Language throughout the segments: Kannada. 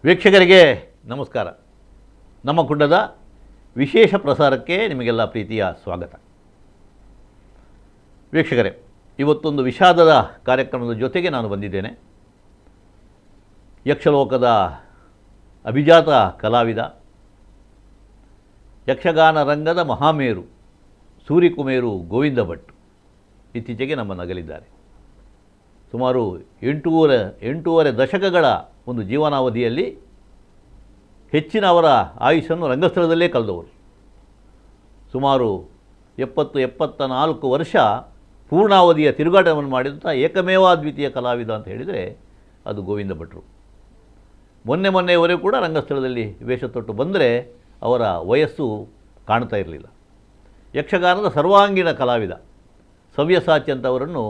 ವೀಕ್ಷಕರಿಗೆ ನಮಸ್ಕಾರ. ನಮ್ಮ ಕುಂಡದ ವಿಶೇಷ ಪ್ರಸಾರಕ್ಕೆ ನಿಮಗೆಲ್ಲ ಪ್ರೀತಿಯ ಸ್ವಾಗತ. ವೀಕ್ಷಕರೇ, ಇವತ್ತೊಂದು ವಿಷಾದದ ಕಾರ್ಯಕ್ರಮದ ಜೊತೆಗೆ ನಾನು ಬಂದಿದ್ದೇನೆ. ಯಕ್ಷಲೋಕದ ಅಭಿಜಾತ ಕಲಾವಿದ, ಯಕ್ಷಗಾನ ರಂಗದ ಮಹಾಮೇರು ಸೂರಿಕುಮೇರು ಗೋವಿಂದ ಭಟ್ ಇತ್ತೀಚೆಗೆ ನಮ್ಮನ್ನಗಲಿದ್ದಾರೆ. ಸುಮಾರು ಎಂಟೂವರೆ ದಶಕಗಳ ಒಂದು ಜೀವನಾವಧಿಯಲ್ಲಿ ಹೆಚ್ಚಿನ ಅವರ ಆಯುಷನ್ನು ರಂಗಸ್ಥಳದಲ್ಲೇ ಕಳೆದವರು. ಸುಮಾರು 74 ವರ್ಷ ಪೂರ್ಣಾವಧಿಯ ತಿರುಗಾಟವನ್ನು ಮಾಡಿದಂಥ ಏಕಮೇವಾದ್ವಿತೀಯ ಕಲಾವಿದ ಅಂತ ಹೇಳಿದರೆ ಅದು ಗೋವಿಂದ ಭಟ್ರು. ಮೊನ್ನೆಯವರೆಗೂ ಕೂಡ ರಂಗಸ್ಥಳದಲ್ಲಿ ವೇಷ ತೊಟ್ಟು ಬಂದರೆ ಅವರ ವಯಸ್ಸು ಕಾಣ್ತಾ ಇರಲಿಲ್ಲ. ಯಕ್ಷಗಾನದ ಸರ್ವಾಂಗೀಣ ಕಲಾವಿದ. ಸವ್ಯಸಾಚಿ ಅಂತವರನ್ನು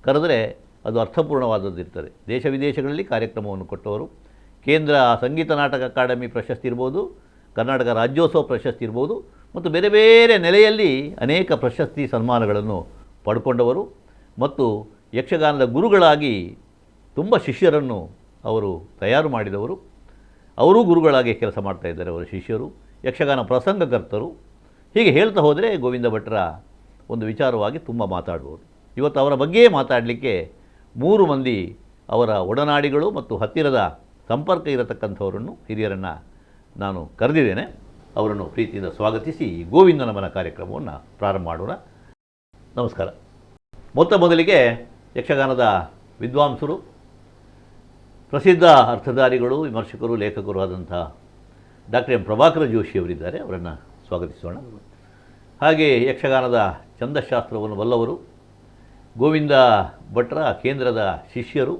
ಕರೆದರೆ ಅದು ಅರ್ಥಪೂರ್ಣವಾದದ್ದಿರ್ತದೆ. ದೇಶ ವಿದೇಶಗಳಲ್ಲಿ ಕಾರ್ಯಕ್ರಮವನ್ನು ಕೊಟ್ಟವರು. ಕೇಂದ್ರ ಸಂಗೀತ ನಾಟಕ ಅಕಾಡೆಮಿ ಪ್ರಶಸ್ತಿ ಇರ್ಬೋದು, ಕರ್ನಾಟಕ ರಾಜ್ಯೋತ್ಸವ ಪ್ರಶಸ್ತಿ ಇರ್ಬೋದು, ಮತ್ತು ಬೇರೆ ಬೇರೆ ನೆಲೆಯಲ್ಲಿ ಅನೇಕ ಪ್ರಶಸ್ತಿ ಸನ್ಮಾನಗಳನ್ನು ಪಡ್ಕೊಂಡವರು. ಮತ್ತು ಯಕ್ಷಗಾನದ ಗುರುಗಳಾಗಿ ತುಂಬ ಶಿಷ್ಯರನ್ನು ಅವರು ತಯಾರು ಮಾಡಿದವರು. ಅವರೂ ಗುರುಗಳಾಗಿ ಕೆಲಸ ಮಾಡ್ತಾಯಿದ್ದಾರೆ ಅವರ ಶಿಷ್ಯರು. ಯಕ್ಷಗಾನ ಪ್ರಸಂಗಕರ್ತರು. ಹೀಗೆ ಹೇಳ್ತಾ ಹೋದರೆ ಗೋವಿಂದ ಭಟ್ರ ಒಂದು ವಿಚಾರವಾಗಿ ತುಂಬ ಮಾತಾಡ್ಬೋದು. ಇವತ್ತು ಅವರ ಬಗ್ಗೆ ಮಾತಾಡಲಿಕ್ಕೆ 3 ಮಂದಿ ಅವರ ಒಡನಾಡಿಗಳು ಮತ್ತು ಹತ್ತಿರದ ಸಂಪರ್ಕ ಇರತಕ್ಕಂಥವರನ್ನು, ಹಿರಿಯರನ್ನು ನಾನು ಕರೆದಿದ್ದೇನೆ. ಅವರನ್ನು ಪ್ರೀತಿಯಿಂದ ಸ್ವಾಗತಿಸಿ ಗೋವಿಂದ ನಮನ ಕಾರ್ಯಕ್ರಮವನ್ನು ಪ್ರಾರಂಭ ಮಾಡೋಣ. ನಮಸ್ಕಾರ. ಮೊದಲಿಗೆ ಯಕ್ಷಗಾನದ ವಿದ್ವಾಂಸರು, ಪ್ರಸಿದ್ಧ ಅರ್ಥಧಾರಿಗಳು, ವಿಮರ್ಶಕರು, ಲೇಖಕರು ಆದಂಥ ಡಾಕ್ಟರ್ ಎಂ ಪ್ರಭಾಕರ ಜೋಶಿಯವರಿದ್ದಾರೆ. ಅವರನ್ನು ಸ್ವಾಗತಿಸೋಣ. ಹಾಗೆ ಯಕ್ಷಗಾನದ ಛಂದಶಾಸ್ತ್ರವನ್ನು ಬಲ್ಲವರು, ಗೋವಿಂದ ಭಟ್ರ ಕೇಂದ್ರದ ಶಿಷ್ಯರು,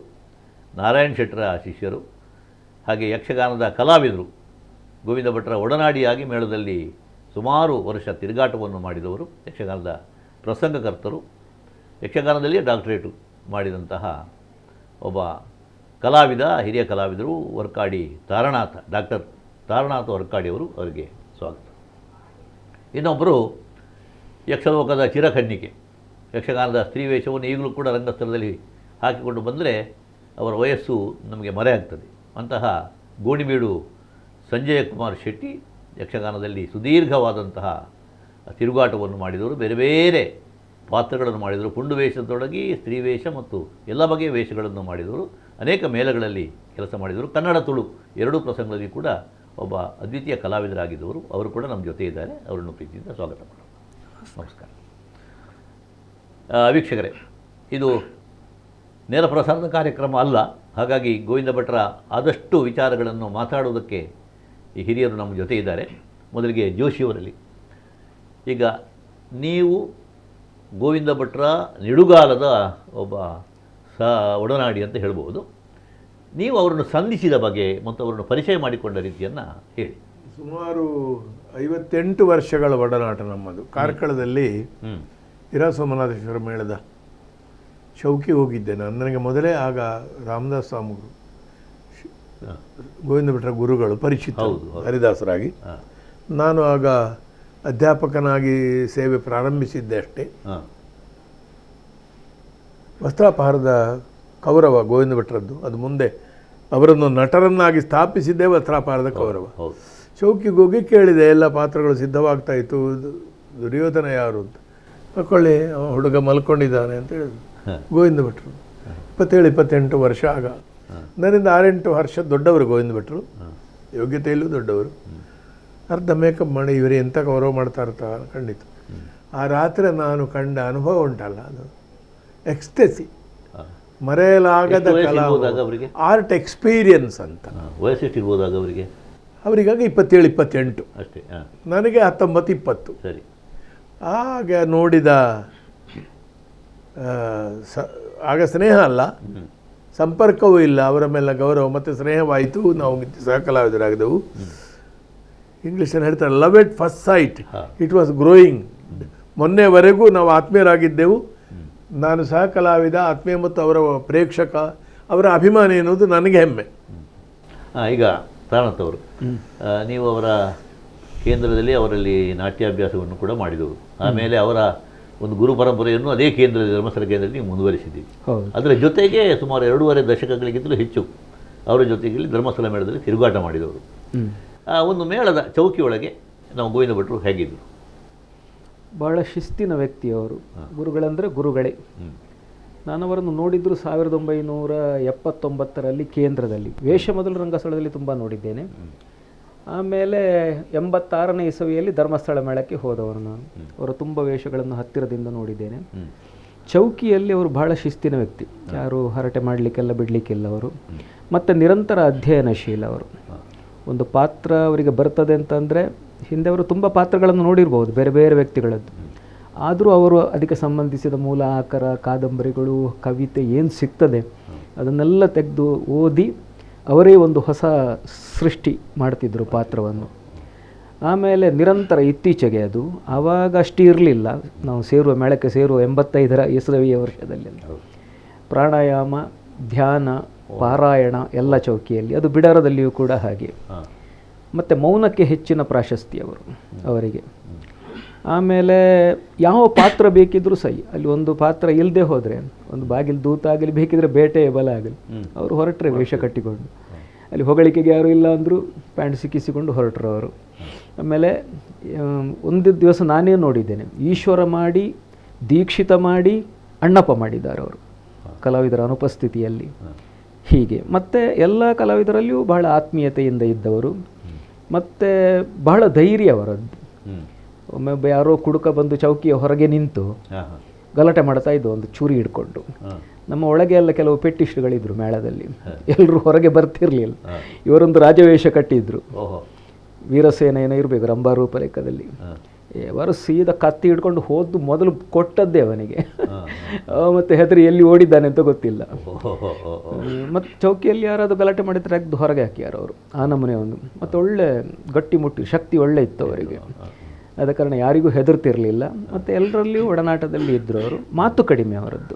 ನಾರಾಯಣ್ ಶೆಟ್ಟರ ಶಿಷ್ಯರು, ಹಾಗೆ ಯಕ್ಷಗಾನದ ಕಲಾವಿದರು, ಗೋವಿಂದ ಭಟ್ರ ಒಡನಾಡಿಯಾಗಿ ಮೇಳದಲ್ಲಿ ಸುಮಾರು ವರ್ಷ ತಿರುಗಾಟವನ್ನು ಮಾಡಿದವರು, ಯಕ್ಷಗಾನದ ಪ್ರಸಂಗಕರ್ತರು, ಯಕ್ಷಗಾನದಲ್ಲಿ ಡಾಕ್ಟರೇಟು ಮಾಡಿದಂತಹ ಒಬ್ಬ ಕಲಾವಿದ, ಹಿರಿಯ ಕಲಾವಿದರು, ವರ್ಕಾಡಿ ತಾರನಾಥ, ಡಾಕ್ಟರ್ ತಾರನಾಥ ವರ್ಕಾಡಿಯವರು. ಅವರಿಗೆ ಸ್ವಾಗತ. ಇನ್ನೊಬ್ಬರು ಯಕ್ಷಲೋಕದ ಚಿರಕನ್ನಿಕೆ, ಯಕ್ಷಗಾನದ ಸ್ತ್ರೀ ವೇಷವನ್ನು ಈಗಲೂ ಕೂಡ ರಂಗಸ್ಥಳದಲ್ಲಿ ಹಾಕಿಕೊಂಡು ಬಂದರೆ ಅವರ ವಯಸ್ಸು ನಮಗೆ ಮರೆಯಾಗ್ತದೆ. ಅಂತಹ ಗೋಣಿಬೀಡು ಸಂಜಯ ಕುಮಾರ್ ಶೆಟ್ಟಿ ಯಕ್ಷಗಾನದಲ್ಲಿ ಸುದೀರ್ಘವಾದಂತಹ ತಿರುಗಾಟವನ್ನು ಮಾಡಿದವರು. ಬೇರೆ ಬೇರೆ ಪಾತ್ರಗಳನ್ನು ಮಾಡಿದರು. ಪುಂಡು ವೇಷದೊಳಗೆ ಸ್ತ್ರೀ ವೇಷ ಮತ್ತು ಎಲ್ಲ ಬಗೆಯ ವೇಷಗಳನ್ನು ಮಾಡಿದವರು. ಅನೇಕ ಮೇಳಗಳಲ್ಲಿ ಕೆಲಸ ಮಾಡಿದವರು. ಕನ್ನಡ ತುಳು ಎರಡೂ ಪ್ರಸಂಗದಲ್ಲಿ ಕೂಡ ಒಬ್ಬ ಅದ್ವಿತೀಯ ಕಲಾವಿದರಾಗಿದ್ದವರು. ಅವರು ಕೂಡ ನಮ್ಮ ಜೊತೆ ಇದ್ದಾರೆ. ಅವರನ್ನು ಪ್ರೀತಿಯಿಂದ ಸ್ವಾಗತ ಮಾಡೋಣ. ನಮಸ್ಕಾರ. ವೀಕ್ಷಕರೇ, ಇದು ನೇರ ಪ್ರಸಾರದ ಕಾರ್ಯಕ್ರಮ ಅಲ್ಲ. ಹಾಗಾಗಿ ಗೋವಿಂದ ಭಟ್ರ ಆದಷ್ಟು ವಿಚಾರಗಳನ್ನು ಮಾತಾಡುವುದಕ್ಕೆ ಈ ಹಿರಿಯರು ನಮ್ಮ ಜೊತೆ ಇದ್ದಾರೆ. ಮೊದಲಿಗೆ ಜೋಶಿಯವರಲ್ಲಿ, ಈಗ ನೀವು ಗೋವಿಂದ ಭಟ್ರ ನಿಡುಗಾಲದ ಒಬ್ಬ ಒಡನಾಡಿ ಅಂತ ಹೇಳ್ಬೋದು. ನೀವು ಅವರನ್ನು ಸಂಧಿಸಿದ ಬಗೆ ಮತ್ತು ಅವರನ್ನು ಪರಿಚಯ ಮಾಡಿಕೊಂಡ ರೀತಿಯನ್ನು ಹೇಳಿ. ಸುಮಾರು 58 ವರ್ಷಗಳ ಒಡನಾಟ ನಮ್ಮದು. ಕಾರ್ಕಳದಲ್ಲಿ ಹಿರಾಸೋಮನಾಥೇಶ್ವರ ಮೇಳದ ಶೌಕಿ ಹೋಗಿದ್ದೆ ನಾನು. ನನಗೆ ಮೊದಲೇ ಆಗ ರಾಮದಾಸ್ ಸ್ವಾಮಿಗಳು, ಗೋವಿಂದ ಭಟ್ರ ಗುರುಗಳು ಪರಿಚಿತ, ಹರಿದಾಸರಾಗಿ. ನಾನು ಆಗ ಅಧ್ಯಾಪಕನಾಗಿ ಸೇವೆ ಪ್ರಾರಂಭಿಸಿದ್ದೆ ಅಷ್ಟೇ. ವಸ್ತ್ರಾಪಹಾರದ ಕೌರವ ಗೋವಿಂದ ಭಟ್ರದ್ದು, ಅದು ಮುಂದೆ ಅವರನ್ನು ನಟರನ್ನಾಗಿ ಸ್ಥಾಪಿಸಿದ್ದೇ ವಸ್ತ್ರಾಪಹಾರದ ಕೌರವ. ಶೌಕಿಗೆ ಹೋಗಿ ಕೇಳಿದೆ, ಎಲ್ಲ ಪಾತ್ರಗಳು ಸಿದ್ಧವಾಗ್ತಾ ಇತ್ತು, ದುರ್ಯೋಧನ ಯಾರು ಅಂತ. ಮಕ್ಕಳೇ, ಹುಡುಗ ಮಲ್ಕೊಂಡಿದ್ದಾನೆ ಅಂತ ಹೇಳಿದ್ರು. ಗೋವಿಂದ ಭಟ್ರು 27-28 ವರ್ಷ ಆಗ. ನನ್ನಿಂದ 6-8 ವರ್ಷ ದೊಡ್ಡವರು ಗೋವಿಂದ ಭಟ್ರು, ಯೋಗ್ಯತೆಯಲ್ಲೂ ದೊಡ್ಡವರು. ಅರ್ಧ ಮೇಕಪ್ ಮಾಡಿ ಇವರು ಎಂಥ ಗೌರವ ಮಾಡ್ತಾ ಇರ್ತಾ ಖಂಡಿತ. ಆ ರಾತ್ರಿ ನಾನು ಕಂಡ ಅನುಭವ ಉಂಟಲ್ಲ, ಅದು ಎಕ್ಸ್ಟಸಿ, ಮರೆಯಲಾಗದ ಕಲಾ, ಆರ್ಟ್ ಎಕ್ಸ್ಪೀರಿಯನ್ಸ್ ಅಂತ. ವಯಸ್ಸೆಷ್ಟಿರ್ಬೋದಾಗ ಅವರಿಗೆ? ಅವರಿಗಾಗ 27-28 ಅಷ್ಟೇ. ನನಗೆ 19-20. ಸರಿ. ಆಗ ನೋಡಿದ ಆಗ ಸ್ನೇಹ ಅಲ್ಲ, ಸಂಪರ್ಕವೂ ಇಲ್ಲ, ಅವರ ಮೇಲೆ ಗೌರವ ಮತ್ತು ಸ್ನೇಹವಾಯಿತು. ನಾವು ಸಹ ಕಲಾವಿದರಾಗಿದ್ದೆವು. ಇಂಗ್ಲೀಷಲ್ಲಿ ಹೇಳ್ತಾರೆ, love at first sight, it was growing. ಮೊನ್ನೆವರೆಗೂ ನಾವು ಆತ್ಮೀಯರಾಗಿದ್ದೆವು. ನಾನು ಸಹ ಕಲಾವಿದ, ಆತ್ಮೀಯ ಮತ್ತು ಅವರ ಪ್ರೇಕ್ಷಕ, ಅವರ ಅಭಿಮಾನಿ ಎನ್ನುವುದು ನನಗೆ ಹೆಮ್ಮೆ. ಈಗ ತಾರನಾಥ್ ಅವರು, ನೀವು ಅವರ ಕೇಂದ್ರದಲ್ಲಿ ಅವರಲ್ಲಿ ನಾಟ್ಯಾಭ್ಯಾಸವನ್ನು ಕೂಡ ಮಾಡಿದವರು. ಆಮೇಲೆ ಅವರ ಒಂದು ಗುರು ಪರಂಪರೆಯನ್ನು ಅದೇ ಕೇಂದ್ರದಲ್ಲಿ, ಧರ್ಮಸ್ಥಳ ಕೇಂದ್ರದಲ್ಲಿ ನೀವು ಮುಂದುವರಿಸಿದ್ದೀವಿ. ಅದರ ಜೊತೆಗೆ ಸುಮಾರು 2.5 ದಶಕಗಳಿಗಿಂತಲೂ ಹೆಚ್ಚು ಅವರ ಜೊತೆಗೆ ಇಲ್ಲಿ ಧರ್ಮಸ್ಥಳ ಮೇಳದಲ್ಲಿ ತಿರುಗಾಟ ಮಾಡಿದವರು. ಆ ಒಂದು ಮೇಳದ ಚೌಕಿಯೊಳಗೆ ನಾವು ಗೋವಿಂದ ಭಟ್ರು ಹೇಗಿದ್ದರು? ಬಹಳ ಶಿಸ್ತಿನ ವ್ಯಕ್ತಿಯವರು. ಗುರುಗಳಂದರೆ ಗುರುಗಳೇ. ನಾನು ಅವರನ್ನು ನೋಡಿದ್ರು 1979ರಲ್ಲಿ ಕೇಂದ್ರದಲ್ಲಿ. ವೇಷ ಮೊದಲು ರಂಗಸ್ಥಳದಲ್ಲಿ ತುಂಬ ನೋಡಿದ್ದೇನೆ. ಆಮೇಲೆ 86ನೇ ಇಸವಿಯಲ್ಲಿ ಧರ್ಮಸ್ಥಳ ಮೇಳಕ್ಕೆ ಹೋದವರು ನಾನು. ಅವರ ತುಂಬ ವೇಷಗಳನ್ನು ಹತ್ತಿರದಿಂದ ನೋಡಿದ್ದೇನೆ. ಚೌಕಿಯಲ್ಲಿ ಅವರು ಬಹಳ ಶಿಸ್ತಿನ ವ್ಯಕ್ತಿ. ಯಾರು ಹರಟೆ ಮಾಡಲಿಕ್ಕೆಲ್ಲ ಬಿಡಲಿಕ್ಕಿಲ್ಲ ಅವರು. ಮತ್ತು ನಿರಂತರ ಅಧ್ಯಯನಶೀಲ ಅವರು. ಒಂದು ಪಾತ್ರ ಅವರಿಗೆ ಬರ್ತದೆ ಅಂತಂದರೆ, ಹಿಂದೆ ಅವರು ತುಂಬ ಪಾತ್ರಗಳನ್ನು ನೋಡಿರ್ಬೋದು ಬೇರೆ ಬೇರೆ ವ್ಯಕ್ತಿಗಳದ್ದು. ಆದರೂ ಅವರು ಅದಕ್ಕೆ ಸಂಬಂಧಿಸಿದ ಮೂಲ ಆಕರ, ಕಾದಂಬರಿಗಳು, ಕವಿತೆ ಏನು ಸಿಗ್ತದೆ ಅದನ್ನೆಲ್ಲ ತೆಗೆದು ಓದಿ ಅವರೇ ಒಂದು ಹೊಸ ಸೃಷ್ಟಿ ಮಾಡ್ತಿದ್ದರು ಪಾತ್ರವನ್ನು. ಆಮೇಲೆ ನಿರಂತರ ಇತ್ತೀಚೆಗೆ ಅದು ಆವಾಗ ಅಷ್ಟು ಇರಲಿಲ್ಲ. ನಾವು ಮೇಳಕ್ಕೆ ಸೇರುವ 85ರ ಇಸವಿಯ ವರ್ಷದಲ್ಲಿ ಪ್ರಾಣಾಯಾಮ, ಧ್ಯಾನ, ಪಾರಾಯಣ ಎಲ್ಲ ಚೌಕಿಯಲ್ಲಿ. ಅದು ಬಿಡಾರದಲ್ಲಿಯೂ ಕೂಡ ಹಾಗೆ. ಮತ್ತು ಮೌನಕ್ಕೆ ಹೆಚ್ಚಿನ ಪ್ರಾಶಸ್ತ್ಯ ಅವರಿಗೆ. ಆಮೇಲೆ ಯಾವ ಪಾತ್ರ ಬೇಕಿದ್ರೂ ಸಹಿ, ಅಲ್ಲಿ ಒಂದು ಪಾತ್ರ ಇಲ್ಲದೆ ಹೋದರೆ, ಒಂದು ಬಾಗಿಲು ದೂತ ಆಗಲಿ, ಬೇಕಿದ್ರೆ ಬೇಟೆ ಬಲ ಆಗಲಿ, ಅವರು ಹೊರಟ್ರೆ ವೇಷ ಕಟ್ಟಿಕೊಂಡು. ಅಲ್ಲಿ ಹೊಗಳಿಕೆಗೆ ಯಾರು ಇಲ್ಲ ಅಂದರೂ ಪ್ಯಾಂಟ್ ಸಿಕ್ಕಿಸಿಕೊಂಡು ಹೊರಟರು ಅವರು. ಆಮೇಲೆ ಒಂದು ದಿವಸ ನಾನೇ ನೋಡಿದ್ದೇನೆ, ಈಶ್ವರ ಮಾಡಿ, ದೀಕ್ಷಿತ ಮಾಡಿ, ಅಣ್ಣಪ್ಪ ಮಾಡಿದ್ದಾರೆ ಅವರು ಕಲಾವಿದರ ಅನುಪಸ್ಥಿತಿಯಲ್ಲಿ. ಹೀಗೆ ಮತ್ತು ಎಲ್ಲ ಕಲಾವಿದರಲ್ಲಿಯೂ ಬಹಳ ಆತ್ಮೀಯತೆಯಿಂದ ಇದ್ದವರು. ಮತ್ತು ಬಹಳ ಧೈರ್ಯ ಅವರದ್ದು. ಒಮ್ಮೆ ಯಾರೋ ಕುಡುಕ ಬಂದು ಚೌಕಿಯ ಹೊರಗೆ ನಿಂತು ಗಲಾಟೆ ಮಾಡ್ತಾ ಇದ್ದು ಒಂದು ಚೂರಿ ಹಿಡ್ಕೊಂಡು. ನಮ್ಮ ಒಳಗೆ ಎಲ್ಲ ಕೆಲವು ಪೆಟ್ಟಿಸ್ಟ್ಗಳಿದ್ರು ಮೇಳದಲ್ಲಿ, ಎಲ್ಲರೂ ಹೊರಗೆ ಬರ್ತಿರ್ಲಿಲ್ಲ. ಇವರೊಂದು ರಾಜವೇಷ ಕಟ್ಟಿದ್ರು, ವೀರಸೇನ ಏನೋ ಇರಬೇಕು ರಂಭಾರೂಪ ಲೆಕ್ಕದಲ್ಲಿ. ಅವರು ಸೀದಾ ಕತ್ತಿ ಹಿಡ್ಕೊಂಡು ಹೋದ್ದು ಮೊದಲು ಕೊಟ್ಟದ್ದೇ ಅವನಿಗೆ. ಮತ್ತು ಹೆದರಿ ಎಲ್ಲಿ ಓಡಿದ್ದಾನೆ ಅಂತ ಗೊತ್ತಿಲ್ಲ. ಮತ್ತು ಚೌಕಿಯಲ್ಲಿ ಯಾರಾದರೂ ಗಲಾಟೆ ಮಾಡಿದ್ರೆ ಅಗ್ದು ಹೊರಗೆ ಹಾಕ್ಯಾರ ಅವರು. ಆ ನಮೂನೆ ಒಂದು. ಮತ್ತು ಒಳ್ಳೆ ಗಟ್ಟಿ ಮುಟ್ಟಿ ಶಕ್ತಿ ಒಳ್ಳೆ ಇತ್ತು ಅವರಿಗೆ. ಆದ ಕಾರಣ ಯಾರಿಗೂ ಹೆದರ್ತಿರ್ಲಿಲ್ಲ. ಮತ್ತು ಎಲ್ಲರಲ್ಲಿಯೂ ಒಡನಾಟದಲ್ಲಿ ಇದ್ದರು ಅವರು. ಮಾತು ಕಡಿಮೆ ಅವರದ್ದು.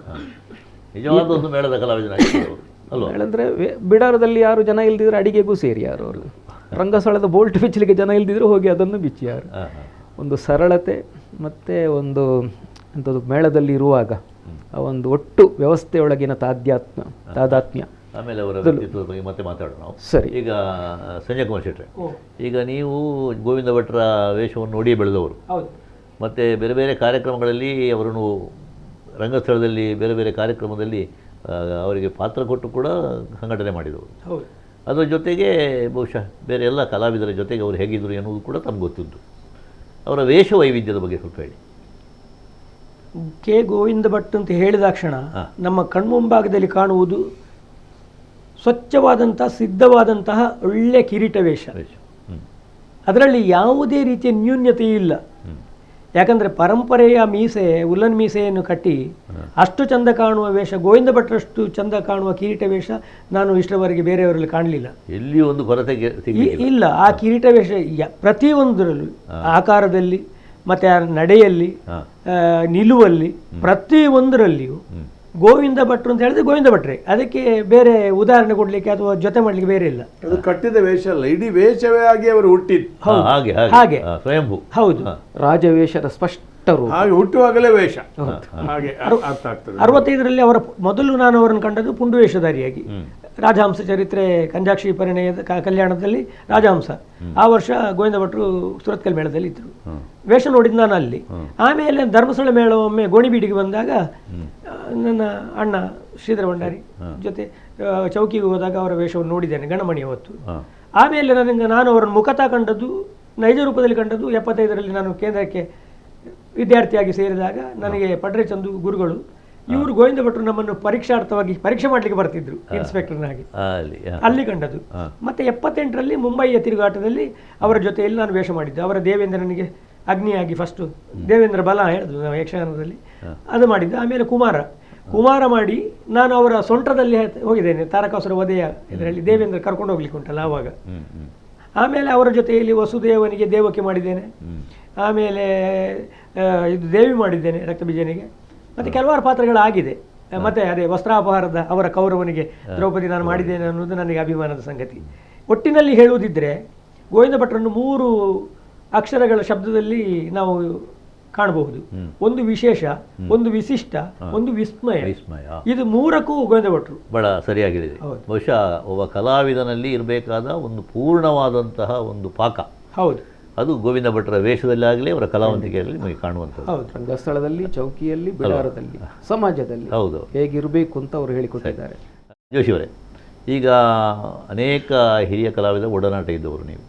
ಮೇಳಂದರೆ ಬಿಡಾರದಲ್ಲಿ ಯಾರು ಜನ ಇಲ್ದಿದ್ರೆ ಅಡಿಗೆಗೂ ಸೇರಿ ಯಾರು ಅವರು. ರಂಗಸ್ಥಳದ ಬೋಲ್ಟ್ ಬಿಚ್ಚಲಿಕ್ಕೆ ಜನ ಇಲ್ದಿದ್ರೆ ಹೋಗಿ ಅದನ್ನು ಬಿಚ್ಚಿ ಯಾರು. ಒಂದು ಸರಳತೆ ಮತ್ತು ಒಂದು ಅಂಥದ್ದು ಮೇಳದಲ್ಲಿ ಇರುವಾಗ ಆ ಒಂದು ಒಟ್ಟು ವ್ಯವಸ್ಥೆಯೊಳಗಿನ ತಾದಾತ್ಮ್ಯ. ಆಮೇಲೆ ಅವರ ವ್ಯಕ್ತಿತ್ವದ ಬಗ್ಗೆ ಮತ್ತೆ ಮಾತಾಡೋಣ ನಾವು. ಸರಿ. ಈಗ ಸಂಜಯ್ ಕುಮಾರ್ ಶೆಟ್ರೆ, ಈಗ ನೀವು ಗೋವಿಂದ ಭಟ್ರ ವೇಷವನ್ನು ನೋಡಿಯೇ ಬೆಳೆದವರು. ಮತ್ತು ಬೇರೆ ಬೇರೆ ಕಾರ್ಯಕ್ರಮಗಳಲ್ಲಿ ಅವರನ್ನು ರಂಗಸ್ಥಳದಲ್ಲಿ ಬೇರೆ ಬೇರೆ ಕಾರ್ಯಕ್ರಮದಲ್ಲಿ ಅವರಿಗೆ ಪಾತ್ರ ಕೊಟ್ಟು ಕೂಡ ಸಂಘಟನೆ ಮಾಡಿದವರು. ಅದರ ಜೊತೆಗೆ ಬಹುಶಃ ಬೇರೆ ಎಲ್ಲ ಕಲಾವಿದರ ಜೊತೆಗೆ ಅವರು ಹೇಗಿದ್ದರು ಎನ್ನುವುದು ಕೂಡ ತಮ್ಗೆ ಗೊತ್ತಿದ್ದು. ಅವರ ವೇಷ ವೈವಿಧ್ಯದ ಬಗ್ಗೆ ಸ್ವಲ್ಪ ಹೇಳಿ. ಕೆ ಗೋವಿಂದ ಭಟ್ ಅಂತ ಹೇಳಿದಾಕ್ಷಣ ನಮ್ಮ ಕಣ್ಮುಂಭಾಗದಲ್ಲಿ ಕಾಣುವುದು ಸ್ವಚ್ಛವಾದಂಥ ಸಿದ್ಧವಾದಂತಹ ಒಳ್ಳೆಯ ಕಿರೀಟ ವೇಷ. ಅದರಲ್ಲಿ ಯಾವುದೇ ರೀತಿಯ ನ್ಯೂನ್ಯತೆಯೂ ಇಲ್ಲ. ಯಾಕಂದರೆ ಪರಂಪರೆಯ ಮೀಸೆ, ಉಲ್ಲನ್ ಮೀಸೆಯನ್ನು ಕಟ್ಟಿ ಅಷ್ಟು ಚಂದ ಕಾಣುವ ವೇಷ, ಗೋವಿಂದ ಭಟ್ರಷ್ಟು ಚಂದ ಕಾಣುವ ಕಿರೀಟ ವೇಷ ನಾನು ಇಷ್ಟರವರೆಗೆ ಬೇರೆಯವರಲ್ಲಿ ಕಾಣಲಿಲ್ಲ. ಎಲ್ಲಿ ಒಂದು ಕೊರತೆ ಇಲ್ಲ. ಆ ಕಿರೀಟ ವೇಷ ಪ್ರತಿಯೊಂದರಲ್ಲೂ, ಆಕಾರದಲ್ಲಿ ಮತ್ತು ಆ ನಡೆಯಲ್ಲಿ, ನಿಲುವಲ್ಲಿ, ಪ್ರತಿಯೊಂದರಲ್ಲಿಯೂ ಗೋವಿಂದ ಭಟ್ರು ಅಂತ ಹೇಳಿದ್ರೆ ಗೋವಿಂದ ಭಟ್ರೆ. ಅದಕ್ಕೆ ಬೇರೆ ಉದಾಹರಣೆ ಕೊಡ್ಲಿಕ್ಕೆ ಅಥವಾ ಜೊತೆ ಮಾಡ್ಲಿಕ್ಕೆ ಬೇರೆ ಇಲ್ಲ. ಅದು ಕಟ್ಟಿದ ವೇಷ ಅಲ್ಲ, ಇಡೀ ವೇಷವೇ ಆಗಿ ಅವರು ಹುಟ್ಟಿದ್ದು. ಹಾಗೆ ಸ್ವಯಂಭೂ. ಹೌದು, ರಾಜವೇಷದ ಸ್ಪಷ್ಟರು. ಹಾಗೆ ಹುಟ್ಟುವಾಗಲೇ ವೇಷ ಹಾಗೆ ಅರ್ಥ ಆಗ್ತದೆ. 65ರಲ್ಲಿ ಅವರ ಮೊದಲು ನಾನು ಅವರನ್ನು ಕಂಡದ್ದು ಪುಂಡು ವೇಷಧಾರಿಯಾಗಿ. ರಾಜಹಂಸ ಚರಿತ್ರೆ ಕಂಜಾಕ್ಷಿ ಪರಿಣಯದ ಕಲ್ಯಾಣದಲ್ಲಿ ರಾಜಹಂಸ. ಆ ವರ್ಷ ಗೋವಿಂದ ಭಟ್ರು ಸುರತ್ಕಲ್ ಮೇಳದಲ್ಲಿ ಇದ್ರು. ವೇಷ ನೋಡಿದ್ದು ನಾನು ಅಲ್ಲಿ. ಆಮೇಲೆ ಧರ್ಮಸ್ಥಳ ಮೇಳ ಒಮ್ಮೆ ಗೋಣಿಬೀಡಿಗೆ ಬಂದಾಗ ನನ್ನ ಅಣ್ಣ ಶ್ರೀಧರ ಭಂಡಾರಿ ಜೊತೆ ಚೌಕಿಗೆ ಹೋದಾಗ ಅವರ ವೇಷವನ್ನು ನೋಡಿದ್ದೇನೆ, ಗಣಮಣಿ ಹೊತ್ತು. ಆಮೇಲೆ ನಾನು ಅವರನ್ನು ಮುಖತಃ ಕಂಡದ್ದು, ನೈಜ ರೂಪದಲ್ಲಿ ಕಂಡದ್ದು 75ರಲ್ಲಿ ನಾನು ಕೇಂದ್ರಕ್ಕೆ ವಿದ್ಯಾರ್ಥಿಯಾಗಿ ಸೇರಿದಾಗ ನನಗೆ ಪಡ್ರೆ ಚಂದು ಗುರುಗಳು. ಇವರು ಗೋವಿಂದ ಭಟ್ರು ನಮ್ಮನ್ನು ಪರೀಕ್ಷಾರ್ಥವಾಗಿ ಪರೀಕ್ಷೆ ಮಾಡಲಿಕ್ಕೆ ಬರ್ತಿದ್ರು, ಇನ್ಸ್ಪೆಕ್ಟರ್ನಾಗಿ. ಅಲ್ಲಿ ಕಂಡದ್ದು. ಮತ್ತೆ 78ರಲ್ಲಿ ಮುಂಬಯಿಯ ತಿರುಗಾಟದಲ್ಲಿ ಅವರ ಜೊತೆಯಲ್ಲಿ ನಾನು ವೇಷ ಮಾಡಿದ್ದೆ. ಅವರ ದೇವೇಂದ್ರನಿಗೆ ಅಗ್ನಿಯಾಗಿ ಫಸ್ಟು ದೇವೇಂದ್ರ ಬಲ ಹೇಳಿದ್ರು ನಾವು ಯಕ್ಷಗಾನದಲ್ಲಿ, ಅದು ಮಾಡಿದ್ದೆ. ಆಮೇಲೆ ಕುಮಾರ ಮಾಡಿ ನಾನು ಅವರ ಸೊಂಟದಲ್ಲಿ ಹೋಗಿದ್ದೇನೆ, ತಾರಕಾಸುರ ವಧೆಯ ಇದರಲ್ಲಿ ದೇವೇಂದ್ರ ಕರ್ಕೊಂಡು ಹೋಗ್ಲಿಕ್ಕೆ ಉಂಟಲ್ಲ ಆವಾಗ. ಆಮೇಲೆ ಅವರ ಜೊತೆಯಲ್ಲಿ ವಸುದೇವನಿಗೆ ದೇವಕ್ಕೆ ಮಾಡಿದ್ದೇನೆ. ಆಮೇಲೆ ಇದು ದೇವಿ ಮಾಡಿದ್ದೇನೆ ರಕ್ತಬೀಜನಿಗೆ. ಮತ್ತು ಕೆಲವಾರು ಪಾತ್ರಗಳಾಗಿದೆ. ಮತ್ತು ಅದೇ ವಸ್ತ್ರಾಪಹಾರದ ಅವರ ಕೌರವನಿಗೆ ದ್ರೌಪದಿ ನಾನು ಮಾಡಿದ್ದೇನೆ ಅನ್ನೋದು ನನಗೆ ಅಭಿಮಾನದ ಸಂಗತಿ. ಒಟ್ಟಿನಲ್ಲಿ ಹೇಳುವುದಿದ್ದರೆ ಗೋವಿಂದ ಭಟ್ರನ್ನು 3 ಅಕ್ಷರಗಳ ಶಬ್ದದಲ್ಲಿ ನಾವು ಕಾಣಬಹುದು. ಒಂದು ವಿಶೇಷ, ಒಂದು ವಿಶಿಷ್ಟ, ಒಂದು ವಿಸ್ಮಯ. ಇದು ಮೂರಕ್ಕೂ ಗೋವಿಂದ ಭಟ್ರು ಬಹಳ ಸರಿಯಾಗಿದೆ. ಬಹುಶಃ ಒಬ್ಬ ಕಲಾವಿದನಲ್ಲಿ ಇರಬೇಕಾದ ಒಂದು ಪೂರ್ಣವಾದಂತಹ ಒಂದು ಪಾಕ, ಹೌದು, ಅದು ಗೋವಿಂದ ಭಟ್ರ ವೇಷದಲ್ಲಾಗಲಿ ಅವರ ಕಲಾವಂತಿಕೆಯಲ್ಲಿ ನಿಮಗೆ ಕಾಣುವಂಥದ್ದು. ಹೌದು, ರಂಗಸ್ಥಳದಲ್ಲಿ, ಚೌಕಿಯಲ್ಲಿ, ಬಿಡಾರದಲ್ಲಿ, ಸಮಾಜದಲ್ಲಿ ಹೌದು ಹೇಗಿರಬೇಕು ಅಂತ ಅವರು ಹೇಳಿಕೊಟ್ಟಿದ್ದಾರೆ. ಜೋಶಿಯವರೇ, ಈಗ ಅನೇಕ ಹಿರಿಯ ಕಲಾವಿದ ಒಡನಾಟ ಇದ್ದವರು ನೀವು.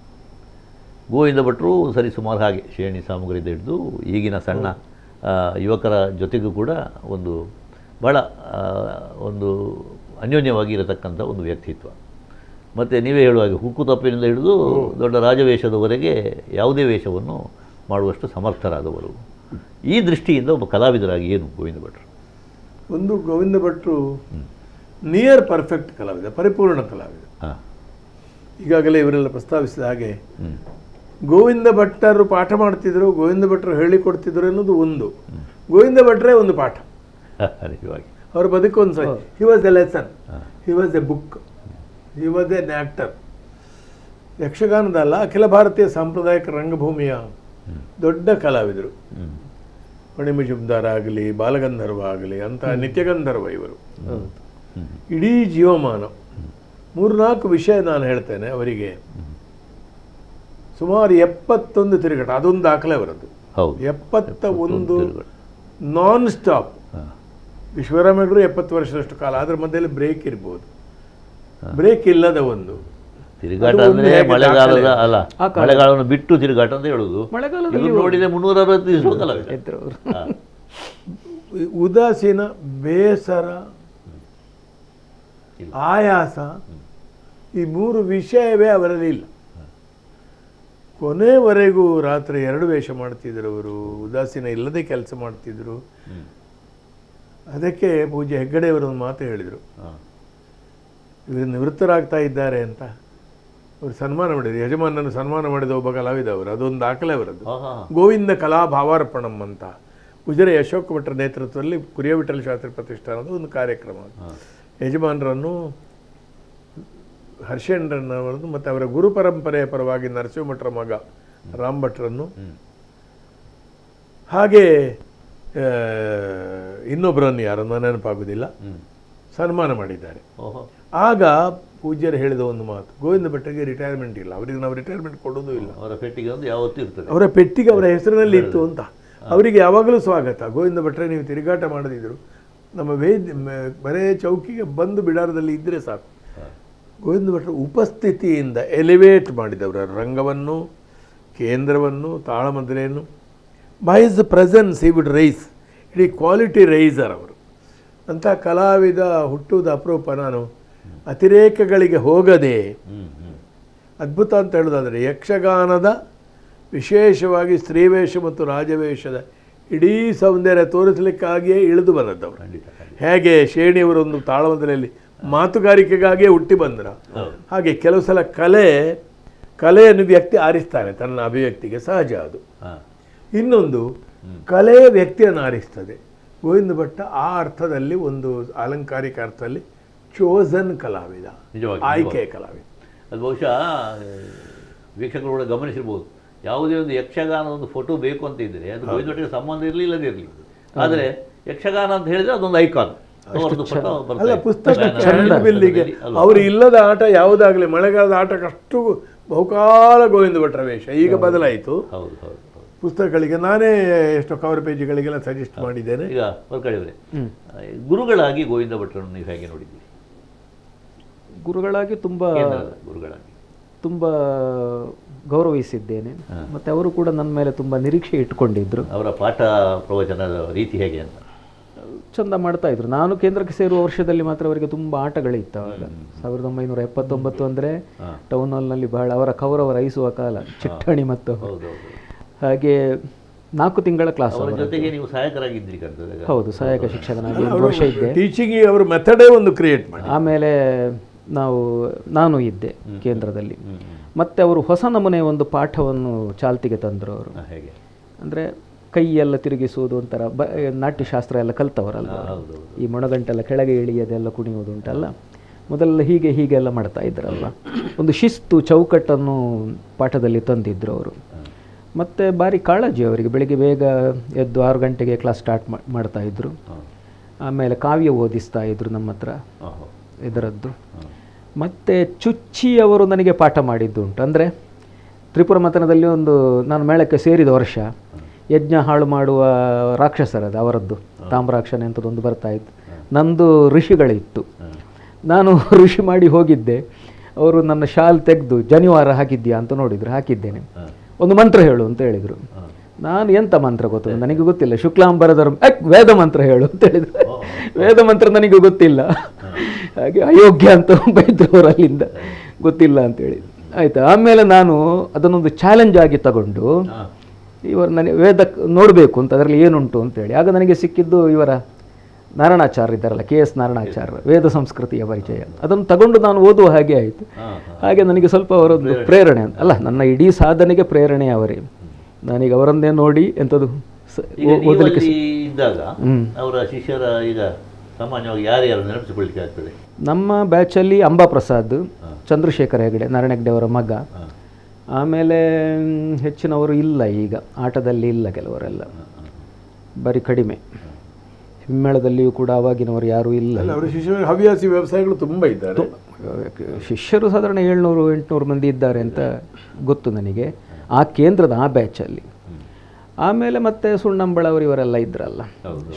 ಗೋವಿಂದ ಭಟ್ರು ಸರಿ ಸುಮಾರು ಹಾಗೆ ಶ್ರೇಣಿ ಸಾಮಗ್ರಿಯಿಂದ ಹಿಡಿದು ಈಗಿನ ಸಣ್ಣ ಯುವಕರ ಜೊತೆಗೂ ಕೂಡ ಒಂದು ಭಾಳ ಒಂದು ಅನ್ಯೋನ್ಯವಾಗಿ ಇರತಕ್ಕಂಥ ಒಂದು ವ್ಯಕ್ತಿತ್ವ. ಮತ್ತು ನೀವೇ ಹೇಳುವಾಗೆ ಹುಕ್ಕುತಪ್ಪಿನಿಂದ ಹಿಡಿದು ದೊಡ್ಡ ರಾಜವೇಷದವರೆಗೆ ಯಾವುದೇ ವೇಷವನ್ನು ಮಾಡುವಷ್ಟು ಸಮರ್ಥರಾದವರು. ಈ ದೃಷ್ಟಿಯಿಂದ ಒಬ್ಬ ಕಲಾವಿದರಾಗಿ ಏನು ಗೋವಿಂದ ಭಟ್ರು? ಒಂದು, ಗೋವಿಂದ ಭಟ್ರು ನಿಯರ್ ಪರ್ಫೆಕ್ಟ್ ಕಲಾವಿದ, ಪರಿಪೂರ್ಣ ಕಲಾವಿದ. ಈಗಾಗಲೇ ಇವರೆಲ್ಲ ಪ್ರಸ್ತಾವಿಸಿದ ಹಾಗೆ ಗೋವಿಂದ ಭಟ್ಟರು ಪಾಠ ಮಾಡ್ತಿದ್ರು, ಗೋವಿಂದ ಭಟ್ರು ಹೇಳಿಕೊಡ್ತಿದ್ರು ಅನ್ನೋದು ಒಂದು, ಗೋವಿಂದ ಭಟ್ರೇ ಒಂದು ಪಾಠ. ಅವರ ಬದುಕೊಂದು ಸರಿ. He was A lesson, he was A book, he was an actor. ಯಕ್ಷಗಾನದ ಅಲ್ಲ, ಅಖಿಲ ಭಾರತೀಯ ಸಾಂಪ್ರದಾಯಿಕ ರಂಗಭೂಮಿಯ ದೊಡ್ಡ ಕಲಾವಿದರು. ಮಣಿಮಜುಮ್ದಾರ್ ಆಗಲಿ, ಬಾಲಗಂಧರ್ವ ಆಗಲಿ, ಅಂತಹ ನಿತ್ಯಗಂಧರ್ವ ಇವರು. ಇಡೀ ಜೀವಮಾನ 3-4 ವಿಷಯ ನಾನು ಹೇಳ್ತೇನೆ. ಅವರಿಗೆ ಸುಮಾರು 71 ತಿರುಗಾಟ, ಅದೊಂದು ದಾಖಲೆ ಅವರದ್ದು. 71 ನಾನ್ ಸ್ಟಾಪ್. ವಿಶ್ವರಾಮೇಗೌಡರು 70 ವರ್ಷದಷ್ಟು ಕಾಲ, ಅದರ ಮಧ್ಯದಲ್ಲಿ ಬ್ರೇಕ್ ಇರ್ಬೋದು, ಬ್ರೇಕ್ ಇಲ್ಲದ ಒಂದು ತಿರುಗಾಟ ಅಂದರೆ ಮಳೆಗಾಲದ ಅಲ್ಲ, ಮಳೆಗಾಲವನ್ನು ಬಿಟ್ಟು ತಿರುಗಾಟ ಅಂತ ಹೇಳುದು. ನೋಡಿದ್ರೆ 360 ದಿವಸ ಕಲಾವಿದರು. ಉದಾಸೀನ, ಬೇಸರ, ಆಯಾಸ, ಈ 3 ವಿಷಯವೇ ಅವರಲ್ಲಿ ಇಲ್ಲ. ಕೊನೆವರೆಗೂ ರಾತ್ರಿ 2 ವೇಷ ಮಾಡ್ತಿದ್ರು ಅವರು, ಉದಾಸೀನ ಇಲ್ಲದೆ ಕೆಲಸ ಮಾಡ್ತಿದ್ರು. ಅದಕ್ಕೆ ಪೂಜ್ಯ ಹೆಗ್ಗಡೆಯವರು ಒಂದು ಮಾತು ಹೇಳಿದರು, ಇವರು ನಿವೃತ್ತರಾಗ್ತಾ ಇದ್ದಾರೆ ಅಂತ. ಅವರು ಸನ್ಮಾನ ಮಾಡಿದ್ರು, ಯಜಮಾನನ್ನು ಸನ್ಮಾನ ಮಾಡಿದ ಒಬ್ಬ ಕಲಾವಿದ ಅವರು, ಅದೊಂದು ದಾಖಲೆ ಅವರದ್ದು. ಗೋವಿಂದ ಕಲಾ ಭಾವಾರ್ಪಣಂ ಅಂತ ಉಜಿರೆ ಅಶೋಕ ಭಟ್ರ ನೇತೃತ್ವದಲ್ಲಿ ಕುರಿಯ ವಿಠಲ ಶಾಸ್ತ್ರಿ ಪ್ರತಿಷ್ಠಾನದ ಒಂದು ಕಾರ್ಯಕ್ರಮ. ಯಜಮಾನರನ್ನು, ಹರ್ಷೇಂದ್ರನವರನ್ನು ಮತ್ತು ಅವರ ಗುರು ಪರಂಪರೆಯ ಪರವಾಗಿ ನರಸಿಂಹ ಭಟ್ರ ಮಗ ರಾಮ್ ಭಟ್ರನ್ನು, ಹಾಗೆ ಇನ್ನೊಬ್ಬರನ್ನು ಯಾರನ್ನು ನೆನಪಾಗುವುದಿಲ್ಲ, ಸನ್ಮಾನ ಮಾಡಿದ್ದಾರೆ. ಆಗ ಪೂಜ್ಯರು ಹೇಳಿದ ಒಂದು ಮಾತು, ಗೋವಿಂದ ಭಟ್ಟರಿಗೆ ರಿಟೈರ್ಮೆಂಟ್ ಇಲ್ಲ, ಅವರಿಗೆ ನಾವು ರಿಟೈರ್ಮೆಂಟ್ ಕೊಡೋದು ಇಲ್ಲ, ಅವರ ಪೆಟ್ಟಿಗೆ ಒಂದು ಯಾವತ್ತೂ ಇರ್ತದೆ, ಅವರ ಪೆಟ್ಟಿಗೆ ಅವರ ಹೆಸರಿನಲ್ಲಿ ಇತ್ತು ಅಂತ. ಅವರಿಗೆ ಯಾವಾಗಲೂ ಸ್ವಾಗತ. ಗೋವಿಂದ ಭಟ್ರೆ ನೀವು ತಿರುಗಾಟ ಮಾಡದಿದ್ರು ನಮ್ಮ ಬರೇ ಚೌಕಿಗೆ ಬಂದು ಬಿಡಾರದಲ್ಲಿ ಇದ್ದರೆ ಸಾಕು. ಗೋವಿಂದ ಭಟ್ರ ಉಪಸ್ಥಿತಿಯಿಂದ ಎಲಿವೇಟ್ ಮಾಡಿದವರು ರಂಗವನ್ನು, ಕೇಂದ್ರವನ್ನು, ತಾಳಮದ್ರೆಯನ್ನು. By his presence he would rise, ಇಡೀ ಕ್ವಾಲಿಟಿ ರೈಸರ್ ಅವರು. ಅಂಥ ಕಲಾವಿದ ಹುಟ್ಟುವುದು ಅಪರೂಪ. ನಾನು ಅತಿರೇಕಗಳಿಗೆ ಹೋಗದೆ, ಅದ್ಭುತ ಅಂತ ಹೇಳೋದಾದರೆ ಯಕ್ಷಗಾನದ ವಿಶೇಷವಾಗಿ ಸ್ತ್ರೀವೇಷ ಮತ್ತು ರಾಜವೇಷದ ಇಡೀ ಸೌಂದರ್ಯ ತೋರಿಸಲಿಕ್ಕಾಗಿಯೇ ಇಳಿದು ಬಂದದ್ದವರು. ಹೇಗೆ ಶ್ರೇಣಿಯವರೊಂದು ತಾಳಮದ್ರೆಯಲ್ಲಿ ಮಾತುಗಾರಿಕೆಗಾಗಿಯೇ ಹುಟ್ಟಿ ಬಂದ್ರ, ಹಾಗೆ ಕೆಲವು ಸಲ ಕಲೆಯನ್ನು ವ್ಯಕ್ತಿ ಆರಿಸ್ತಾನೆ ತನ್ನ ಅಭಿವ್ಯಕ್ತಿಗೆ, ಸಹಜ ಅದು. ಇನ್ನೊಂದು ಕಲೆ ವ್ಯಕ್ತಿಯನ್ನು ಆರಿಸ್ತದೆ. ಗೋವಿಂದ ಭಟ್ಟ ಆ ಅರ್ಥದಲ್ಲಿ, ಒಂದು ಅಲಂಕಾರಿಕ ಅರ್ಥದಲ್ಲಿ ಚೋಸನ್ ಕಲಾವಿದ, ಆಯ್ಕೆ ಕಲಾವಿದ. ಅದು ಬಹುಶಃ ವೀಕ್ಷಕರು ಕೂಡ ಗಮನಿಸಿರ್ಬೋದು, ಯಾವುದೇ ಒಂದು ಯಕ್ಷಗಾನ ಒಂದು ಫೋಟೋ ಬೇಕು ಅಂತ ಇದ್ದರೆ ಅದು ಗೋವಿಂದ ಭಟ್ಟಿಗೆ ಸಂಬಂಧ ಇರಲಿ ಇಲ್ಲದಿರಲಿ, ಆದರೆ ಯಕ್ಷಗಾನ ಅಂತ ಹೇಳಿದರೆ ಅದೊಂದು ಐಕಾನ್. ಅಲ್ಲ, ಪುಸ್ತಕ ಬಿಲ್ಲಿಗೆ ಅವರು ಇಲ್ಲದ ಆಟ ಯಾವುದಾಗಲಿ, ಮಳೆಗಾಲದ ಆಟಕ್ಕಷ್ಟು ಬಹುಕಾಲ ಗೋವಿಂದ ಭಟ್ರ ವೇಷ. ಈಗ ಬದಲಾಯಿತು. ಪುಸ್ತಕಗಳಿಗೆ ನಾನೇ ಎಷ್ಟೋ ಕವರ್ ಪೇಜ್ಗಳಿಗೆಲ್ಲ ಸಜೆಸ್ಟ್ ಮಾಡಿದ್ದೇನೆ. ಈಗ ಹೊರಕಡೆಯವರೇ, ಗುರುಗಳಾಗಿ ಗೋವಿಂದ ಭಟ್ರನ್ನು ನೀವು ಹೇಗೆ ನೋಡಿದ್ದೀರಿ? ಗುರುಗಳಾಗಿ ತುಂಬ ಗೌರವಿಸಿದ್ದೇನೆ. ಮತ್ತು ಅವರು ಕೂಡ ನನ್ನ ಮೇಲೆ ತುಂಬ ನಿರೀಕ್ಷೆ ಇಟ್ಕೊಂಡಿದ್ರು. ಅವರ ಪಾಠ ಪ್ರವಚನದ ರೀತಿ ಹೇಗೆ ಅಂತ ಚಂದ ಮಾಡ್ತಾ ಇದ್ರು. ನಾನು ಕೇಂದ್ರಕ್ಕೆ ಸೇರುವ ವರ್ಷದಲ್ಲಿ ಮಾತ್ರ ಅವರಿಗೆ ತುಂಬ ಆಟಗಳಿತ್ತು. ಆವಾಗ 1979 ಅಂದರೆ ಟೌನ್ ಹಾಲ್ನಲ್ಲಿ ಬಹಳ ಅವರ ಕೌರವ ರೈಸುವ ಕಾಲ, ಚಿಟ್ಟಣಿ ಮತ್ತು ಹಾಗೆ 4 ತಿಂಗಳ ಕ್ಲಾಸ್. ಜೊತೆಗೆ ನೀವು ಸಹಾಯಕರಾಗಿದ್ರಿ? ಹೌದು, ಸಹಾಯಕ ಶಿಕ್ಷಕನಾಗಿ 1 ವರ್ಷ ಇದ್ದೆ. ಟೀಚಿಂಗ್ ಅವರ ಮೆಥಡೇ ಒಂದು ಕ್ರಿಯೇಟ್ ಮಾಡಿ. ಆಮೇಲೆ ನಾನು ಇದ್ದೆ ಕೇಂದ್ರದಲ್ಲಿ. ಮತ್ತೆ ಅವರು ಹೊಸ ನಮೂನೆ ಒಂದು ಪಾಠವನ್ನು ಚಾಲ್ತಿಗೆ ತಂದರು. ಅವರು ಹೇಗೆ ಅಂದರೆ ಕೈಯೆಲ್ಲ ತಿರುಗಿಸುವುದು, ಒಂಥರ ನಾಟ್ಯಶಾಸ್ತ್ರ ಎಲ್ಲ ಕಲ್ತವರಲ್ಲ, ಈ ಮೊಣಗಂಟೆಲ್ಲ ಕೆಳಗೆ ಇಳಿಯೋದೆಲ್ಲ ಕುಣಿಯೋದು ಉಂಟಲ್ಲ, ಮೊದಲೆಲ್ಲ ಹೀಗೆಲ್ಲ ಮಾಡ್ತಾ ಇದ್ರಲ್ವ. ಒಂದು ಶಿಸ್ತು ಚೌಕಟ್ಟನ್ನು ಪಾಠದಲ್ಲಿ ತಂದಿದ್ರು ಅವರು. ಮತ್ತು ಭಾರಿ ಕಾಳಜಿ ಅವರಿಗೆ. ಬೆಳಿಗ್ಗೆ ಬೇಗ ಎದ್ದು 6 ಗಂಟೆಗೆ ಕ್ಲಾಸ್ ಸ್ಟಾರ್ಟ್ ಮಾಡ್ತಾಯಿದ್ರು. ಆಮೇಲೆ ಕಾವ್ಯ ಓದಿಸ್ತಾ ಇದ್ರು ನಮ್ಮ ಹತ್ರ ಇದರದ್ದು. ಮತ್ತು ಚುಚ್ಚಿ ಅವರು ನನಗೆ ಪಾಠ ಮಾಡಿದ್ದು ಉಂಟು. ಅಂದರೆ ತ್ರಿಪುರ ಮಥನದಲ್ಲಿ ನಾನು ಮೇಳಕ್ಕೆ ಸೇರಿದ ವರ್ಷ ಯಜ್ಞ ಹಾಳು ಮಾಡುವ ರಾಕ್ಷಸರದು ಅವರದ್ದು ತಾಮ್ರಾಕ್ಷನೆ ಅಂಥದ್ದೊಂದು ಬರ್ತಾಯಿತ್ತು. ನಂದು ಋಷಿಗಳಿತ್ತು. ನಾನು ಋಷಿ ಮಾಡಿ ಹೋಗಿದ್ದೆ. ಅವರು ನನ್ನ ಶಾಲ್ ತೆಗೆದು ಜನಿವಾರ ಹಾಕಿದ್ಯಾ ಅಂತ ನೋಡಿದ್ರು. ಹಾಕಿದ್ದೇನೆ. ಒಂದು ಮಂತ್ರ ಹೇಳು ಅಂತ ಹೇಳಿದರು. ನಾನು ಎಂಥ ಮಂತ್ರ ಗೊತ್ತು ನನಗೆ ಗೊತ್ತಿಲ್ಲ. ಶುಕ್ಲಾಂಬರಧರ ವೇದ ಮಂತ್ರ ಹೇಳು ಅಂತ ಹೇಳಿದ್ರು. ವೇದ ಮಂತ್ರ ನನಗೆ ಗೊತ್ತಿಲ್ಲ. ಹಾಗೆ ಅಯೋಗ್ಯ ಅಂತ ಬೈದ್ರು ಅವರು ಅಲ್ಲಿಂದ, ಗೊತ್ತಿಲ್ಲ ಅಂತೇಳಿ. ಆಯಿತು. ಆಮೇಲೆ ನಾನು ಅದನ್ನೊಂದು ಚಾಲೆಂಜ್ ಆಗಿ ತಗೊಂಡು ಇವರು ನನಗೆ ವೇದ ನೋಡಬೇಕು ಅಂತ, ಅದರಲ್ಲಿ ಏನುಂಟು ಅಂತೇಳಿ. ಆಗ ನನಗೆ ಸಿಕ್ಕಿದ್ದು ಇವರ ನಾರಾಯಣಾಚಾರ್ಯ ಇದ್ದಾರಲ್ಲ, KS ನಾರಾಯಣಾಚಾರ್ಯ, ವೇದ ಸಂಸ್ಕೃತಿಯ ಪರಿಚಯ. ಅದನ್ನು ತಗೊಂಡು ನಾನು ಓದುವ ಹಾಗೆ ಆಯಿತು. ಹಾಗೆ ನನಗೆ ಸ್ವಲ್ಪ ಅವರೊಂದು ಪ್ರೇರಣೆ ಅಲ್ಲ, ನನ್ನ ಇಡೀ ಸಾಧನೆಗೆ ಪ್ರೇರಣೆ ಅವರೇ. ನಾನೀಗ ಅವರನ್ನೇ ನೋಡಿ ಎಂಥದ್ದು ಓದಲಿಕ್ಕೆ ಇದ್ದಾಗ ಅವರ ಶಿಷ್ಯರ ಈಗ ಸಾಮಾನ್ಯವಾಗಿ ಯಾರ್ಯಾರು ನೆನಪಿಸಿಕೊಳ್ಳಿಕ್ಕೆ ಆಗ್ತದೆ? ನಮ್ಮ ಬ್ಯಾಚಲ್ಲಿ ಅಂಬಾಪ್ರಸಾದ್, ಚಂದ್ರಶೇಖರ ಹೆಗಡೆ, ನಾರಾಯಣ ಹೆಗಡೆ ಅವರ ಮಗ. ಆಮೇಲೆ ಹೆಚ್ಚಿನವರು ಇಲ್ಲ, ಈಗ ಆಟದಲ್ಲಿ ಇಲ್ಲ, ಕೆಲವರೆಲ್ಲ ಬರೀ ಕಡಿಮೆ. ಹಿಮ್ಮೇಳದಲ್ಲಿಯೂ ಕೂಡ ಅವಾಗಿನವರು ಯಾರೂ ಇಲ್ಲ. ಅವರ ಶಿಷ್ಯರು ಹವ್ಯಾಸಿ ವ್ಯವಸಾಯಗಳು ತುಂಬ ಇದ್ದಾರೆ. ಶಿಷ್ಯರು ಸಾಧಾರಣ 700-800 ಮಂದಿ ಇದ್ದಾರೆ ಅಂತ ಗೊತ್ತು ನನಗೆ, ಆ ಕೇಂದ್ರದ ಆ ಬ್ಯಾಚಲ್ಲಿ. ಆಮೇಲೆ ಮತ್ತೆ ಸುಣ್ಣಂಬಳ ಅವರು ಇವರೆಲ್ಲ ಇದ್ರಲ್ಲ,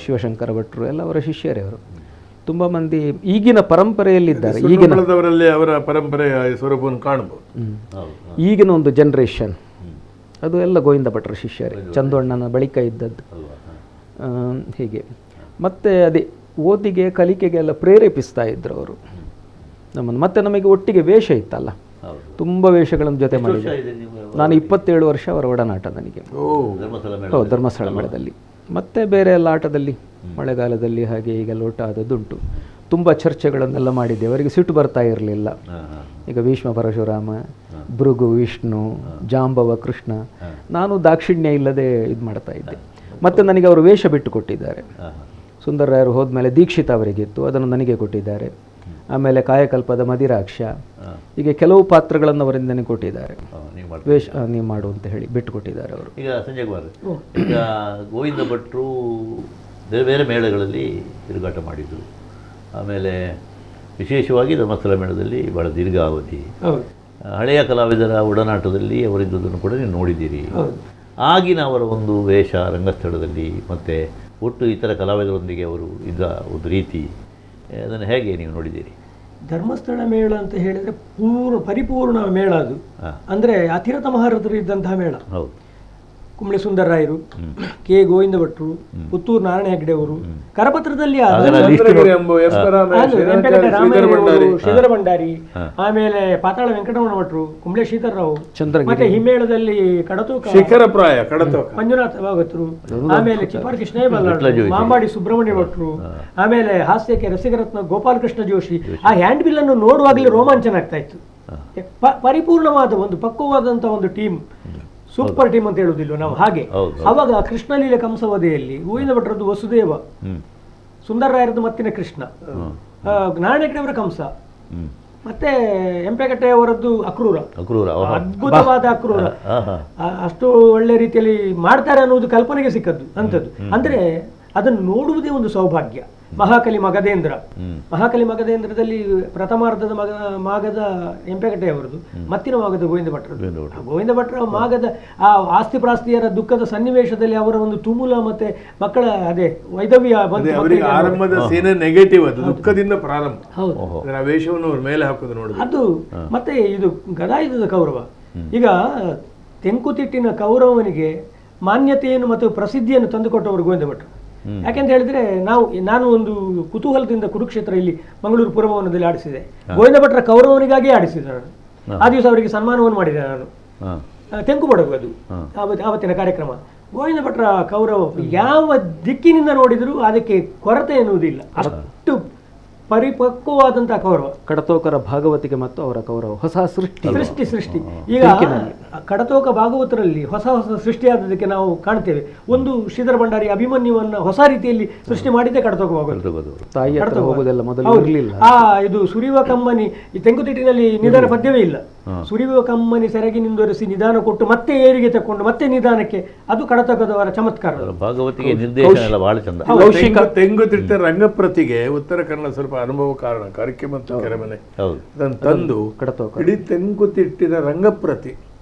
ಶಿವಶಂಕರ ಭಟ್ರು ಎಲ್ಲ ಅವರ ಶಿಷ್ಯರೇ ಅವರು. ತುಂಬ ಮಂದಿ ಈಗಿನ ಪರಂಪರೆಯಲ್ಲಿದ್ದಾರೆ. ಈಗಿನವರಲ್ಲಿ ಅವರ ಪರಂಪರೆಯ ಸ್ವರೂಪವನ್ನು ಕಾಣಬಹುದು. ಈಗಿನ ಒಂದು ಜನ್ರೇಷನ್ ಅದು ಎಲ್ಲ ಗೋವಿಂದ ಭಟ್ರ ಶಿಷ್ಯರೇ, ಚಂದಣ್ಣನ ಬಳಿಕ ಇದ್ದದ್ದು. ಹೀಗೆ ಮತ್ತು ಅದೇ ಓದಿಗೆ ಕಲಿಕೆಗೆ ಎಲ್ಲ ಪ್ರೇರೇಪಿಸ್ತಾ ಇದ್ರು ಅವರು ನಮ್ಮನ್ನು. ಮತ್ತು ನಮಗೆ ಒಟ್ಟಿಗೆ ವೇಷ ಇತ್ತಲ್ಲ, ತುಂಬ ವೇಷಗಳನ್ನು ಜೊತೆ ಮಾಡಿದೆ ನಾನು. 27 ವರ್ಷ ಅವರ ಒಡನಾಟ ನನಗೆ. ಹೌದು, ಧರ್ಮಸ್ಥಳ ಮೇಳದಲ್ಲಿ. ಮತ್ತು ಬೇರೆ ಎಲ್ಲ ಆಟದಲ್ಲಿ ಮಳೆಗಾಲದಲ್ಲಿ ಹಾಗೆ ಹೀಗೆಲ್ಲ ಒಟ್ಟು ಆದದ್ದುಂಟು. ತುಂಬ ಚರ್ಚೆಗಳನ್ನೆಲ್ಲ ಮಾಡಿದ್ದೆ. ಅವರಿಗೆ ಸಿಟ್ಟು ಬರ್ತಾ ಇರಲಿಲ್ಲ. ಈಗ ಭೀಷ್ಮ ಪರಶುರಾಮ, ಭೃಗು ವಿಷ್ಣು, ಜಾಂಬವ ಕೃಷ್ಣ, ನಾನು ದಾಕ್ಷಿಣ್ಯ ಇಲ್ಲದೆ ಇದು ಮಾಡ್ತಾ ಇದ್ದೆ. ಮತ್ತು ನನಗೆ ಅವರು ವೇಷ ಬಿಟ್ಟು ಕೊಟ್ಟಿದ್ದಾರೆ. ಸುಂದರರಾಯರು ಹೋದ್ಮೇಲೆ ದೀಕ್ಷಿತ ಅವರಿಗಿತ್ತು, ಅದನ್ನು ನನಗೆ ಕೊಟ್ಟಿದ್ದಾರೆ. ಆಮೇಲೆ ಕಾಯಕಲ್ಪದ ಮದಿರಾಕ್ಷ, ಹೀಗೆ ಕೆಲವು ಪಾತ್ರಗಳನ್ನು ಅವರಿಂದ ನನಗೆ ಕೊಟ್ಟಿದ್ದಾರೆ. ವೇಷ ನೀವು ಮಾಡು ಅಂತ ಹೇಳಿ ಬಿಟ್ಟು ಕೊಟ್ಟಿದ್ದಾರೆ ಅವರು. ಈಗ ಸಂಜಯ್ ಕುಮಾರ್, ಈಗ ಗೋವಿಂದ ಭಟ್ರು ಬೇರೆ ಬೇರೆ ಮೇಳಗಳಲ್ಲಿ ತಿರುಗಾಟ ಮಾಡಿದರು. ಆಮೇಲೆ ವಿಶೇಷವಾಗಿ ಧರ್ಮಸ್ಥಳ ಮೇಳದಲ್ಲಿ ಬಹಳ ದೀರ್ಘಾವಧಿ ಹಳೆಯ ಕಲಾವಿದರ ಒಡನಾಟದಲ್ಲಿ ಅವರಿದ್ದದನ್ನು ಕೂಡ ನೀವು ನೋಡಿದ್ದೀರಿ. ಆಗಿನ ಅವರ ಒಂದು ವೇಷ ರಂಗಸ್ಥಳದಲ್ಲಿ ಮತ್ತು ಒಟ್ಟು ಇತರ ಕಲಾವಿದರೊಂದಿಗೆ ಅವರು ಇದ್ದ ಒಂದು ರೀತಿ, ಅದನ್ನು ಹೇಗೆ ನೀವು ನೋಡಿದ್ದೀರಿ? ಧರ್ಮಸ್ಥಳ ಮೇಳ ಅಂತ ಹೇಳಿದರೆ ಪರಿಪೂರ್ಣ ಮೇಳ ಅದು. ಅಂದರೆ ಅತಿರಥ ಮಹಾರಥರು ಇದ್ದಂತಹ ಮೇಳ. ಹೌದು. ಕುಂಬಳೆ ಸುಂದರರಾಯರು, ಕೆ ಗೋವಿಂದ ಭಟ್ರು, ಪುತ್ತೂರು ನಾರಾಯಣ ಹೆಗ್ಡೆ ಅವರು, ಕರಪತ್ರದಲ್ಲಿ ಶ್ರೀಧರ ಭಂಡಾರಿ, ಆಮೇಲೆ ಪಾತಾಳ ವೆಂಕಟರಮಣ ಭಟ್ರು, ಕುಂಬಳೆ ಶ್ರೀಧರರಾವ್, ಮತ್ತೆ ಹಿಮ್ಮೇಳದಲ್ಲಿ ಮಂಜುನಾಥ ಭಾಗವತರು, ಆಮೇಲೆ ಚಿಪ್ಪಾರ್ ಕೃಷ್ಣ ಬಲ್ಲಾಳ್, ಮಾಂಬಾಡಿ ಸುಬ್ರಹ್ಮಣ್ಯ ಭಟ್ರು, ಆಮೇಲೆ ಹಾಸ್ಯಕ್ಕೆ ರಸಿಕರತ್ನ ಗೋಪಾಲಕೃಷ್ಣ ಜೋಶಿ. ಆ ಹ್ಯಾಂಡ್ ಬಿಲ್ ಅನ್ನು ನೋಡುವಾಗಲೇ ರೋಮಾಂಚನ ಆಗ್ತಾ ಇತ್ತು. ಪರಿಪೂರ್ಣವಾದ ಒಂದು ಪಕ್ವವಾದಂತಹ ಒಂದು ಟೀಮ್, ಸೂಪರ್ ಟೀಮ್ ಅಂತ ಹೇಳುವುದಿಲ್ಲ ನಾವು ಹಾಗೆ. ಅವಾಗ ಕೃಷ್ಣಲೀಲೆ ಕಂಸವಧೆಯಲ್ಲಿ ಗೋವಿಂದ ಭಟ್ರದ್ದು ವಸುದೇವ, ಸುಂದರರಾಯರದ್ದು ಮತ್ತಿನ ಕೃಷ್ಣ, ನಾರಾಯಣ ಹೆಗ್ಡೆ ಅವರ ಕಂಸ, ಮತ್ತೆ ಎಂಪೆಗಟ್ಟೆ ಅವರದ್ದು ಅಕ್ರೂರ, ಅದ್ಭುತವಾದ ಅಕ್ರೂರ. ಅಷ್ಟು ಒಳ್ಳೆ ರೀತಿಯಲ್ಲಿ ಮಾಡ್ತಾರೆ ಅನ್ನೋದು ಕಲ್ಪನೆಗೆ ಸಿಕ್ಕದ್ದು ಅಂಥದ್ದು. ಅಂದ್ರೆ ಅದನ್ನು ನೋಡುವುದೇ ಒಂದು ಸೌಭಾಗ್ಯ. ಮಹಾಕಲಿ ಮಗಧೇಂದ್ರ, ಮಹಾಕಲಿ ಮಗಧೇಂದ್ರದಲ್ಲಿ ಪ್ರಥಮಾರ್ಧದ ಮಾಗದ ಎಂಪೆಗಟ್ಟೆ ಅವರದು, ಮತ್ತಿನ ಮಾಗದ ಗೋವಿಂದ ಭಟ್ರದ್ದು. ಗೋವಿಂದ ಭಟ್ರ ಮಾಗದ ಆ ಆಸ್ತಿ ಪ್ರಾಸ್ತಿಯರ ದುಃಖದ ಸನ್ನಿವೇಶದಲ್ಲಿ ಅವರ ಒಂದು ತುಮುಲ ಮತ್ತೆ ಮಕ್ಕಳ ಅದೇ ವೈದವ್ಯ ಆರಂಭದ ಸೀನೆ ನೆಗೆಟಿವ್, ಅದು ದುಃಖದಿಂದ ಪ್ರಾರಂಭ. ವೇಷವನ್ನು ಅವ್ರ ಮೇಲೆ ಹಾಕೋದು ನೋಡುದು ಅದು. ಮತ್ತೆ ಇದು ಗದಾಯುಧದ ಕೌರವ. ಈಗ ತೆಂಕುತಿಟ್ಟಿನ ಕೌರವನಿಗೆ ಮಾನ್ಯತೆಯನ್ನು ಮತ್ತು ಪ್ರಸಿದ್ಧಿಯನ್ನು ತಂದುಕೊಟ್ಟವರು ಗೋವಿಂದ ಭಟ್ರು. ಯಾಕೆಂತ ಹೇಳಿದ್ರೆ ನಾನು ಒಂದು ಕುತೂಹಲದಿಂದ ಕುರುಕ್ಷೇತ್ರ ಇಲ್ಲಿ ಮಂಗಳೂರು ಪುರಭವನದಲ್ಲಿ ಆಡಿಸಿದೆ. ಗೋವಿಂದ ಭಟ್ರ ಕೌರವನಿಗಾಗಿ ಆಡಿಸಿದೆ ನಾನು. ಆ ದಿವಸ ಅವರಿಗೆ ಸನ್ಮಾನವನ್ನು ಮಾಡಿದೆ ನಾನು. ತೆಂಕು ಬಡಗು ಅದು ಆವತ್ತಿನ ಕಾರ್ಯಕ್ರಮ. ಗೋವಿಂದ ಭಟ್ರ ಕೌರವ ಯಾವ ದಿಕ್ಕಿನಿಂದ ನೋಡಿದರೂ ಅದಕ್ಕೆ ಕೊರತೆ ಎನ್ನುವುದಿಲ್ಲ, ಅಷ್ಟು ಪರಿಪಕ್ವವಾದಂತಹ ಕೌರವ. ಕಡತೋಕರ ಭಾಗವತಿಗೆ ಮತ್ತು ಅವರ ಕೌರವ ಹೊಸ ಸೃಷ್ಟಿ. ಈಗ ಕಡತೋಕ ಭಾಗವತರಲ್ಲಿ ಹೊಸ ಸೃಷ್ಟಿಯಾದದಕ್ಕೆ ನಾವು ಕಾಣ್ತೇವೆ. ಒಂದು ಶ್ರೀಧರ ಭಂಡಾರಿ ಅಭಿಮನ್ಯುವನ್ನ ಹೊಸ ರೀತಿಯಲ್ಲಿ ಸೃಷ್ಟಿ ಮಾಡಿದ್ದೆ ಕಡತೋಕ ಭಾಗವತ. ಇದು ಸುರಿಯುವ ಕಮ್ಮನಿ ಈ ತೆಂಕುತಿಟ್ಟಿನಲ್ಲಿ ನಿಧನ ಪದ್ಯವೇ ಇಲ್ಲ. ಸುರಿಯುವ ಕಮ್ಮನಿ ಸೆರಗಿ ನಿಂದೊರೆಸಿ ನಿಧಾನ ಕೊಟ್ಟು ಮತ್ತೆ ಏರಿಗೆ ತಕೊಂಡು ಮತ್ತೆ ನಿಧಾನಕ್ಕೆ, ಅದು ಕಡತಕದವರ ಚಮತ್ಕಾರ. ಭಾಗವತಿಗೆ ನಿರ್ದೇಶನ ಎಲ್ಲ ಬಹಳ ಚಂದ. ತೆಂಗುತಿಟ್ಟ ರಂಗಪ್ರತಿಗೆ ಉತ್ತರ ಕನ್ನಡ ಸ್ವಲ್ಪ ಅನುಭವ ಕಾರಣ, ಕರಿಕೆ ಮತ್ತು ಕೆರೆಮನೆ ಅದನ್ನು ತಂದು ಇಡೀ ತೆಂಗುತಿಟ್ಟಿನ ರಂಗಪ್ರತಿ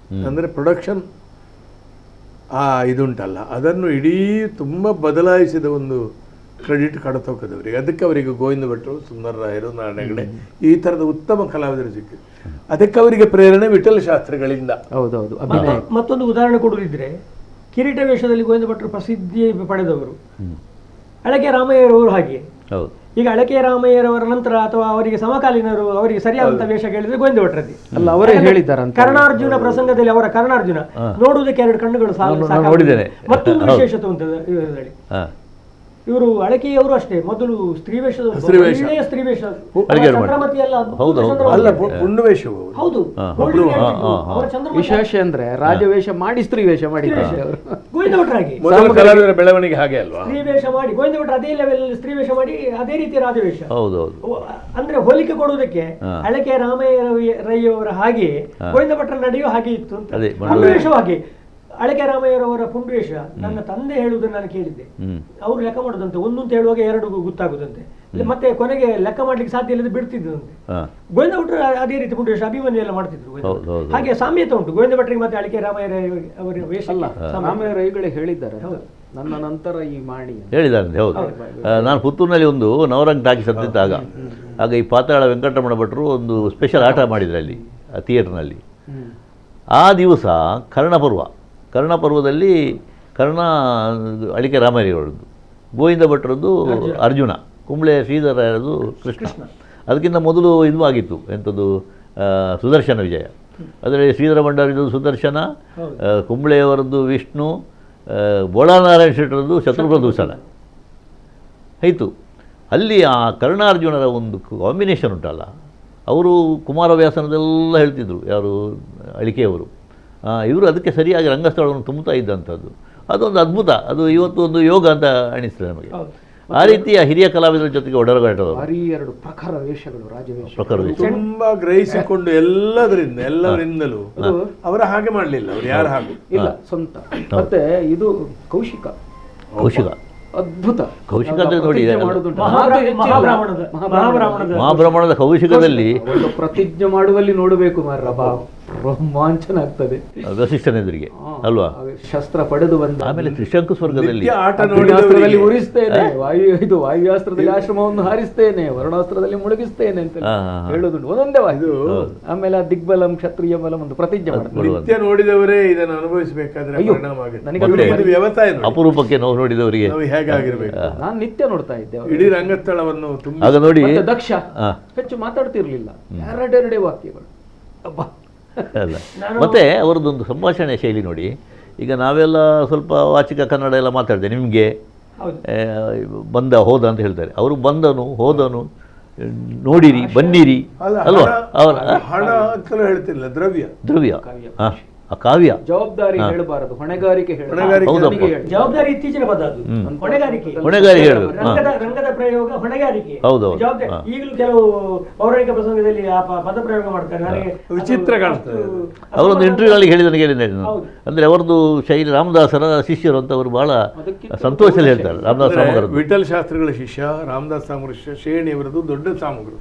ಅಂದ್ರೆ ಪ್ರೊಡಕ್ಷನ್ ಇದುಂಟಲ್ಲ, ಅದನ್ನು ಇಡೀ ತುಂಬ ಬದಲಾಯಿಸಿದ ಒಂದು ಕ್ರೆಡಿಟ್ ಕಡತೋಕದವರಿಗೆ. ಅದಕ್ಕೆ ಅವರಿಗೆ ಗೋವಿಂದ ಭಟ್ರು, ಸುಂದರ ರಾಯರು, ನಾರಾಯಣ ಹೆಗಡೆ ಈ ಥರದ ಉತ್ತಮ ಕಲಾವಿದರು ಸಿಕ್ಕಿದ್ರು. ಅದಕ್ಕೆ ಅವರಿಗೆ ಪ್ರೇರಣೆ ವಿಠಲ ಶಾಸ್ತ್ರಿಗಳಿಂದ. ಹೌದೌದು. ಮತ್ತೊಂದು ಉದಾಹರಣೆ ಕೊಡುವುದಿದ್ರೆ, ಕಿರೀಟ ವೇಷದಲ್ಲಿ ಗೋವಿಂದ ಭಟ್ರು ಪ್ರಸಿದ್ಧಿ ಪಡೆದವರು. ಅಳಕೆ ರಾಮಯ್ಯರವರು ಹಾಗೆ. ಈಗ ಅಳಕೆ ರಾಮಯ್ಯರವರ ನಂತರ ಅಥವಾ ಅವರಿಗೆ ಸಮಕಾಲೀನರು ಅವರಿಗೆ ಸರಿಯಾದಂತ ವೇಷ ಕೇಳಿದ್ರೆ ಗೋವಿಂದ ಭಟ್ರದ್ದೇ. ಅಲ್ಲ, ಅವರೇ ಹೇಳಿದ್ದಾರೆ. ಕರ್ಣಾರ್ಜುನ ಪ್ರಸಂಗದಲ್ಲಿ ಅವರ ಕರ್ಣಾರ್ಜುನ ನೋಡುವುದಕ್ಕೆ 2 ಕಣ್ಣುಗಳು ಮತ್ತೊಂದು ವಿಶೇಷತೆ ಉಂಟು ಇದರಲ್ಲಿ. ಇವರು ಅಳಕೆಯವರು ಅಷ್ಟೇ, ಮೊದಲು ಸ್ತ್ರೀ ವೇಷದ ಒಳ್ಳೆಯ ಸ್ತ್ರೀ ವೇಷ, ಚಂದ್ರಮತಿ ಅಲ್ಲ, ಹೌದು. ವಿಶೇಷ ಅಂದ್ರೆ ರಾಜವೇಷ ಮಾಡಿ ಸ್ತ್ರೀ ವೇಷ ಮಾಡಿದ್ದಾರೆ ಗೋವಿಂದ ಭಟ್ರಾಗಿ. ಬೆಳವಣಿಗೆ ಹಾಗೆ ಅಲ್ವಾ? ಸ್ತ್ರೀ ವೇಷ ಮಾಡಿ ಗೋವಿಂದ ಭಟ್ರು ಅದೇ ಲೆವೆಲ್ ಸ್ತ್ರೀ ವೇಷ ಮಾಡಿ ಅದೇ ರೀತಿ ರಾಜವೇಷ. ಅಂದ್ರೆ ಹೋಲಿಕೆ ಕೊಡುವುದಕ್ಕೆ ಅಳಕೆ ರಾಮಯ್ಯ ರೈಯವರ ಹಾಗೆ ಗೋವಿಂದ ಭಟ್ರ ನಡೆಯೋ ಹಾಗೆ ಇತ್ತು ಅಂತ. ವೇಷ ಹಾಗೆ ಅಳಕೆ ರಾಮಯ್ಯರವರ ಪುಂಡುವೇಷ ನನ್ನ ತಂದೆ ಹೇಳುವುದನ್ನು ನಾನು ಕೇಳಿದ್ದೆ. ಅವರು ಲೆಕ್ಕ ಮಾಡೋದಂತೆ, ಒಂದೊಂದು ಹೇಳುವಾಗ 2 ಗೊತ್ತಾಗುದಂತೆ, ಮತ್ತೆ ಕೊನೆಗೆ ಲೆಕ್ಕ ಮಾಡ್ಲಿಕ್ಕೆ ಸಾಧ್ಯ ಇಲ್ಲದೆ ಬಿಡ್ತಿದ್ದಂತೆ. ಗೋವಿಂದ ಭಟ್ರು ಅದೇ ರೀತಿ ಪುಂಡುವೇಷ ಅಭಿಮನ್ಯು ಎಲ್ಲ ಮಾಡ್ತಿದ್ರು. ಹಾಗೆ ಸಾಮ್ಯತೆ ಉಂಟು ಗೋವಿಂದ ಭಟ್ರಿಗೆ ಮತ್ತೆ ಅಳಕೆ ರಾಮಯ್ಯ ಅವರ ವೇಷ. ರಾಮಯ್ಯ ರೈಗಳೇ ಹೇಳಿದ್ದಾರೆ ನನ್ನ ನಂತರ ಈ ಮಾಡಿ ಹೇಳಿದ್ದಾರೆ. ಹೌದು, ನಾನು ಪುತ್ತೂರಿನಲ್ಲಿ ಒಂದು ನವರಂಗ್ ಟಾಕೀಸ್ ಅಂತಿದ್ದಾಗ ಆಗ ಈ ಪಾತಾಳ ವೆಂಕಟರಮಣ ಭಟ್ರು ಒಂದು ಸ್ಪೆಷಲ್ ಆಟ ಮಾಡಿದ್ರು ಅಲ್ಲಿ ಥಿಯೇಟರ್ನಲ್ಲಿ. ಆ ದಿವಸ ಕರ್ಣಪರ್ವದಲ್ಲಿ ಕರ್ಣ ಅಳಿಕೆ ರಾಮಯ್ಯರದ್ದು, ಗೋವಿಂದ ಭಟ್ರದ್ದು ಅರ್ಜುನ, ಕುಂಬ್ಳೆ ಶ್ರೀಧರದು ಕೃಷ್ಣ. ಅದಕ್ಕಿಂತ ಮೊದಲು ಇದು ಆಗಿತ್ತು ಎಂಥದ್ದು, ಸುದರ್ಶನ ವಿಜಯ. ಅದರಲ್ಲಿ ಶ್ರೀಧರ ಭಂಡಾರಿದು ಸುದರ್ಶನ, ಕುಂಬ್ಳೆಯವರದ್ದು ವಿಷ್ಣು, ಬೋಳಾನಾರಾಯಣ ಶೆಟ್ಟರದ್ದು ಶತ್ರುಘ್ನ ದೂಷಣ ಆಯಿತು. ಅಲ್ಲಿ ಆ ಕರ್ಣಾರ್ಜುನರ ಒಂದು ಕಾಂಬಿನೇಷನ್ ಉಂಟಲ್ಲ, ಅವರು ಕುಮಾರವ್ಯಾಸನದೆಲ್ಲ ಹೇಳ್ತಿದ್ರು, ಯಾರು ಅಳಿಕೆಯವರು. ಇವರು ಅದಕ್ಕೆ ಸರಿಯಾಗಿ ರಂಗಸ್ಥಳವನ್ನು ತುಂಬುತ್ತಾ ಇದ್ದಂಥದ್ದು ಅದೊಂದು ಅದ್ಭುತ. ಅದು ಇವತ್ತು ಒಂದು ಯೋಗ ಅಂತ ಅನಿಸ್ತದೆ ನಮಗೆ. ಆ ರೀತಿಯ ಹಿರಿಯ ಕಲಾವಿದರ ಜೊತೆಗೆ ಒಡನಾಟದವರು 2 ಪ್ರಖರ ವೇಷಗಳು, ರಾಜವೇಷ ತುಂಬಾ ಗ್ರಹಿಸಿಕೊಂಡು ಎಲ್ಲರಿಂದಲೂ ಅವರ ಹಾಗೆ ಮಾಡಲಿಲ್ಲ, ಅವರು ಯಾರು ಹಾಗೆ ಇಲ್ಲ, ಸ್ವಂತ. ಮತ್ತೆ ಇದು ಕೌಶಿಕ ಅದ್ಭುತ. ಕೌಶಿಕ ಅಂದ್ರೆ ನೋಡಿ, ಮಹಾಬ್ರಾಹ್ಮಣದ ಕೌಶಿಕದಲ್ಲಿ ಪ್ರತಿಜ್ಞೆ ಮಾಡುವಲ್ಲಿ ನೋಡಬೇಕು ಮಾರ್ರ, ರೋಮಾಂಚನ ಆಗ್ತದೆ ವಸಿಷ್ಠನೆದುರಿಗೆ ಅಲ್ವಾ, ಶಸ್ತ್ರ ಪಡೆದು ಬಂದ. ಆಮೇಲೆ ತ್ರಿಶಂಕು ಸ್ವರ್ಗದಲ್ಲಿ ಅಗ್ನಿಯಾಸ್ತ್ರದಲ್ಲಿ ಉರಿಸ್ತೇನೆ, ವಾಯುಯಾಸ್ತ್ರದಲ್ಲಿ ಆಶ್ರಮವನ್ನು ಹಾರಿಸ್ತೇನೆ, ವರುಣಾಸ್ತ್ರದಲ್ಲಿ ಮುಳುಗಿಸ್ತೇನೆ ಅಂತ ಹೇಳುದುಂಟು ಒಂದೊಂದೇ ವಾಯು. ಆಮೇಲೆ ದಿಗ್ಬಲಂ ಕ್ಷತ್ರಿಯ ಬಲಂ ಒಂದು ಪ್ರತಿಜ್ಞೆ ನಿತ್ಯ ನೋಡಿದವರೇ ಇದನ್ನು ಅನುಭವಿಸಬೇಕಾದ್ರೆ ಅಪರೂಪಕ್ಕೆ ನಾವು ನೋಡಿದವರಿಗೆ ನಾನು ನಿತ್ಯ ನೋಡ್ತಾ ಇದ್ದೆ ಇಡೀ ರಂಗಸ್ಥಳವನ್ನು. ಆಗ ನೋಡಿ ದಕ್ಷ ಹೆಚ್ಚು ಮಾತಾಡ್ತಿರ್ಲಿಲ್ಲ, 2 ವಾಕ್ಯಗಳು. ಅಲ್ಲ, ಮತ್ತೆ ಅವರದ್ದೊಂದು ಸಂಭಾಷಣೆ ಶೈಲಿ ನೋಡಿ. ಈಗ ನಾವೆಲ್ಲ ಸ್ವಲ್ಪ ವಾಚಿಕ ಕನ್ನಡ ಎಲ್ಲ ಮಾತಾಡ್ತೇವೆ, ನಿಮಗೆ ಬಂದ ಹೋದ ಅಂತ ಹೇಳ್ತಾರೆ. ಅವರು ಬಂದನು ಹೋದನು, ನೋಡಿರಿ ಬನ್ನಿರಿ ಅಲ್ವಾ, ಅವರ ಹಣ ಅಂತಲೂ ಹೇಳ್ತಿಲ್ಲ, ದ್ರವ್ಯ ಆ ಕಾವ್ಯ. ಜವಾಬ್ದಾರಿ ಹೇಳಬಾರದು, ಹೊಣೆಗಾರಿಕೆ ಜವಾಬ್ದಾರಿ ಇತ್ತೀಚಿನ ಪದ ಅದು. ಹೊಣೆಗಾರಿಕೆ ಹೇಳಬೇಕು, ರಂಗದ ಪ್ರಯೋಗ ಹೊಣೆಗಾರಿಕೆ. ಹೌದು, ಈಗಲೂ ಕೆಲವು ಪೌರಾಣಿಕ ಪ್ರಸಂಗದಲ್ಲಿ ಆ ಪದ ಪ್ರಯೋಗ ಮಾಡ್ತಾರೆ, ನನಗೆ ವಿಚಿತ್ರ ಕಾಣ್ತದೆ. ಅವರೊಂದು ಇಂಟರ್ವ್ಯೂನಲ್ಲಿ ಹೇಳಿದ್ದೇನೆ ಅಂದ್ರೆ ಅವರದ್ದು ಶೈಲಿ ರಾಮದಾಸರ ಶಿಷ್ಯರು ಅಂತ ಅವರು ಬಹಳ ಸಂತೋಷದಲ್ಲಿ ಹೇಳ್ತಾರೆ. ರಾಮದಾಸ ಸಾಮಗ್ರ, ವಿಠಲ್ ಶಾಸ್ತ್ರಿಗಳ ಶಿಷ್ಯ, ರಾಮದಾಸ ಸಾಮಗ್ರ ಶಿಷ್ಯ, ಶ್ರೇಣಿಯವರದ್ದು ದೊಡ್ಡ ಸಾಮಗ್ರ.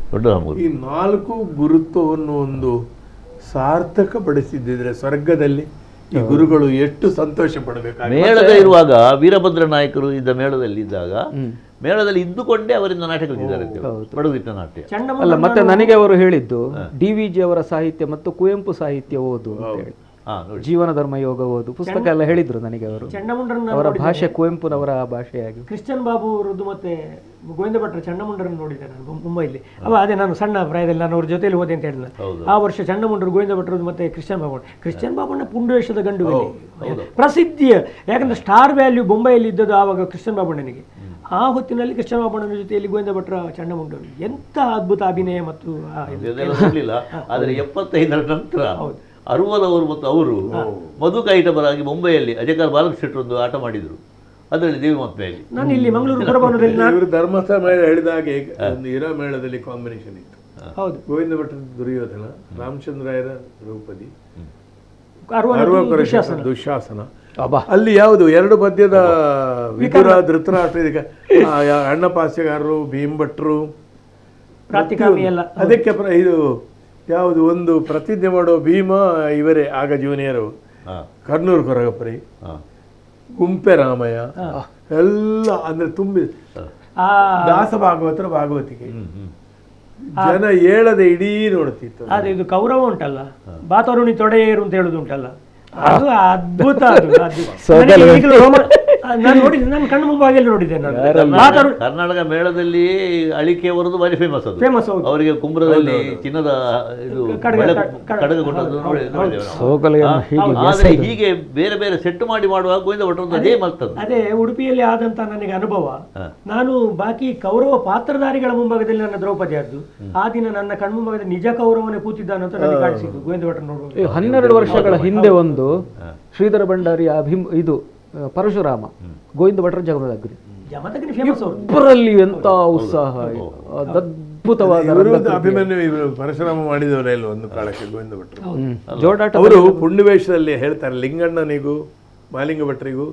ಈ 4 ಗುರುತ್ವವನ್ನು ಒಂದು ಸಾರ್ಥಕ ಪಡಿಸಿದ್ದಿದ್ರೆ ಸ್ವರ್ಗದಲ್ಲಿ ಈ ಗುರುಗಳು ಎಷ್ಟು ಸಂತೋಷ ಪಡಬೇಕು. ಮೇಳದ ಇರುವಾಗ ವೀರಭದ್ರ ನಾಯಕರು ಇದ್ದ ಮೇಳದಲ್ಲಿ ಇದ್ದಾಗ ಮೇಳದಲ್ಲಿ ಇದ್ದುಕೊಂಡೇ ಅವರಿಂದ ನಾಟಕ ಕಲಿತಿದ್ದಾರೆ, ಬಡಗುತಿಟ್ಟ ನಾಟ್ಯ. ಅಲ್ಲ, ಮತ್ತೆ ನನಗೆ ಅವರು ಹೇಳಿದ್ದು DVG ಅವರ ಸಾಹಿತ್ಯ ಮತ್ತು ಕುವೆಂಪು ಸಾಹಿತ್ಯ ಓದು ಅಂತ ಹೇಳಿ, ಜೀವನ ಧರ್ಮ ಯೋಗ ಓದು ಪುಸ್ತಕ ಎಲ್ಲ ಹೇಳಿದ್ರು ನನಗೆ ಅವರು. ಅವರ ಭಾಷೆ ಕುವೆಂಪುನವರ ಭಾಷೆಯಾಗಿ. ಕ್ರಿಶ್ಚಿಯನ್ ಬಾಬು ಅವರದ್ದು ಮತ್ತೆ ಗೋವಿಂದ ಭಟ್ರ ಚಂಡಮುಂಡರನ್ನು ನೋಡಿದ್ದೆ ನಾನು ಮುಂಬೈಲಿ. ಅದೇ ನಾನು ಸಣ್ಣ ಪ್ರಾಯದಲ್ಲಿ ನಾನು ಅವ್ರ ಜೊತೆಲಿ ಹೋದೆ ಅಂತ ಹೇಳಿದ. ಆ ವರ್ಷ ಚಂಡಮುಂಡರು, ಗೋವಿಂದ ಭಟ್ರದ್ದು ಮತ್ತೆ ಕ್ರಿಶ್ಚಿಯನ್ ಬಾಬುನ ಪುಂಡುವೇಷದ ಗಂಡು ಪ್ರಸಿದ್ಧಿಯ, ಯಾಕಂದ್ರೆ ಸ್ಟಾರ್ ವ್ಯಾಲ್ಯೂ ಬೊಂಬೈಯಲ್ಲಿ ಇದ್ದದ್ದು ಆವಾಗ ಕ್ರಿಶ್ಚಿಯನ್ ಬಾಬಣ್ಣನಿಗೆ. ಆ ಹೊತ್ತಿನಲ್ಲಿ ಕೃಷ್ಣ ಬಾಬಣ್ಣನ ಜೊತೆಯಲ್ಲಿ ಗೋವಿಂದ ಭಟ್ರ ಚಂಡಮುಂಡರು ಎಂತ ಅದ್ಭುತ ಅಭಿನಯ ಮತ್ತು ಆದರೆ 75ರ ನಂತರ 60 ಮತ್ತು ಅವರು ಮಧುಕೈಟಬರಾಗಿ ಮುಂಬೈಯಲ್ಲಿ ಅಜಯಕಾರ್ ಬಾಲಕೃಷ್ಣ ಒಂದು ಆಟ ಮಾಡಿದರು, ಅದರಲ್ಲಿ ದೇವಿ ಮಾತ್ಮೆಯಲ್ಲಿ. ನಾನು ಇಲ್ಲಿ ಮಂಗಳೂರು ಪುರಭವನದಲ್ಲಿ ಧರ್ಮಸ್ಥಳ ಮೇಳ ಹೇಳಿದ ಹಾಗೆ ಒಂದು ಇರಾ ಮೇಳದಲ್ಲಿ ಕಾಂಬಿನೇಷನ್ ಇತ್ತು. ಹೌದು. ಗೋವಿಂದ ಭಟ್ಟರ ದುರ್ಯೋಧನ, ರಾಮಚಂದ್ರಾಯರ ದ್ರೌಪದಿ, ಅರ್ವಕರ ದುಶಾಸನ. ಅಬ್ಬಾ. ಅಲ್ಲಿ ಯಾವುದು 2 ಪದ್ಯದ ವಿದುರ, ಧೃತರಾಷ್ಟ್ರ, ಇದಕ್ಕೆ ಅಣ್ಣಪಾಸ್ಯಗಾರರು, ಭೀಮಭಟ್ರು, ಪ್ರಾತಿಕಾಮಿ ಎಲ್ಲ. ಅದಕ್ಕೆ ಇದು ಯಾವುದು ಒಂದು ಪ್ರತಿಜ್ಞೆ ಮಾಡೋ ಭೀಮ ಇವರೇ ಆಗ ಜೂನಿಯರು, ಕರ್ನೂರು ಕೊರಗಪುರಿ, ಗುಂಪೆ ರಾಮಯ್ಯ ಎಲ್ಲ ಅಂದ್ರೆ ತುಂಬಿ ದಾಸ ಭಾಗವತರ ಭಾಗವತಿಗೆ ಜನ ಹೇಳದೆ ಇಡೀ ನೋಡ್ತಿತ್ತು. ಅದೇ ಇದು ಕೌರವ ಉಂಟಲ್ಲ, ಬಾತರುಣಿ ತೊಡೆಯೇರು ಅಂತ ಹೇಳುದು ಉಂಟಲ್ಲ, ಅದು ಅದ್ಭುತ. ನಾನು ನೋಡಿದ್ದೆ, ನಾನು ಕಣ್ಣು ಮುಂಭಾಗಲ್ಲಿ ನೋಡಿದ್ದೆ. ಕರ್ನಾಟಕ ಮೇಳದಲ್ಲಿ ಅಳಿಕೆಯವರದು ಬಾರಿ ಫೇಮಸ್. ಅದು ಫೇಮಸ್. ಅವರಿಗೆ ಕುಂಬ್ರದಲ್ಲಿ ಚಿನ್ನದ ಇದು ಕಡಗ ಕೊಟ್ಟದ್ದು ಆದ್ರೆ ಹೀಗೆ ಬೇರೆ ಬೇರೆ ಸೆಟ್ ಮಾಡಿ ಮಾಡುವಾಗ ಗೋವಿಂದ ಭಟ್ರದ್ದು ಅದೇ ಮಲ್ತದ್ದು. ಅದೇ ಉಡುಪಿಯಲ್ಲಿ ಆದಂತ ನನಗೆ ಅನುಭವ. ನಾನು ಬಾಕಿ ಕೌರವ ಪಾತ್ರಧಾರಿಗಳ ಮುಂಭಾಗದಲ್ಲಿ ನನ್ನ ದ್ರೌಪದಿ ಆದ್ದು, ಆ ದಿನ ನನ್ನ ಕಣ್ಮುಂಭಾಗದಲ್ಲಿ ನಿಜ ಕೌರವನೇ ಕೂತಿದ್ದಾನೆ ಅಂತ ನನಗೆ ಕಾಣಿಸಿದ್ದು ಗೋವಿಂದ ಭಟ್ರ ನೋಡುವ. 12 ವರ್ಷಗಳ ಹಿಂದೆ ಒಂದು ಶ್ರೀಧರ ಭಂಡಾರಿ ಇದು ಪರಶುರಾಮ ಗೋವಿಂದ ಭಟ್ರ ಜಗಮದಗ್ನಿ ಇಬ್ಬರಲ್ಲಿ ಎಂತ ಉತ್ಸಾಹ, ಅದ್ಭುತವಾದ ಅಭಿಮನ್ಯು ಇವರು ಪರಶುರಾಮ ಮಾಡಿದವರೇ ಇಲ್ಲ ಒಂದು ಕಾಲಕ್ಕೆ ಗೋವಿಂದ ಭಟ್ರು. ಜೋಡಾಟ. ಅವರು ಪುಂಡುವೇಷದಲ್ಲಿ ಹೇಳ್ತಾರೆ, ಲಿಂಗಣ್ಣನಿಗೂ ಮಾಲಿಂಗ ಭಟ್ರಿಗೂ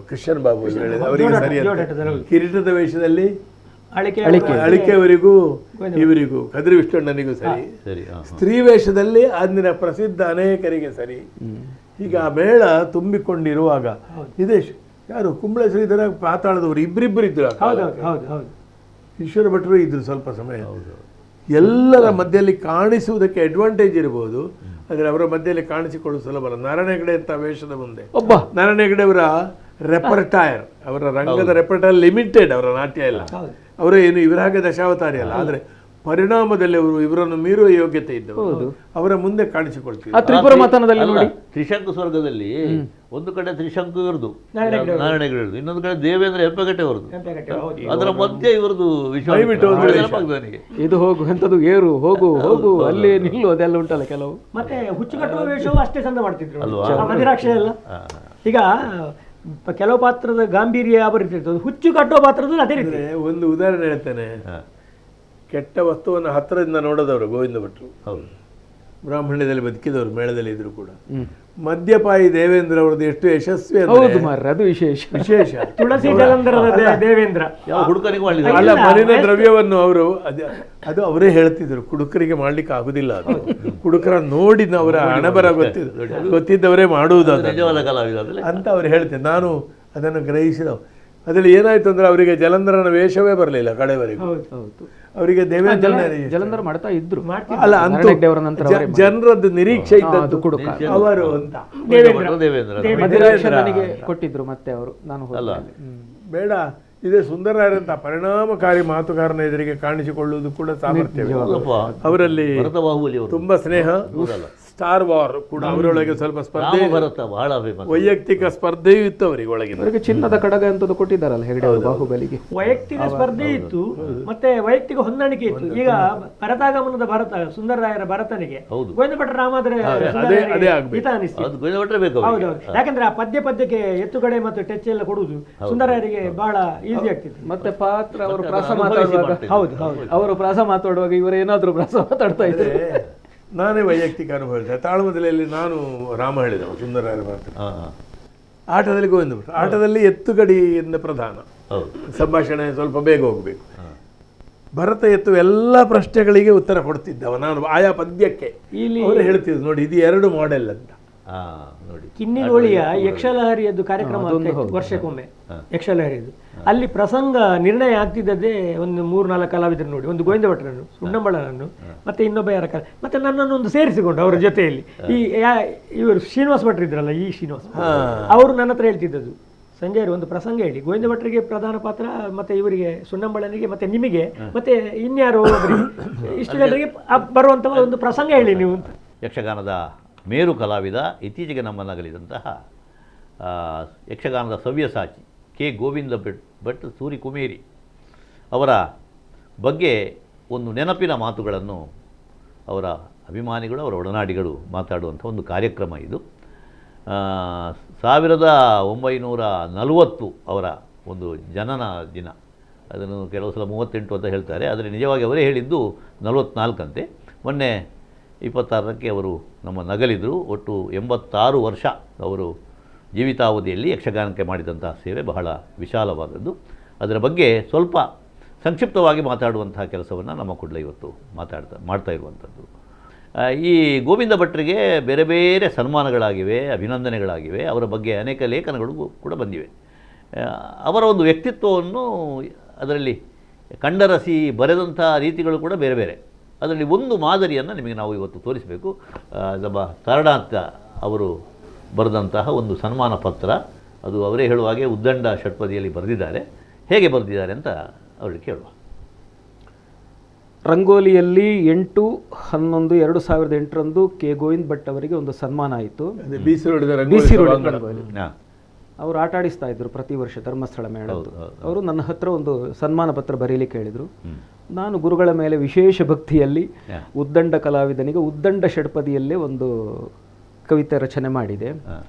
ಕೃಷ್ಣನ್ ಬಾಬು ಅವರಿಗೆ ಸರಿ, ಕಿರೀಟದ ವೇಷದಲ್ಲಿ ಅಳಿಕೆಯವರಿಗೂ ಇವರಿಗೂ ಕದ್ರಿ ವಿಷ್ಣಣ್ಣನಿಗೂ ಸರಿ, ಸ್ತ್ರೀ ವೇಷದಲ್ಲಿ ಅಂದಿನ ಪ್ರಸಿದ್ಧ ಅನೇಕರಿಗೆ ಸರಿ. ಈಗ ಆ ಮೇಳ ತುಂಬಿಕೊಂಡಿರುವಾಗ ಇದೇ ಯಾರು ಕುಂಬಳ ಶ್ರೀಧರ ಪಾತಾಳದವರು ಇಬ್ಬರಿಬ್ಬರು ಇದ್ರು, ಈಶ್ವರ ಭಟ್ರು ಇದ್ರು ಸ್ವಲ್ಪ ಸಮಯ. ಎಲ್ಲರ ಮಧ್ಯದಲ್ಲಿ ಕಾಣಿಸುವುದಕ್ಕೆ ಅಡ್ವಾಂಟೇಜ್ ಇರಬಹುದು, ಆದರೆ ಅವರ ಮಧ್ಯದಲ್ಲಿ ಕಾಣಿಸಿಕೊಳ್ಳುವುದು ಸುಲಭ ಅಲ್ಲ. ನಾರಾಯಣ ಹೆಗಡೆ ಅಂತ ವೇಷದ ಮುಂದೆ ನಾರಾಯಣ ಹೆಗಡೆ ಅವರ ರೆಪರ್ಟೈರ್, ಅವರ ರಂಗದ ರೆಪರ್ಟೈರ್ ಲಿಮಿಟೆಡ್, ಅವರ ನಾಟ್ಯ ಇಲ್ಲ, ಅವರು ಏನು ಇವರ ಹಾಗೆ ದಶಾವತಾರಿ ಅಲ್ಲ, ಆದರೆ ಪರಿಣಾಮದಲ್ಲಿ ಅವರು ಇವರನ್ನು ಮೀರುವ ಯೋಗ್ಯತೆ ಇದ್ದವರು ಅವರ ಮುಂದೆ ಕಾಣಿಸಿಕೊಳ್ತೀವಿ. ತ್ರಿಶಂಕು ಸ್ವರ್ಗದಲ್ಲಿ ಒಂದು ಕಡೆ ತ್ರಿಶಂಕು ಇವ್ರದು ನಾರಾಯಣ ಹೆಗಡೆ, ಇನ್ನೊಂದು ಕಡೆ ದೇವೇಂದ್ರ ಹೆಪ್ಪೆಗಟ್ಟೆ ಅವರದು, ಅದರ ಮಧ್ಯೆ ಇವರದು ಇದು ಹೋಗು ಎಂತದು ಏರು ಹೋಗು ಹೋಗು ಅಲ್ಲಿ ನಿಲ್ಲು ಅದೆಲ್ಲ ಉಂಟಲ್ಲ ಕೆಲವು. ಮತ್ತೆ ಹುಚ್ಚುಕಟ್ಟುವ ವೇಷವು ಅಷ್ಟೇ ಚಂದ ಮಾಡ್ತಿದ್ರು ಮದಿರಾಕ್ಷ ಎಲ್ಲ. ಈಗ ಕೆಲವು ಪಾತ್ರದ ಗಾಂಭೀರ್ಯ ಬರೀತಿರ್ತದೆ, ಹುಚ್ಚು ಕಟ್ಟುವ ಪಾತ್ರದಲ್ಲಿ ಅದೇ ರೀತಿ. ಒಂದು ಉದಾಹರಣೆ ಹೇಳ್ತೇನೆ, ಕೆಟ್ಟ ವಸ್ತುವನ್ನು ಹತ್ತಿರದಿಂದ ನೋಡೋದವರು ಗೋವಿಂದ ಭಟ್ರು. ಹೌದು, ಬ್ರಾಹ್ಮಣ್ಯದಲ್ಲಿ ಬದುಕಿದವರು, ಮೇಳದಲ್ಲಿ ಇದ್ರು ಕೂಡ. ಮದ್ಯಪಾಯಿ ದೇವೇಂದ್ರ ಅವರದ್ದು ಎಷ್ಟು ಯಶಸ್ವಿ ಅದು ವಿಶೇಷ. ತುಳಸಿ ಜಲಂಧರದ ದೇವೇಂದ್ರ ಹುಡುಕನಿಗೂ ಅಲ್ಲ, ಮಲಿನ ದ್ರವ್ಯವನ್ನು ಅವರು ಅದು ಅವರೇ ಹೇಳ್ತಿದ್ರು, ಕುಡುಕರಿಗೆ ಮಾಡ್ಲಿಕ್ಕೆ ಆಗುದಿಲ್ಲ, ಅದು ಕುಡುಕರ ನೋಡಿ ಅವರ ಹಣಬರ ಗೊತ್ತಿದ್ದವರೇ ಮಾಡುವುದು ಅಂತ ಅವ್ರು ಹೇಳ್ತಿದ್ರು. ನಾನು ಅದನ್ನು ಗ್ರಹಿಸಿದ. ಅದರಲ್ಲಿ ಏನಾಯ್ತು ಅಂದ್ರೆ ಅವರಿಗೆ ಜಲಂಧರನ ವೇಷವೇ ಬರಲಿಲ್ಲ ಕಡೆವರೆಗೂ. ಅವರಿಗೆ ಜಲಂಧರ ಮಾಡ್ತಾ ಇದ್ರು, ಅಲ್ಲ ಅಂತೂ ಜನರದ್ದು ನಿರೀಕ್ಷೆ ಇದ್ದದ್ದು ಅವರು ಅಂತ ಕೊಟ್ಟಿದ್ರು. ಮತ್ತೆ ಅವರು ನಾನು ಬೇಡ, ಇದೇ ಸುಂದರರಾದಂತಹ ಪರಿಣಾಮಕಾರಿ ಮಾತುಗಾರನ ಎದುರಿಗೆ ಕಾಣಿಸಿಕೊಳ್ಳುವುದು ಕೂಡ ಸಾಮರ್ಥ್ಯವೇ. ಅವರಲ್ಲಿ ತುಂಬಾ ಸ್ನೇಹ, ಸ್ಟಾರ್ ವಾರ್ ಕೂಡ ಅವರೊಳಗೆ ಸ್ವಲ್ಪ ಸ್ಪರ್ಧೆ, ವೈಯಕ್ತಿಕ ಸ್ಪರ್ಧೆಯೂ ಇತ್ತು ಅವರಿಗೆ ಒಳಗೆ. ಚಿನ್ನದ ಕಡಗ ಅಂತ ಕೊಟ್ಟಿದ್ದಾರಲ್ಲ ಹೆಗಡೆ ಅವರು ಬಾಹುಬಲಿಗೆ. ವೈಯಕ್ತಿಕ ಸ್ಪರ್ಧೆ ಇತ್ತು, ಮತ್ತೆ ವೈಯಕ್ತಿಕ ಹೊಂದಾಣಿಕೆ ಇತ್ತು. ಈಗ ಭರತಾಗಮನದ ಭರತ, ಸುಂದರರಾಯರ ಭರತನಿಗೆ ಗೋವಿಂದ ಭಟ್ರ ರಾಮಾದ್ರೆ ಹಿತ ಅನಿಸ್ತು. ಹೌದೌದು, ಯಾಕಂದ್ರೆ ಆ ಪದ್ಯಕ್ಕೆ ಎತ್ತುಗಡೆ ಮತ್ತು ಟಚ್ ಎಲ್ಲ ಕೊಡುವುದು ಸುಂದರರಾಯರಿಗೆ ಬಹಳ ಈಸಿ ಆಗ್ತಿತ್ತು. ಮತ್ತೆ ಪಾತ್ರ ಅವರು ಪ್ರಾಸ ಮಾತಾಡುವಾಗ, ಹೌದು ಹೌದು, ಅವರು ಪ್ರಾಸ ಮಾತಾಡುವಾಗ ಇವರು ಏನಾದ್ರು ಪ್ರಾಸ ಮಾತಾಡ್ತಾ ಇದ್ರು. ನಾನೇ ವೈಯಕ್ತಿಕ ಅನುಭವ ಹೇಳ್ತೇನೆ. ತಾಳ್ಮದಲ್ಲಿ ನಾನು ರಾಮ ಹೇಳಿದ ಸುಂದರರಾಯರ ಭರತ, ಆಟದಲ್ಲಿ ಗೋವಿಂದ ಭಟ್ರು. ಆಟದಲ್ಲಿ ಎತ್ತುಗಡಿಯಿಂದ ಪ್ರಧಾನ, ಸಂಭಾಷಣೆ ಸ್ವಲ್ಪ ಬೇಗ ಹೋಗ್ಬೇಕು. ಭರತ ಎತ್ತು ಎಲ್ಲ ಪ್ರಶ್ನೆಗಳಿಗೆ ಉತ್ತರ ಕೊಡ್ತಿದ್ದವ, ನಾನು ಆಯಾ ಪದ್ಯಕ್ಕೆ ಅವರು ಹೇಳ್ತಿದ್ರು. ನೋಡಿ, ಇದು 2 ಮಾಡೆಲ್ ಅಂತ. ಕಿನ್ನಿಗೋಳಿಯ ಯಕ್ಷಲಹರಿಯದ್ದು ಕಾರ್ಯಕ್ರಮ ವರ್ಷಕ್ಕೊಮ್ಮೆ, ಯಕ್ಷಲಹರಿಯದ್ದು. ಅಲ್ಲಿ ಪ್ರಸಂಗ ನಿರ್ಣಯ ಆಗ್ತಿದ್ದದ್ದೇ ಒಂದು 3-4 ಕಲಾವಿದರು ನೋಡಿ, ಒಂದು ಗೋವಿಂದ ಭಟ್ರನ್ನು, ಸುಣ್ಣಂಬಳನನ್ನು, ಮತ್ತೆ ಇನ್ನೊಬ್ಬ ಯಾರ ಮತ್ತೆ ನನ್ನನ್ನು ಒಂದು ಸೇರಿಸಿಕೊಂಡು ಅವರ ಜೊತೆಯಲ್ಲಿ ಇವರು ಶ್ರೀನಿವಾಸ ಭಟ್ರು ಇದ್ರಲ್ಲ, ಈ ಶ್ರೀನಿವಾಸ ಅವರು ನನ್ನ ಹತ್ರ ಹೇಳ್ತಿದ್ದದ್ದು, ಸಂಜಯ್ ಒಂದು ಪ್ರಸಂಗ ಹೇಳಿ, ಗೋವಿಂದ ಭಟ್ರಿಗೆ ಪ್ರಧಾನ ಪಾತ್ರ, ಮತ್ತೆ ಇವರಿಗೆ ಸುಣ್ಣಂಬಳನಿಗೆ, ಮತ್ತೆ ನಿಮಗೆ, ಮತ್ತೆ ಇನ್ಯಾರೋ ಇಷ್ಟು ಜನರಿಗೆ ಬರುವಂತ ಒಂದು ಪ್ರಸಂಗ ಹೇಳಿ ನೀವು ಅಂತ. ಯಕ್ಷಗಾನದ ಮೇರು ಕಲಾವಿದ, ಇತ್ತೀಚೆಗೆ ನಮ್ಮನ್ನಗಲಿದಂತಹ ಯಕ್ಷಗಾನದ ಸವ್ಯಸಾಚಿ ಕೆ ಗೋವಿಂದ ಭಟ್ ಸೂರಿ ಕುಮೇರಿ ಅವರ ಬಗ್ಗೆ ಒಂದು ನೆನಪಿನ ಮಾತುಗಳನ್ನು ಅವರ ಅಭಿಮಾನಿಗಳು, ಅವರ ಒಡನಾಡಿಗಳು ಮಾತಾಡುವಂಥ ಒಂದು ಕಾರ್ಯಕ್ರಮ ಇದು. 1940 ಅವರ ಒಂದು ಜನನ ದಿನ, ಅದನ್ನು ಕೆಲವು ಸಲ 38 ಅಂತ ಹೇಳ್ತಾರೆ, ಆದರೆ ನಿಜವಾಗಿ ಅವರೇ ಹೇಳಿದ್ದು 44 ಅಂತೆ. ಮೊನ್ನೆ 26ಕ್ಕೆ ಅವರು ನಮ್ಮ ನಗಲಿದ್ರು. ಒಟ್ಟು 86 ವರ್ಷ ಅವರು ಜೀವಿತಾವಧಿಯಲ್ಲಿ ಯಕ್ಷಗಾನಕ್ಕೆ ಮಾಡಿದಂಥ ಸೇವೆ ಬಹಳ ವಿಶಾಲವಾದದ್ದು. ಅದರ ಬಗ್ಗೆ ಸ್ವಲ್ಪ ಸಂಕ್ಷಿಪ್ತವಾಗಿ ಮಾತಾಡುವಂತಹ ಕೆಲಸವನ್ನು ನಮ್ಮ ಕೂಡಲೇ ಇವತ್ತು ಮಾಡ್ತಾ ಇರುವಂಥದ್ದು. ಈ ಗೋವಿಂದ ಭಟ್ರಿಗೆ ಬೇರೆ ಬೇರೆ ಸನ್ಮಾನಗಳಾಗಿವೆ, ಅಭಿನಂದನೆಗಳಾಗಿವೆ. ಅವರ ಬಗ್ಗೆ ಅನೇಕ ಲೇಖನಗಳು ಕೂಡ ಬಂದಿವೆ. ಅವರ ಒಂದು ವ್ಯಕ್ತಿತ್ವವನ್ನು ಅದರಲ್ಲಿ ಕಂಡರಸಿ ಬರೆದಂಥ ರೀತಿಗಳು ಕೂಡ ಬೇರೆ ಬೇರೆ. ಅದರಲ್ಲಿ ಒಂದು ಮಾದರಿಯನ್ನು ನಿಮಗೆ ನಾವು ಇವತ್ತು ತೋರಿಸಬೇಕು. ನಮ್ಮ ತಾರನಾಥ ಅವರು ಬರೆದಂತಹ ಒಂದು ಸನ್ಮಾನ ಪತ್ರ, ಅದು ಅವರೇ ಹೇಳುವ ಹಾಗೆ ಉದ್ದಂಡ ಷಟ್ಪದಿಯಲ್ಲಿ ಬರೆದಿದ್ದಾರೆ. ಹೇಗೆ ಬರೆದಿದ್ದಾರೆ ಅಂತ ಅವರಿಗೆ ಕೇಳುವ. ರಂಗೋಲಿಯಲ್ಲಿ 8/11/2008 ಕೆ ಗೋವಿಂದ್ ಭಟ್ ಅವರಿಗೆ ಒಂದು ಸನ್ಮಾನ ಆಯಿತು. BC ರೋಡಿನ BC ರೋಡ್ ರಂಗೋಲಿ ಹಾಂ, ಅವರು ಆಟ ಆಡಿಸ್ತಾ ಇದ್ರು ಪ್ರತಿ ವರ್ಷ ಧರ್ಮಸ್ಥಳ ಮೇಳದ್ದು. ಅವರು ನನ್ನ ಹತ್ರ ಒಂದು ಸನ್ಮಾನ ಪತ್ರ ಬರೀಲಿಕ್ಕೆ ಹೇಳಿದರು. ನಾನು ಗುರುಗಳ ಮೇಲೆ ವಿಶೇಷ ಭಕ್ತಿಯಲ್ಲಿ ಉದ್ದಂಡ ಕಲಾವಿದನಿಗೆ ಉದ್ದಂಡ ಷಡ್ಪದಿಯಲ್ಲೇ ಒಂದು ಕವಿತೆ ರಚನೆ ಮಾಡಿದೆ.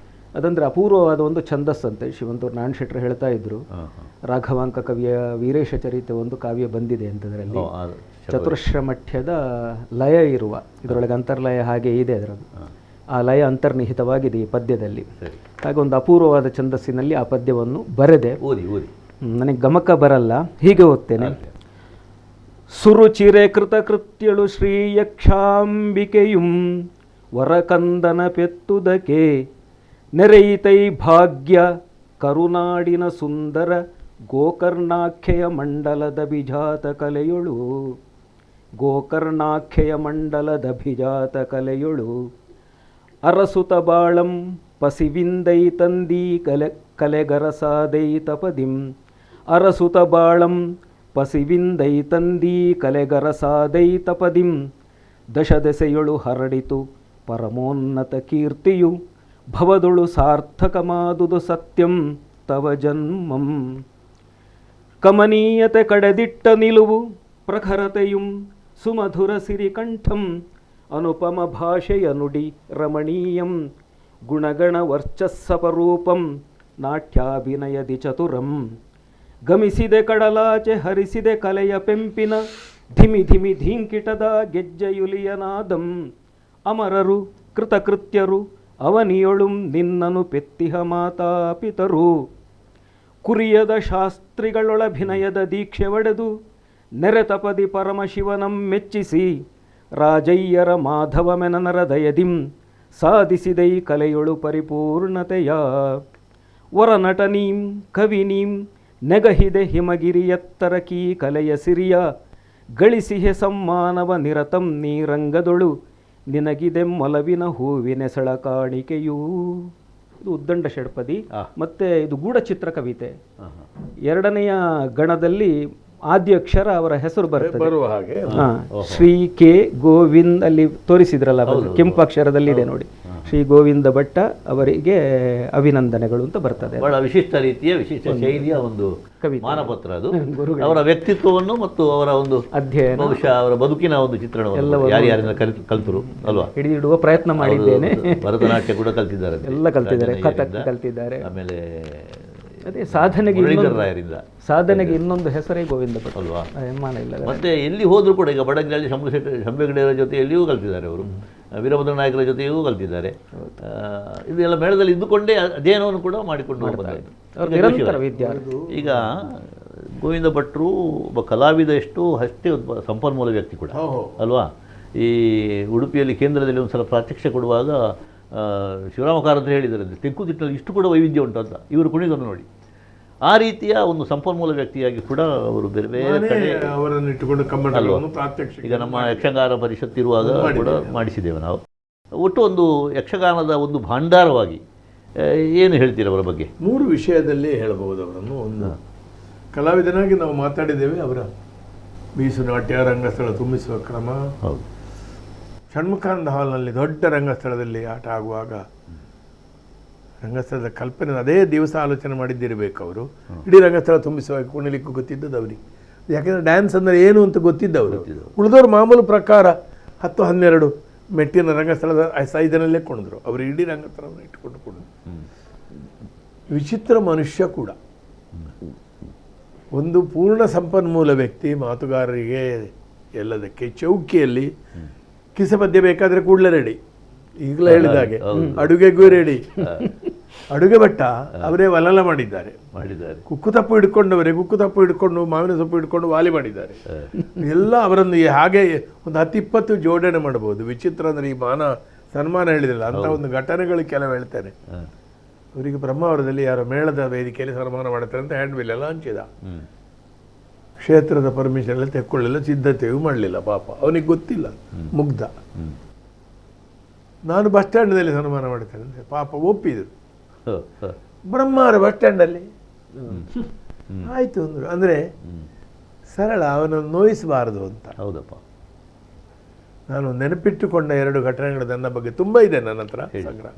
ಅದಂದರೆ ಅಪೂರ್ವವಾದ ಒಂದು ಛಂದಸ್ಸಂತೆ. ಶಿವಂತೂರು ನಾರಾಯಣ ಶೆಟ್ಟರು ಹೇಳ್ತಾ ಇದ್ರು, ರಾಘವಾಂಕ ಕವಿಯ ವೀರೇಶ ಚರಿತೆ ಒಂದು ಕಾವ್ಯ ಬಂದಿದೆ ಅಂತದರಲ್ಲಿ. ಚತುರಶ್ರಮಠ್ಯದ ಲಯ ಇರುವ, ಇದರೊಳಗೆ ಅಂತರ್ಲಯ ಹಾಗೆ ಇದೆ, ಅದರದ್ದು ಆ ಲಯ ಅಂತರ್ನಿಹಿತವಾಗಿದೆ ಈ ಪದ್ಯದಲ್ಲಿ. ಹಾಗೆ ಒಂದು ಅಪೂರ್ವವಾದ ಛಂದಸ್ಸಿನಲ್ಲಿ ಆ ಪದ್ಯವನ್ನು ಬರೆದೆ. ನನಗೆ ಗಮಕ ಬರಲ್ಲ, ಹೀಗೆ ಓದ್ತೇನೆ. ಸುರುಚಿರೆ ಕೃತಕೃತ್ಯಳು ಶ್ರೀ ಯಕ್ಷಾಂಬಿಕೆಯುಂ ವರಕಂದನ ಪೆತ್ತುದಕ್ಕೆ ನೆರೆಯಿತೈ ಭಾಗ್ಯ ಕರುನಾಡಿನ ಸುಂದರ ಗೋಕರ್ಣಾಖ್ಯೆಯ ಮಂಡಲದ ಬಿಜಾತ ಕಲೆಯೊಳು. ಗೋಕರ್ಣಾಖ್ಯೆಯ ಮಂಡಲದ ಬಿಜಾತ ಕಲೆಯೊಳು ಅರಸುತ ಬಾಳಂ ಪಸಿವಿಂದೈ ತಂದಿ ಕಲೆಗರಸಾದೈ ತಪದಿಂ. ಅರಸುತ ಬಾಳಂ ಪಸಿವಿಂದೈ ತಂದಿ ಕಲೆಗರಸಾದೈ ತಪದಿಂ. ದಶದೆಸೆಯೊಳು ಹರಡಿತು ಪರಮೋನ್ನತ ಕೀರ್ತಿಯು ಭವದೊಳು ಸಾರ್ಥಕಮಾದುದು ಸತ್ಯಂ ತವ ಜನ್ಮಂ. ಕಮನೀಯತೆ ಕಡೆದಿಟ್ಟ ನಿಲುವು ಪ್ರಖರತೆಯುಂ ಸುಮಧುರ ಸಿರಿಕಂಠಂ. ಅನುಪಮ ಭಾಷೆಯ ನುಡಿ ರಮಣೀಯಂ ಗುಣಗಣ ವರ್ಚಸ್ಸಪರೂಪಂ. ನಾಟ್ಯಾಭಿನಯದಿ ಚತುರಂ ಗಮಿಸಿದೆ ಕಡಲಾಚೆ ಹರಿಸಿದೆ ಕಲೆಯ ಪೆಂಪಿನ ಧಿಮಿ ಧಿಮಿ ಧೀಂಕಿಟದ ಗೆಜ್ಜೆಯುಲಿಯನಾದಂ. ಅಮರರು ಕೃತಕೃತ್ಯರು ಅವನಿಯೊಳುಂ ನಿನ್ನನು ಪೆತ್ತಿಹ ಮಾತಾಪಿತರು. ಕುರಿಯದ ಶಾಸ್ತ್ರಿಗಳೊಳಭಿನಯದ ದೀಕ್ಷೆ ಒಡೆದು ನೆರೆತಪದಿ ಪರಮಶಿವನಂ ಮೆಚ್ಚಿಸಿ. ರಾಜಯ್ಯರ ಮಾಧವ ಮೆನನರ ದಯದಿಂ ಸಾಧಿಸಿದೈ ಕಲೆಯೊಳು ಪರಿಪೂರ್ಣತೆಯ. ವರನಟನೀಂ ಕವಿನೀಂ ನೆಗಹಿದೆ ಹಿಮಗಿರಿಯತ್ತರ ಕೀ ಕಲೆಯ ಸಿರಿಯ. ಗಳಿಸಿಹೆ ಸಮ್ಮಾನವ ನಿರತಂ ನೀರಂಗದೊಳು ನಿನಗಿದೆ ಮೊಲವಿನ ಹೂವಿನೆಸಳ ಕಾಣಿಕೆಯೂ. ಇದು ಉದ್ದಂಡ ಷಡ್ಪದಿ. ಮತ್ತೆ ಇದು ಗೂಢಚಿತ್ರ ಕವಿತೆ. ಎರಡನೆಯ ಗಣದಲ್ಲಿ ಆದ್ಯ ಅಕ್ಷರ ಅವರ ಹೆಸರು ಬರ್ತದೆ. ಶ್ರೀ ಕೆ ಗೋವಿಂದ್ ಅಲ್ಲಿ ತೋರಿಸಿದ್ರಲ್ಲ, ಕೆಂಪು ಅಕ್ಷರದಲ್ಲಿದೆ ನೋಡಿ, ಶ್ರೀ ಗೋವಿಂದ ಭಟ್ಟ ಅವರಿಗೆ ಅಭಿನಂದನೆಗಳು ಅಂತ ಬರ್ತದೆ. ಬಹಳ ವಿಶಿಷ್ಟ ರೀತಿಯ ವಿಶಿಷ್ಟ ಶೈಲಿಯ ಒಂದು ಮಾನಪತ್ರ ಅದು. ಅವರ ವ್ಯಕ್ತಿತ್ವವನ್ನು ಮತ್ತು ಅವರ ಒಂದು ಅಧ್ಯಯನ, ಬಹುಶಃ ಅವರ ಬದುಕಿನ ಒಂದು ಚಿತ್ರಣವನ್ನು ಯಾರ್ಯಾರಿಂದ ಕಲ್ತರು ಅಲ್ವಾ, ಹಿಡಿದಿಡುವ ಪ್ರಯತ್ನ ಮಾಡಿದ್ದೇನೆ. ಭರತನಾಟ್ಯ ಕೂಡ ಕಲ್ತಿದ್ದಾರೆ, ಎಲ್ಲ ಕಲ್ತಿದ್ದಾರೆ, ಕಥಕ್ ಕಲ್ತಿದ್ದಾರೆ. ಆಮೇಲೆ ಅದೇ ಸಾಧನೆಗೆ ಇನ್ನೊಂದು ಹೆಸರೇ ಗೋವಿಂದ ಭಟ್ ಅಲ್ವಾ, ಹೆಮ್ಮಾನ ಇಲ್ಲ. ಮತ್ತೆ ಎಲ್ಲಿ ಹೋದ್ರು ಕೂಡ ಈಗ ಬಡಗಿನಲ್ಲಿ ಶಂಭೆಗಡೆಯವರ ಜೊತೆಯಲ್ಲಿಯೂ ಕಲ್ತಿದ್ದಾರೆ ಅವರು, ವೀರಭದ್ರ ನಾಯಕರ ಜೊತೆಯೂ ಕಲ್ತಿದ್ದಾರೆ. ಇದೆಲ್ಲ ಮೇಳದಲ್ಲಿ ಇದ್ದುಕೊಂಡೇ ಅಧ್ಯಯನವನ್ನು ಕೂಡ ಮಾಡಿಕೊಂಡು ವಿದ್ಯಾರ್ಥಿ. ಈಗ ಗೋವಿಂದ ಭಟ್ರು ಒಬ್ಬ ಕಲಾವಿದ ಅಷ್ಟೇ ಒಬ್ಬ ಸಂಪನ್ಮೂಲ ವ್ಯಕ್ತಿ ಕೂಡ ಅಲ್ವಾ. ಈ ಉಡುಪಿಯಲ್ಲಿ ಕೇಂದ್ರದಲ್ಲಿ ಒಂದು ಸಲ ಪ್ರಾತ್ಯಕ್ಷ ಕೊಡುವಾಗ ಶಿವರಾಮ ಕಾರಂತ ಹೇಳಿದ್ದಾರೆ, ತೆಂಕುತಿಟ್ಟಲ್ಲಿ ಇಷ್ಟು ಕೂಡ ವೈವಿಧ್ಯ ಉಂಟು ಅಂತ. ಇವರು ಕುಣಿದನ್ನು ನೋಡಿ, ಆ ರೀತಿಯ ಒಂದು ಸಂಪನ್ಮೂಲ ವ್ಯಕ್ತಿಯಾಗಿ ಕೂಡ ಅವರು ಬೇರೆ ಬೇರೆ ಕಡೆ ಅವರನ್ನು ಇಟ್ಟುಕೊಂಡು ಕಮ್ಮಟವನ್ನು ಈಗ ನಮ್ಮ ಯಕ್ಷಗಾನ ಪರಿಷತ್ ಇರುವಾಗ ಕೂಡ ಮಾಡಿಸಿದ್ದೇವೆ ನಾವು. ಒಟ್ಟು ಒಂದು ಯಕ್ಷಗಾನದ ಒಂದು ಭಾಂಡಾರವಾಗಿ ಏನು ಹೇಳ್ತೀರ ಅವರ ಬಗ್ಗೆ? 3 ವಿಷಯದಲ್ಲಿ ಹೇಳಬಹುದು ಅವರನ್ನು. ಒಂದು, ಕಲಾವಿದನಾಗಿ ನಾವು ಮಾತಾಡಿದ್ದೇವೆ, ಅವರ ಬೀಸುನಾಟ್ಯ ರಂಗಸ್ಥಳ ತುಂಬಿಸುವ ಕ್ರಮ. ಹೌದು, ಷಣ್ಮುಖಾನಂದ ಹಾಲ್ನಲ್ಲಿ ದೊಡ್ಡ ರಂಗಸ್ಥಳದಲ್ಲಿ ಆಟ ಆಗುವಾಗ ರಂಗಸ್ಥಳದ ಕಲ್ಪನೆ ಅದೇ ದಿವಸ ಆಲೋಚನೆ ಮಾಡಿದ್ದಿರಬೇಕು ಅವರು. ಇಡೀ ರಂಗಸ್ಥಳ ತುಂಬಿಸುವಾಗ ಕುಣಿಲಿಕ್ಕೂ ಗೊತ್ತಿದ್ದದ್ದು ಅವರಿಗೆ, ಯಾಕೆಂದರೆ ಡ್ಯಾನ್ಸ್ ಅಂದರೆ ಏನು ಅಂತ ಗೊತ್ತಿದ್ದವರು. ಉಳಿದವರು ಮಾಮೂಲು ಪ್ರಕಾರ 10-12 ಮೆಟ್ಟಿನ ರಂಗಸ್ಥಳದ ಸೈಜನಲ್ಲೇ ಕುಣಿದ್ರು, ಅವರು ಇಡೀ ರಂಗಸ್ಥಳವನ್ನು ಇಟ್ಟುಕೊಂಡು ಕುಣಿದ್ರು. ವಿಚಿತ್ರ ಮನುಷ್ಯ ಕೂಡ, ಒಂದು ಪೂರ್ಣ ಸಂಪನ್ಮೂಲ ವ್ಯಕ್ತಿ, ಮಾತುಗಾರರಿಗೆ ಎಲ್ಲದಕ್ಕೆ. ಚೌಕಿಯಲ್ಲಿ ಕಿಸಪದ್ಯ ಬೇಕಾದರೆ ಕೂಡಲೇ ರೆಡಿ, ಈಗಲೇ ಹೇಳಿದಾಗೆ. ಅಡುಗೆಗೂ ರೆಡಿ. ಅಡುಗೆ ಭಟ್ಟ ಅವರೇ ಒಲೆಲ್ಲ ಮಾಡಿದ್ದಾರೆ. ಕುಕ್ಕುತಪ್ಪು ಹಿಡ್ಕೊಂಡವರೇ ಕುಕ್ಕುತಪ್ಪು ಹಿಡ್ಕೊಂಡು ಮಾವಿನ ಸೊಪ್ಪು ಹಿಡ್ಕೊಂಡು ವಾಲಿ ಮಾಡಿದ್ದಾರೆ. ಎಲ್ಲ ಅವರನ್ನು ಹಾಗೆ ಒಂದು 10-20 ಜೋಡಣೆ ಮಾಡಬಹುದು. ವಿಚಿತ್ರ ಅಂದರೆ ಈ ಸನ್ಮಾನ ಹೇಳಿದ್ರಲ್ಲ ಅಂತ ಒಂದು ಘಟನೆಗಳು ಕೆಲವು ಹೇಳ್ತೇನೆ. ಅವರಿಗೆ ಬ್ರಹ್ಮಾವರದಲ್ಲಿ ಯಾರೋ ಮೇಳದ ವೇದಿಕೆಯಲ್ಲಿ ಸನ್ಮಾನ ಮಾಡ್ತಾರೆ ಅಂತ ಹ್ಯಾಂಡ್ ಬಿಲ್ ಎಲ್ಲ ಹಂಚಿದ. ಕ್ಷೇತ್ರದ ಪರ್ಮಿಷನ್ ಎಲ್ಲ ತೆಕ್ಕೊಳ್ಳಿಲ್ಲ, ಸಿದ್ಧತೆಯೂ ಮಾಡಲಿಲ್ಲ. ಪಾಪ ಅವನಿಗೆ ಗೊತ್ತಿಲ್ಲ, ಮುಗ್ಧ. ನಾನು ಬಸ್ ಸ್ಟ್ಯಾಂಡ್ನಲ್ಲಿ ಸನ್ಮಾನ ಮಾಡ್ತೇನೆ ಅಂತ ಪಾಪ ಒಪ್ಪಿದ್ರು. ಬ್ರಹ್ಮಾವರ ಬಸ್ ಸ್ಟ್ಯಾಂಡಲ್ಲಿ ಆಯ್ತು ಅಂದ್ರು. ಅಂದರೆ ಸರಳ, ಅವನನ್ನು ನೋಯಿಸಬಾರದು ಅಂತ. ಹೌದಪ್ಪ. ನಾನು ನೆನಪಿಟ್ಟುಕೊಂಡ 2 ಘಟನೆಗಳು ನನ್ನ ಬಗ್ಗೆ ತುಂಬ ಇದೆ ನನ್ನ ಹತ್ರ ಸಂಗ್ರಹ.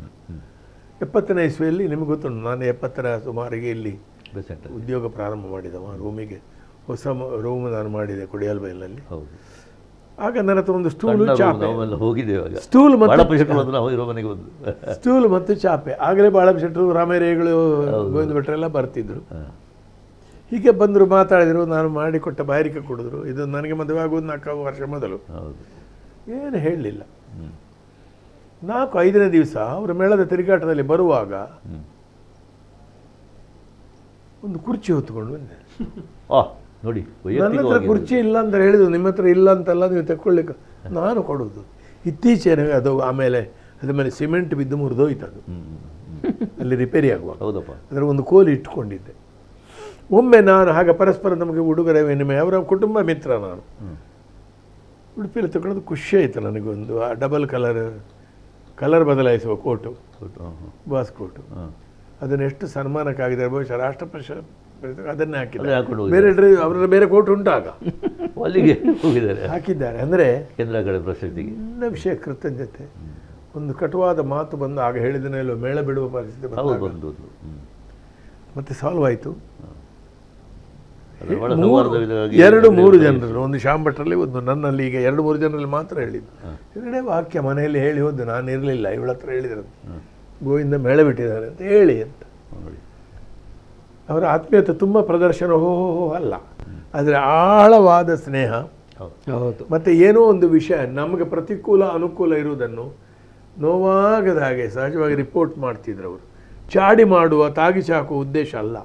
70ನೇ ಇಸ್ವಿಯಲ್ಲಿ ನಿಮಗೆ ಗೊತ್ತುಂಟು, ನಾನು 70ರ ಸುಮಾರಿಗೆ ಇಲ್ಲಿ ಉದ್ಯೋಗ ಪ್ರಾರಂಭ ಮಾಡಿದವ. ರೂಮಿಗೆ ಹೊಸ ರೂಮ್ ನಾನು ಮಾಡಿದೆ ಕೊಡಿಯಾಲ್ಬೈಲ್ನಲ್ಲಿ. ಆಗ ನನ್ನ ಹತ್ರ ಒಂದು ಸ್ಟೂಲು ಚಾಪೆ, ಸ್ಟೂಲ್ ಮತ್ತು ಚಾಪೆ. ಆಗಲೇ ಬಾಳಪ್ಪ ಶೆಟ್ಟರು, ರಾಮೇರೇಗಳು, ಗೋವಿಂದ ಭಟ್ರೆಲ್ಲ ಬರ್ತಿದ್ರು. ಹೀಗೆ ಬಂದರು, ಮಾತಾಡಿದರು, ನಾನು ಮಾಡಿಕೊಟ್ಟ ಬಾರಿಕೆ ಕೊಡಿದ್ರು. ಇದು ನನಗೆ ಮದುವೆ ಆಗೋದು 4 ವರ್ಷ ಮೊದಲು. ಏನು ಹೇಳಲಿಲ್ಲ. 4-5ನೇ ದಿವಸ ಅವರ ಮೇಳದ ತಿರುಗಾಟದಲ್ಲಿ ಬರುವಾಗ ಒಂದು ಕುರ್ಚಿ ಹೊತ್ಕೊಂಡು ಬಂದೆ. ನೋಡಿ, ನನ್ನ ಹತ್ರ ಕುರ್ಚಿ ಇಲ್ಲ ಅಂತ ಹೇಳಿದ್ರು, ನಿಮ್ಮ ಹತ್ರ ಇಲ್ಲ ಅಂತಲ್ಲ, ನೀವು ತೆಕ್ಕೊಳ್ಳಿಕ್ಕೆ ನಾನು ಕೊಡೋದು. ಇತ್ತೀಚೆಗೆ ಅದು ಆಮೇಲೆ ಅದ್ರ ಮೇಲೆ ಸಿಮೆಂಟ್ ಬಿದ್ದು ಮುರಿದೋಯ್ತು. ಅದು ಅಲ್ಲಿ ರಿಪೇರಿ ಆಗುವಾಗ ಅದರ ಒಂದು ಕೋಲು ಇಟ್ಟುಕೊಂಡಿದ್ದೆ. ಒಮ್ಮೆ ನಾನು ಹಾಗೆ ಪರಸ್ಪರ ನಮಗೆ ಉಡುಗೊರೆ ವಿನಿಮಯ, ಅವರ ಕುಟುಂಬ ಮಿತ್ರ. ನಾನು ಉಡುಪಿಯಲ್ಲಿ ತಗೊಳ್ಳೋದು ಖುಷಿ ಆಯಿತು ನನಗೊಂದು. ಆ ಡಬಲ್ ಕಲರ್ ಬದಲಾಯಿಸುವ ಕೋಟು, ಬಾಸ್ ಕೋಟು. ಅದನ್ನು ಎಷ್ಟು ಸನ್ಮಾನಕ್ಕಾಗಿದೆ, ಬಹುಶಃ ರಾಷ್ಟ್ರ ಪ್ರಶಸ್ತಿ ಅದನ್ನೇ ಹಾಕಿದ್ದಾರೆ. ಬೇರೆ ಅವರ ಬೇರೆ ಕೋಟು ಉಂಟಾಗ ಅಲ್ಲಿಗೆ ಹೋಗಿದ್ದಾರೆ, ಹಾಕಿದ್ದಾರೆ. ಅಂದರೆ ಕೇಂದ್ರ ಪ್ರಶಸ್ತಿಗೆ ನನ್ನ ವಿಷಯ ಕೃತಜ್ಞತೆ. ಒಂದು ಕಟುವಾದ ಮಾತು ಬಂದು ಆಗ ಹೇಳಿದನೇ ಇಲ್ಲೋ, ಮೇಳ ಬಿಡುವ ಪರಿಸ್ಥಿತಿ ಬಂದು ಮತ್ತೆ ಸಾಲ್ವ್ ಆಯಿತು. 2-3 ಜನರು, ಒಂದು ಶ್ಯಾಮ್ ಭಟ್ರಲ್ಲಿ, ಒಂದು ನನ್ನಲ್ಲಿ. ಈಗ 2-3 ಜನರಲ್ಲಿ ಮಾತ್ರ ಹೇಳಿದ್ದು. 2 ವಾಕ್ಯ ಮನೆಯಲ್ಲಿ ಹೇಳಿ ಹೋದ್ದು. ನಾನು ಇರಲಿಲ್ಲ, ಇವಳ ಹತ್ರ ಹೇಳಿದ್ರು, ಗೋವಿಂದ ಮೇಳ ಬಿಟ್ಟಿದ್ದಾರೆ ಅಂತ ಹೇಳಿ ಅಂತ. ಅವರ ಆತ್ಮೀಯತೆ ತುಂಬ ಪ್ರದರ್ಶನ ಅಲ್ಲ, ಆದರೆ ಆಳವಾದ ಸ್ನೇಹ. ಮತ್ತು ಏನೋ ಒಂದು ವಿಷಯ ನಮಗೆ ಪ್ರತಿಕೂಲ ಅನುಕೂಲ ಇರುವುದನ್ನು ನೋವಾಗದ ಹಾಗೆ ಸಹಜವಾಗಿ ರಿಪೋರ್ಟ್ ಮಾಡ್ತಿದ್ರು ಅವರು. ಚಾಡಿ ಮಾಡುವ, ತಾಗಿ ಚಾಕುವ ಉದ್ದೇಶ ಅಲ್ಲ.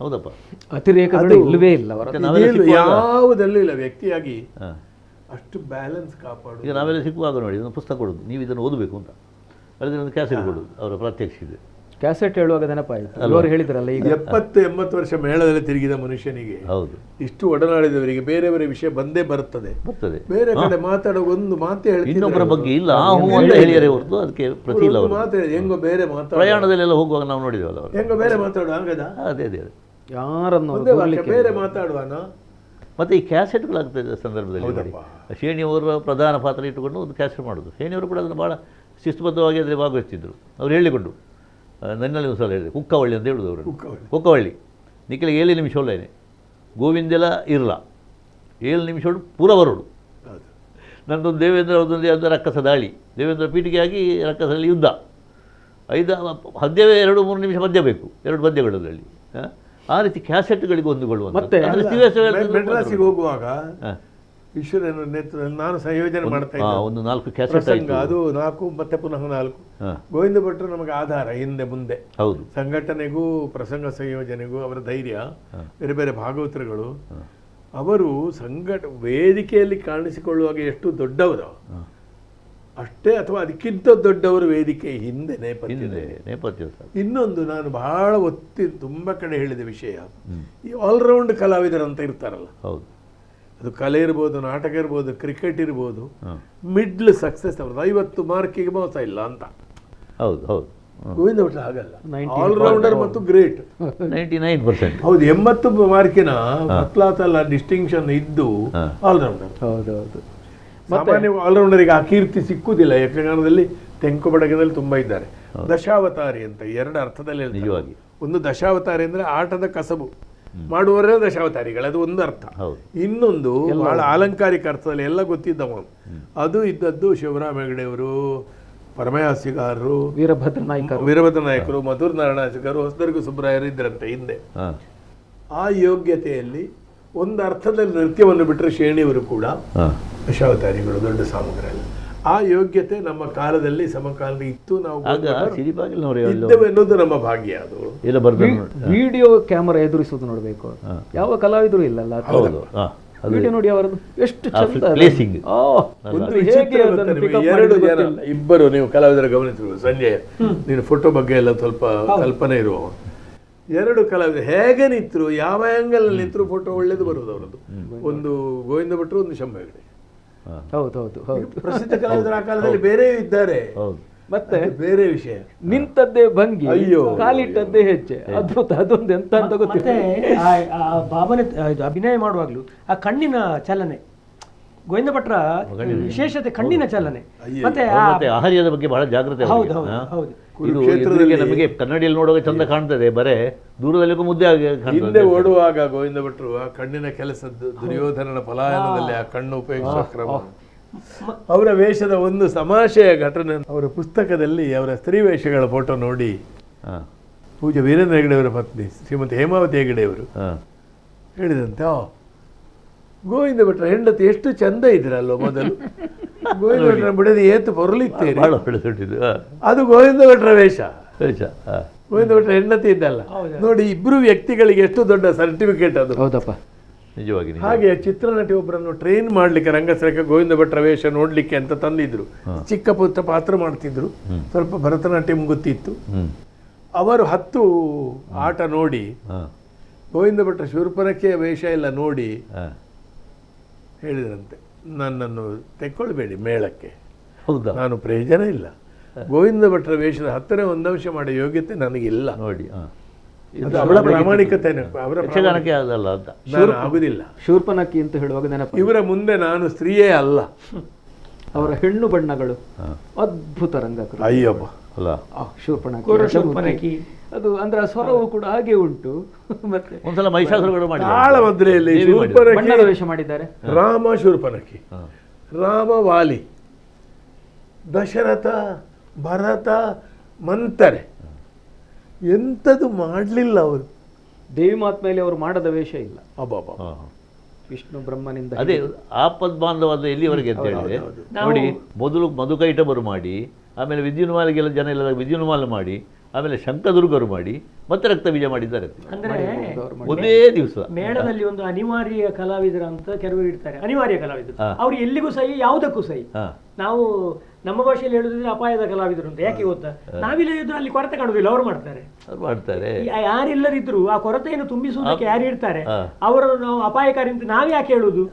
ಹೌದಪ್ಪ, ಅತಿರೇಕಗಳು ಇಲ್ಲವೇ ಇಲ್ಲ, ಯಾವುದಲ್ಲೂ ಇಲ್ಲ. ವ್ಯಕ್ತಿಯಾಗಿ ಅಷ್ಟು ಬ್ಯಾಲೆನ್ಸ್ ಕಾಪಾಡು. ಈಗ ನಾವೆಲ್ಲ ಸಿಕ್ಕುವಾಗ ನೋಡಿ, ಇದನ್ನು ಪುಸ್ತಕ ಕೊಡೋದು, ನೀವು ಇದನ್ನು ಓದಬೇಕು ಅಂತ ಹೇಳಿದ್ರೆ ಒಂದು ಕ್ಯಾಸೆಟ್ ಕೊಡೋದು. ಅವರ ಪ್ರಾತ್ಯಕ್ಷಿಕೆ ಕ್ಯಾಸೆಟ್ ಹೇಳುವಾಗ ನೆನಪಾಯಿತು, ಅವರು ಹೇಳಿದ್ರಲ್ಲ, ಈಗ 70-80 ವರ್ಷ ಮೇಳದಲ್ಲಿ ತಿರುಗಿದ ಮನುಷ್ಯನಿಗೆ, ಹೌದು, ಇಷ್ಟು ಒಡನಾಡಿದವರಿಗೆ ಬೇರೆಯವರ ವಿಷಯ ಬಂದೇ ಬರ್ತದೆ. ಬೇರೆ ಕಡೆ ಮಾತಾಡೋ ಒಂದು ಮಾತೇ ಹೇಳಿ ಇನ್ನೊಬ್ಬರ ಬಗ್ಗೆ ಇಲ್ಲ ಹೇಳಿದರೆ ಹೊರತು ಅದಕ್ಕೆ ಪ್ರತಿ ಇಲ್ಲ. ಮಾತಾಡಿ ಹೆಂಗೋ ಬೇರೆ ಮಾತಾಡ, ಪ್ರಯಾಣದಲ್ಲೆಲ್ಲ ಹೋಗುವಾಗ ನಾವು ನೋಡಿದೇವಲ್ಲ, ಹೆಂಗೋ ಬೇರೆ ಮಾತಾಡುವ ಹಂಗದ. ಅದೇ ಅದೇ ಯಾರನ್ನು ಬೇರೆ ಮಾತಾಡುವನ. ಮತ್ತು ಈ ಕ್ಯಾಸೆಟ್ಗಳಾಗ್ತದೆ ಸಂದರ್ಭದಲ್ಲಿ ಶೇಣಿಯವರ ಪ್ರಧಾನ ಪಾತ್ರ ಇಟ್ಟುಕೊಂಡು ಒಂದು ಕ್ಯಾಸೆಟ್ ಮಾಡೋದು. ಶೇಣಿಯವರು ಕೂಡ ಅದನ್ನು ಭಾಳ ಶಿಸ್ತುಬದ್ಧವಾಗಿ ಅದರಲ್ಲಿ ಭಾಗವಹಿಸ್ತಿದ್ರು. ಅವ್ರು ಹೇಳಿಕೊಂಡು ನನ್ನಲ್ಲಿ ಒಂದು ಸಲ ಹೇಳಿದೆ, ಕುಕ್ಕವಳ್ಳಿ ಅಂತ ಹೇಳೋದು ಅವರು. ಕುಕ್ಕವಳ್ಳಿ ನಿಖಿಲಿಗೆ 7 ನಿಮಿಷ ಒಳ್ಳೆಯೇ, ಗೋವಿಂದೆಲ್ಲ ಇರಲ್ಲ 7 ನಿಮಿಷ ಪೂರ ಬರೋಡು. ನನ್ನದೊಂದು ದೇವೇಂದ್ರ ಅದೊಂದು ಅದು ರಕ್ಕಸ ದಾಳಿ, ದೇವೇಂದ್ರ ಪೀಠಿಗೆಯಾಗಿ ರಕ್ಕಸದಲ್ಲಿ ಯುದ್ಧ. 5 2-3 ನಿಮಿಷ ಮಧ್ಯ ಬೇಕು, 2 ಪದ್ಯಗಳು ಅದರಲ್ಲಿ. ಆ ರೀತಿ ಕ್ಯಾಸೆಟ್ಗಳಿಗೆ ಹೊಂದಿಕೊಳ್ಳುವ. ಮತ್ತೆ ಮೆಡ್ರಾಸಿಗೆ ಹೋಗುವಾಗ ಈಶ್ವರನ ನೇತೃತ್ವದಲ್ಲಿ ನಾನು ಸಂಯೋಜನೆ ಮಾಡ್ತಾ ಇದ್ದೆ ಒಂದು 4 ಕ್ಯಾಸೆಟ್. ಅದು 4 ಮತ್ತೆ ಪುನಃ 4. ಗೋವಿಂದ ಭಟ್ರು ನಮಗೆ ಆಧಾರ ಹಿಂದೆ ಮುಂದೆ. ಹೌದು, ಸಂಘಟನೆಗೂ ಪ್ರಸಂಗ ಸಂಯೋಜನೆಗೂ ಅವರ ಧೈರ್ಯ, ಬೇರೆ ಬೇರೆ ಭಾಗವತರುಗಳು. ಅವರು ವೇದಿಕೆಯಲ್ಲಿ ಕಾಣಿಸಿಕೊಳ್ಳುವಾಗ ಎಷ್ಟು ದೊಡ್ಡವರು ಅಷ್ಟೇ, ಅಥವಾ ಅದಕ್ಕಿಂತ ದೊಡ್ಡವರು ವೇದಿಕೆ ಹಿಂದೆ ನೇಪಥ್ಯ. ಇನ್ನೊಂದು ನಾನು ಬಹಳ ತುಂಬ ಕಡೆ ಹೇಳಿದ ವಿಷಯ, ಈ ಆಲ್ರೌಂಡ್ ಕಲಾವಿದರಂತ ಇರ್ತಾರಲ್ಲ. ಹೌದು, ಅದು ಕಲೆ ಇರ್ಬೋದು, ನಾಟಕ ಇರ್ಬೋದು, ಕ್ರಿಕೆಟ್ ಇರ್ಬೋದು, ಮಿಡ್ಲ್ ಸಕ್ಸಸ್ ಅವ್ರದ್ದು 50 ಮಾರ್ಕಿಗೆ ಮೋಸ ಇಲ್ಲ ಅಂತ. ಹೌದು ಹೌದು, ಗೋವಿಂದ ಭಟ್ರು ಹಾಗಲ್ಲ, ಆಲ್ರೌಂಡರ್ ಮತ್ತು ಗ್ರೇಟ್ 99%. ಹೌದು, 80 ಮಾರ್ಕಿನ ಮತ್ಲಾತಲ್ಲ ಡಿಸ್ಟಿಂಕ್ಷನ್ ಇದ್ದು ಆಲ್ರೌಂಡರ್. ಹೌದೌದು, ಸಾಮಾನ್ಯ ಆಲ್ರೌಂಡರಿಗೆ ಆ ಕೀರ್ತಿ ಸಿಕ್ಕುವುದಿಲ್ಲ. ಯಕ್ಷಗಾನದಲ್ಲಿ ತೆಂಕು ಬಡಗದಲ್ಲಿ ತುಂಬ ಇದ್ದಾರೆ. ದಶಾವತಾರಿ ಅಂತ 2 ಅರ್ಥದಲ್ಲಿ ನಿಜವಾಗಿ. ಒಂದು ದಶಾವತಾರಿ ಅಂದರೆ ಆಟದ ಕಸಬು ಮಾಡುವವರೇ ದಶಾವತಾರಿಗಳು, ಅದು ಒಂದು ಅರ್ಥ. ಇನ್ನೊಂದು ಬಹಳ ಆಲಂಕಾರಿಕ ಅರ್ಥದಲ್ಲಿ ಎಲ್ಲ ಗೊತ್ತಿದ್ದವ. ಅದು ಇದ್ದದ್ದು ಶಿವರಾಮ ಹೆಗಡೆಯವರು, ಪರಮಯಾಸಿಗಾರರು, ವೀರಭದ್ರ ನಾಯಕರು, ಮಧುರ ನಾರಾಯಣಾಸಿಗಾರರು, ಹೊಸದುರ್ಗ ಸುಬ್ರಾಯರು ಇದ್ರಂತೆ ಹಿಂದೆ. ಆ ಯೋಗ್ಯತೆಯಲ್ಲಿ ಒಂದು ಅರ್ಥದಲ್ಲಿ ನೃತ್ಯವನ್ನು ಬಿಟ್ಟರೆ ಶ್ರೇಣಿಯವರು ಕೂಡ ದಶಾವತಾರಿಗಳು, ದೊಡ್ಡ ಸಾಮಗ್ರಲ್ಲ. ಆ ಯೋಗ್ಯತೆ ನಮ್ಮ ಕಾಲದಲ್ಲಿ ಸಮಕಾಲದಲ್ಲಿ ಇತ್ತು. ನಾವು ಇದ್ದೇವೆ ಅನ್ನೋದು ನಮ್ಮ ಭಾಗ್ಯ. ಅದು ವಿಡಿಯೋ ಕ್ಯಾಮರಾ ಎದುರಿಸೋದು ನೋಡಬೇಕು, ಯಾವ ಕಲಾವಿದರು ಇಲ್ಲಲ್ಲ. ವಿಡಿಯೋ ನೋಡಿ ಅವರದ್ದು ಎಷ್ಟು ಚಂದ. ಇಬ್ಬರು ನೀವು ಕಲಾವಿದರ ಗಮನಿಸಿರ್ಬೋದು. ಸಂಜಯ್, ನೀನು ಫೋಟೋ ಬಗ್ಗೆ ಎಲ್ಲ ಸ್ವಲ್ಪ ಕಲ್ಪನೆ ಇರುವ ಎರಡು ಕಲಾವಿದರು ಹೇಗೆ ನಿಂತರು, ಯಾವ ಆಂಗಲ್ ನಿಂತರು ಫೋಟೋ ಒಳ್ಳೇದು ಬರುವುದು ಅವರದ್ದು. ಒಂದು ಗೋವಿಂದ ಭಟ್ರು, ಒಂದು ಶಂಭ ಹೆಗಡೆ. ಹೌದೌದು, ಪ್ರಸಿದ್ಧ ಕಲಾವಿದರ ಆ ಕಾಲದಲ್ಲಿ ಬೇರೆ ಇದ್ದಾರೆ. ಮತ್ತೆ ಬೇರೆ ವಿಷಯ, ನಿಂತದ್ದೇ ಭಂಗಿ, ಅಯ್ಯೋ ಕಾಲಿಟ್ಟದ್ದೇ ಹೆಜ್ಜೆ, ಅದ್ಭುತ. ಅದೊಂದು ಎಂತ ಅಂತ ಮತ್ತೆ ಭಾವನೆ ಅಭಿನಯ ಮಾಡುವಾಗ್ಲೂ ಆ ಕಣ್ಣಿನ ಚಲನೆ, ಗೋವಿಂದ ಭಟ್ರ ವಿಶೇಷತೆ ಕಣ್ಣಿನ ಚಲನೆ. ಮತ್ತೆ ಆಹಾರ್ಯದ ಬಗ್ಗೆ ಬಹಳ ಜಾಗ್ರತೆ. ಹೌದು ಹೌದು. ನಮಗೆ ಕನ್ನಡಿಯಲ್ಲಿ ನೋಡುವಾಗ ಚಂದ ಕಾಣ್ತದೆ, ಬರೇ ದೂರದಲ್ಲಿ ಮುದ್ದೆ ಆಗಿ ಹಿಂದೆ ಓಡುವಾಗ ಗೋವಿಂದ ಭಟ್ರು ಆ ಕಣ್ಣಿನ ಕೆಲಸದ್ದು, ದುರ್ಯೋಧನನ ಪಲಾಯನದಲ್ಲಿ ಆ ಕಣ್ಣು ಉಪಯೋಗಿಸುವ ಕ್ರಮ, ಅವರ ವೇಷದ ಒಂದು ತಮಾಷೆಯ ಘಟನೆ. ಅವರ ಪುಸ್ತಕದಲ್ಲಿ ಅವರ ಸ್ತ್ರೀ ವೇಷಗಳ ಫೋಟೋ ನೋಡಿ ಪೂಜ್ಯ ವೀರೇಂದ್ರ ಹೆಗಡೆಯವರ ಪತ್ನಿ ಶ್ರೀಮತಿ ಹೇಮಾವತಿ ಹೆಗಡೆಯವರು ಹೇಳಿದಂತೆ, ಗೋವಿಂದ ಭಟ್ರ ಹೆಂಡತಿ ಎಷ್ಟು ಚಂದ ಇದ್ರಲ್ವ ಮೊದಲು, ಗೋವಿಂದ ಭಟ್ರ ಬಿಡದೆ ಏತು ಪೊರಲಿತ್ತೇನೆ, ಅದು ಗೋವಿಂದ ಭಟ್ರ ವೇಷ. ಗೋವಿಂದ ಭಟ್ರ ಹೆಂಡತಿ ಇದ್ದಲ್ಲ ನೋಡಿ. ಇಬ್ರು ವ್ಯಕ್ತಿಗಳಿಗೆ ಎಷ್ಟು ದೊಡ್ಡ ಸರ್ಟಿಫಿಕೇಟ್ ಅದು. ಹೌದಪ್ಪ, ನಿಜವಾಗಿ. ಹಾಗೆ ಚಿತ್ರನಟಿ ಒಬ್ಬರನ್ನು ಟ್ರೈನ್ ಮಾಡ್ಲಿಕ್ಕೆ ರಂಗಸ್ಥಳಕ್ಕೆ ಗೋವಿಂದ ಭಟ್ರ ವೇಷ ನೋಡ್ಲಿಕ್ಕೆ ಅಂತ ತಂದಿದ್ರು. ಚಿಕ್ಕ ಪುಟ್ಟ ಪಾತ್ರ ಮಾಡ್ತಿದ್ರು, ಸ್ವಲ್ಪ ಭರತನಾಟ್ಯಂ ಗೊತ್ತಿತ್ತು. ಅವರು 10 ಆಟ ನೋಡಿ ಗೋವಿಂದ ಭಟ್ರ ಶೂರ್ಪನಖಿಯ ವೇಷ ಎಲ್ಲ ನೋಡಿ ಹೇಳಿದ್ರಂತೆ, ನನ್ನನ್ನು ತೆಕ್ಕೊಳ್ಬೇಡಿ ಮೇಳಕ್ಕೆ, ನಾನು ಪ್ರಯೋಜನ ಇಲ್ಲ. ಗೋವಿಂದ ಭಟ್ರ ವೇಷದ 10ನೇ 1 ಅಂಶ ಮಾಡೋ ಯೋಗ್ಯತೆ ನನಗಿಲ್ಲ ನೋಡಿ. ಅವಳ ಪ್ರಾಮಾಣಿಕತೆ, ಅವರ ಆಗುದಿಲ್ಲ. ಶೂರ್ಪನಖಿ ಅಂತ ಹೇಳುವಾಗ ನೆನಪು, ಇವರ ಮುಂದೆ ನಾನು ಸ್ತ್ರೀಯೇ ಅಲ್ಲ. ಅವರ ಹೆಣ್ಣು ಬಣ್ಣಗಳು ಅದ್ಭುತ ರಂಗಕರು. ಅಯ್ಯಪ್ಪ ಅಲ್ಲ, ಶೂರ್ಪನಖಿ ಅದು ಅಂದ್ರೆ ಸ್ವರವು ಕೂಡ ಹಾಗೆ ಉಂಟು. ಮತ್ತೆ ಒಂದ್ಸಲ ಮಹಿಷಾಸುರಗಳು ತಾಳಮದ್ರೆಯಲ್ಲಿ ವೇಷ ಮಾಡಿದ್ದಾರೆ. ರಾಮ ಶೂರ್ಪನಖಿ, ರಾಮ ವಾಲಿ, ದಶರಥ ಭರತ ಮಂತರೆ, ಎಂಥದ್ದು ಮಾಡಲಿಲ್ಲ ಅವರು. ದೇವಿ ಮಾತ್ಮೆಯಲ್ಲಿ ಅವರು ಮಾಡದ ವೇಷ ಇಲ್ಲ. ಅಬ್ಬಾಬಾ, ವಿಷ್ಣು ಬ್ರಹ್ಮನಿಂದ ಅದೇ ಆಪದ್ಬಾಂಧವಾದ ಎಲ್ಲಿವರೆಗೆ ಅಂತ ಹೇಳಿದ್ರೆ ನೋಡಿ, ಮೊದಲು ಮಧುಕೈಟಬರು ಮಾಡಿ, ಆಮೇಲೆ ವಿದ್ಯುನ್ಮಾಲಿಗೆಲ್ಲ ಜನ ಎಲ್ಲ ವಿದ್ಯುನ್ಮಾಲ ಮಾಡಿ, ಆಮೇಲೆ ಶಂಕದುರ್ಗರು ಮಾಡಿ, ಮತ್ತೆ ರಕ್ತಬೀಜ ಮಾಡಿದ್ದಾರೆ. ಅಂದ್ರೆ ಒಂದೇ ದಿವಸ ಮೇಳದಲ್ಲಿ ಒಂದು ಅನಿವಾರ್ಯ ಕಲಾವಿದರು ಅಂತ ಕೆಲವರು ಇರ್ತಾರೆ. ಅನಿವಾರ್ಯ ಕಲಾವಿದರು ಅವ್ರು ಎಲ್ಲಿಗೂ ಸಹಿ, ಯಾವುದಕ್ಕೂ ಸಹಿ. ನಾವು ನಮ್ಮ ಭಾಷೆಯಲ್ಲಿ ಹೇಳುದಿದ್ರೆ ಅಪಾಯದ ಕಲಾವಿದರು ಅಂತ. ಯಾಕೆ ಗೊತ್ತಾ, ನಾವಿಲ್ಲದಿದ್ರು ಅಲ್ಲಿ ಕೊರತೆ ಕಾಣುದಿಲ್ಲ, ಅವರು ಮಾಡ್ತಾರೆ. ಯಾರಿಲ್ಲದಿದ್ರು ಆ ಕೊರತೆಯನ್ನು ತುಂಬಿಸುವುದಕ್ಕೆ ಯಾರು ಇರ್ತಾರೆ ಅವರನ್ನು ನಾವು ಅಪಾಯಕಾರಿ ಅಂತ ನಾವ್ ಯಾಕೆ ಹೇಳುದು?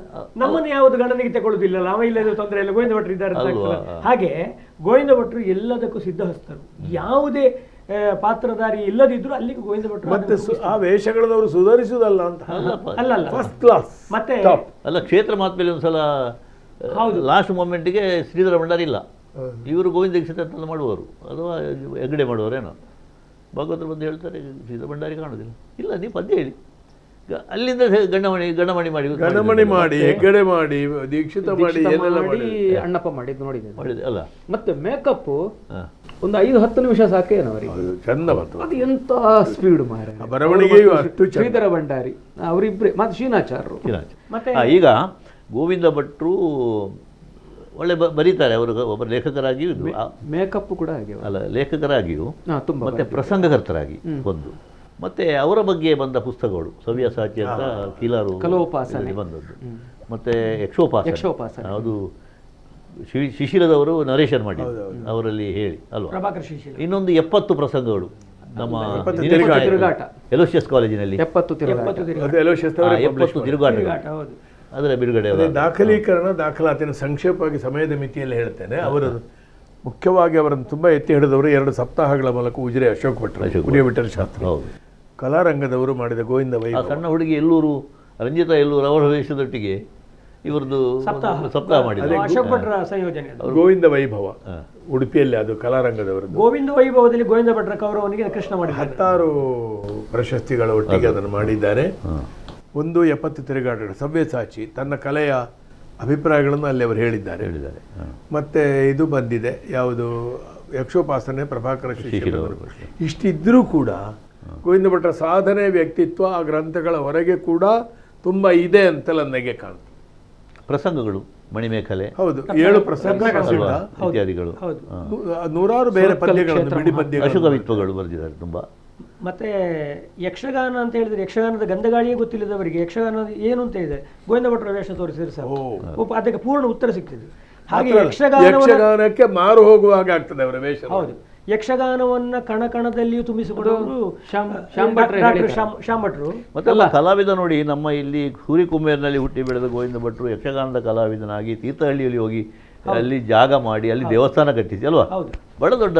ನಮ್ಮನ್ನು ಯಾವುದು ಗಣನೆಗೆ ತಗೊಳ್ಳುದಿಲ್ಲ, ನಾವ ಇಲ್ಲದ ತೊಂದರೆ ಇಲ್ಲ, ಗೋವಿಂದ ಭಟ್ರು ಇದ್ದಾರೆ ಅಂತ. ಹಾಗೆ ಗೋವಿಂದ ಭಟ್ರು ಎಲ್ಲದಕ್ಕೂ ಸಿದ್ಧಹಸ್ತರು. ಯಾವುದೇ ಪಾತ್ರಧಾರಿ ಇಲ್ಲದಿದ್ರು ಅಲ್ಲಿಗೆ ಗೋವಿಂದ ಭಟ್ರು. ಮತ್ತೆ ಆ ವೇಷಗಳನ್ನು ಅವರು ಸುಧಾರಿಸುವುದಲ್ಲ ಅಂತ ಅಲ್ಲ, ಫಸ್ಟ್ ಕ್ಲಾಸ್. ಮತ್ತೆ ಅಲ್ಲ, ಕ್ಷೇತ್ರ ಮಾತ್ಮೇಲೆ ಒಂದ್ಸಲ ಲಾಸ್ಟ್ ಮೂಮೆಂಟ್ಗೆ ಶ್ರೀಧರ ಭಂಡಾರಿ ಇಲ್ಲ, ಇವರು ಗೋವಿಂದ ದೀಕ್ಷಿತ ಅಂತ ಮಾಡುವವರು, ಅಥವಾ ಹೆಗ್ಗಡೆ ಮಾಡುವವರೇನೋ. ಭಾಗವತರು ಬಂದು ಹೇಳ್ತಾರೆ, ಶ್ರೀಧರ ಭಂಡಾರಿ ಕಾಣೋದಿಲ್ಲ. ಇಲ್ಲ, ನೀವು ಪದ್ಯ ಹೇಳಿ. ಅಲ್ಲಿಂದ ಗಣಮಣಿ ಮಾಡಿ ಹೆಗ್ಗಡೆ ಮಾಡಿ ದೀಕ್ಷಿತ ಮಾಡಿ ಅಣ್ಣಪ್ಪ ಮಾಡಿದ್ದು ನೋಡಿದೆ ಅಲ್ಲ. ಮತ್ತೆ ಮೇಕಪ್ ಒಂದು 5-10 ನಿಮಿಷ ಸಾಕೇನು ಅವರಿಗೆ, ಚಂದ ಬಂತು. ಅದು ಎಂತ ಸ್ಪೀಡ್ ಮಾರ. ಬರವಣಿಗೆಯು ಅಷ್ಟು. ಶ್ರೀಧರ ಭಂಡಾರಿ ಅವರಿಬ್ರೆ, ಮತ್ತೆ ಶ್ರೀನಾಚಾರ್ರು. ಮತ್ತೆ ಈಗ ಗೋವಿಂದ ಭಟ್ರು ಒಳ್ಳೆ ಬರೀತಾರೆ. ಅವರು ಒಬ್ಬ ಲೇಖಕರಾಗಿಯೂ, ಮೇಕಪ್ ಕೂಡ ಹಾಗೆ ಅಲ್ಲ, ಲೇಖಕರಾಗಿಯೂ ಮತ್ತೆ ಪ್ರಸಂಗಕರ್ತರಾಗಿ ಒಂದು. ಮತ್ತೆ ಅವರ ಬಗ್ಗೆ ಬಂದ ಪುಸ್ತಕಗಳು ಸವ್ಯಸಾಚಿ ಅಂತ ಕೀಲಾರು ಕಲೋಪಾಸನೆ ಬಂದದ್ದು, ಮತ್ತೆ ಯಕ್ಷೋಪಾಸನೆ ಅದು ಶಿಶಿಲದವರು ನರೇಶನ್ ಮಾಡಿದ್ರು ಅವರಲ್ಲಿ ಹೇಳಿ ಅಲ್ವಾ. ಇನ್ನೊಂದು 70 ಪ್ರಸಂಗಗಳು ನಮ್ಮ ಎಲೋಶಿಯಸ್ ಕಾಲೇಜಿನಲ್ಲಿ 70 ತಿರುಗಾಟ ಅದರ ಬಿಡುಗಡೆ. ದಾಖಲೀಕರಣ, ದಾಖಲಾತಿನ ಸಂಕ್ಷೇಪವಾಗಿ ಸಮಯದ ಮಿತಿಯಲ್ಲಿ ಹೇಳ್ತೇನೆ. ಅವರು ಮುಖ್ಯವಾಗಿ ಅವರನ್ನು ತುಂಬ ಎತ್ತಿ ಹಿಡಿದವರು 2 ಸಪ್ತಾಹಗಳ ಮೂಲಕ ಉಜಿರೆ ಅಶೋಕ್ ಭಟ್ರು, ಉರಿಯ ವಿಠಲ ಶಾಸ್ತ್ರಿ, ಕಲಾರಂಗದವರು ಮಾಡಿದ ಗೋವಿಂದ ವೈಭವ. ಸಣ್ಣ ಹುಡುಗಿ ಎಲ್ಲೂರು, ರಂಜಿತಾ ಎಲ್ಲೂರು ಅವರ ವೇಷದೊಟ್ಟಿಗೆ ಇವರದ್ದು ಸಪ್ತಾಹ ಮಾಡಿದ್ದಾರೆ. ಅಶೋಕ್ ಭಟ್ರ ಸಂಯೋಜನೆ ಗೋವಿಂದ ವೈಭವ, ಉಡುಪಿಯಲ್ಲಿ, ಅದು ಕಲಾರಂಗದವರು. ಗೋವಿಂದ ವೈಭವದಲ್ಲಿ ಗೋವಿಂದ ಭಟ್ರ ಕೌರವನಿಗೆ ಕೃಷ್ಣ ಮಾಡಿ 10 ಪ್ರಶಸ್ತಿಗಳ ಒಟ್ಟಿಗೆ ಅದನ್ನು ಮಾಡಿದ್ದಾರೆ. ಒಂದು 70 ತಿರುಗಾಟಗಳು. ಸವ್ಯಸಾಚಿ ತನ್ನ ಕಲೆಯ ಅಭಿಪ್ರಾಯಗಳನ್ನು ಅಲ್ಲಿ ಅವರು ಹೇಳಿದ್ದಾರೆ. ಮತ್ತೆ ಇದು ಬಂದಿದೆ, ಯಾವುದು ಯಕ್ಷೋಪಾಸನೆ, ಪ್ರಭಾಕರ ಶಿಶಿಲವರು. ಇಷ್ಟಿದ್ರೂ ಕೂಡ ಗೋವಿಂದ ಭಟ್ರ ಸಾಧನೆ ವ್ಯಕ್ತಿತ್ವ ಆ ಗ್ರಂಥಗಳ ಹೊರಗೆ ಕೂಡ ತುಂಬ ಇದೆ ಅಂತ ನನಗೆ ಕಾಣ್ತದೆ. ಪ್ರಸಂಗಗಳು ಮಣಿಮೇಖಲೆ, ಹೌದು, 7 ಪ್ರಸಂಗಗಳಿಂದ ಇತ್ಯಾದಿಗಳು, ನೂರಾರು ಬೇರೆ ಪದ್ಯಗಳನ್ನು, ಬಿಡಿ ಪದ್ಯಗಳು, ಅಶುಕವಿತ್ವಗಳು ಬರೆದಿದ್ದಾರೆ ತುಂಬ. ಮತ್ತೆ ಯಕ್ಷಗಾನ ಅಂತ ಹೇಳಿದ್ರೆ ಯಕ್ಷಗಾನದ ಗಂಧಗಾಳಿಯೇ ಗೊತ್ತಿಲ್ಲದವರಿಗೆ ಯಕ್ಷಗಾನ ಏನು ಅಂತ ಹೇಳಿದ್ರೆ ಗೋವಿಂದ ಭಟ್ರ ವೇಷ ತೋರಿಸಿದ್ರೆ ಸಾಕು, ಅದಕ್ಕೆ ಪೂರ್ಣ ಉತ್ತರ ಸಿಗ್ತಿದೆ. ಹಾಗೆ ಯಕ್ಷಗಾನಕ್ಕೆ ಮಾರು ಹೋಗುವಾಗ ಆಗ್ತದೆ ಅವರ ವೇಷ. ಹೌದು, ಯಕ್ಷಗಾನವನ್ನ ಕಣಕಣದಲ್ಲಿಯೂ ತುಂಬಿಸಿಕೊಂಡವರು ಶ್ಯಾಮ್ ಭಟ್ರು. ಮತ್ತೆಲ್ಲ ಕಲಾವಿದ ನೋಡಿ, ನಮ್ಮ ಇಲ್ಲಿ ಸೂರಿಕುಮೇರ್ನಲ್ಲಿ ಹುಟ್ಟಿ ಬೆಳೆದ ಗೋವಿಂದ ಭಟ್ರು ಯಕ್ಷಗಾನದ ಕಲಾವಿದನಾಗಿ ತೀರ್ಥಹಳ್ಳಿಯಲ್ಲಿ ಹೋಗಿ ಅಲ್ಲಿ ಜಾಗ ಮಾಡಿ ಅಲ್ಲಿ ದೇವಸ್ಥಾನ ಕಟ್ಟಿಸಿ ಅಲ್ವಾ, ಬಹಳ ದೊಡ್ಡ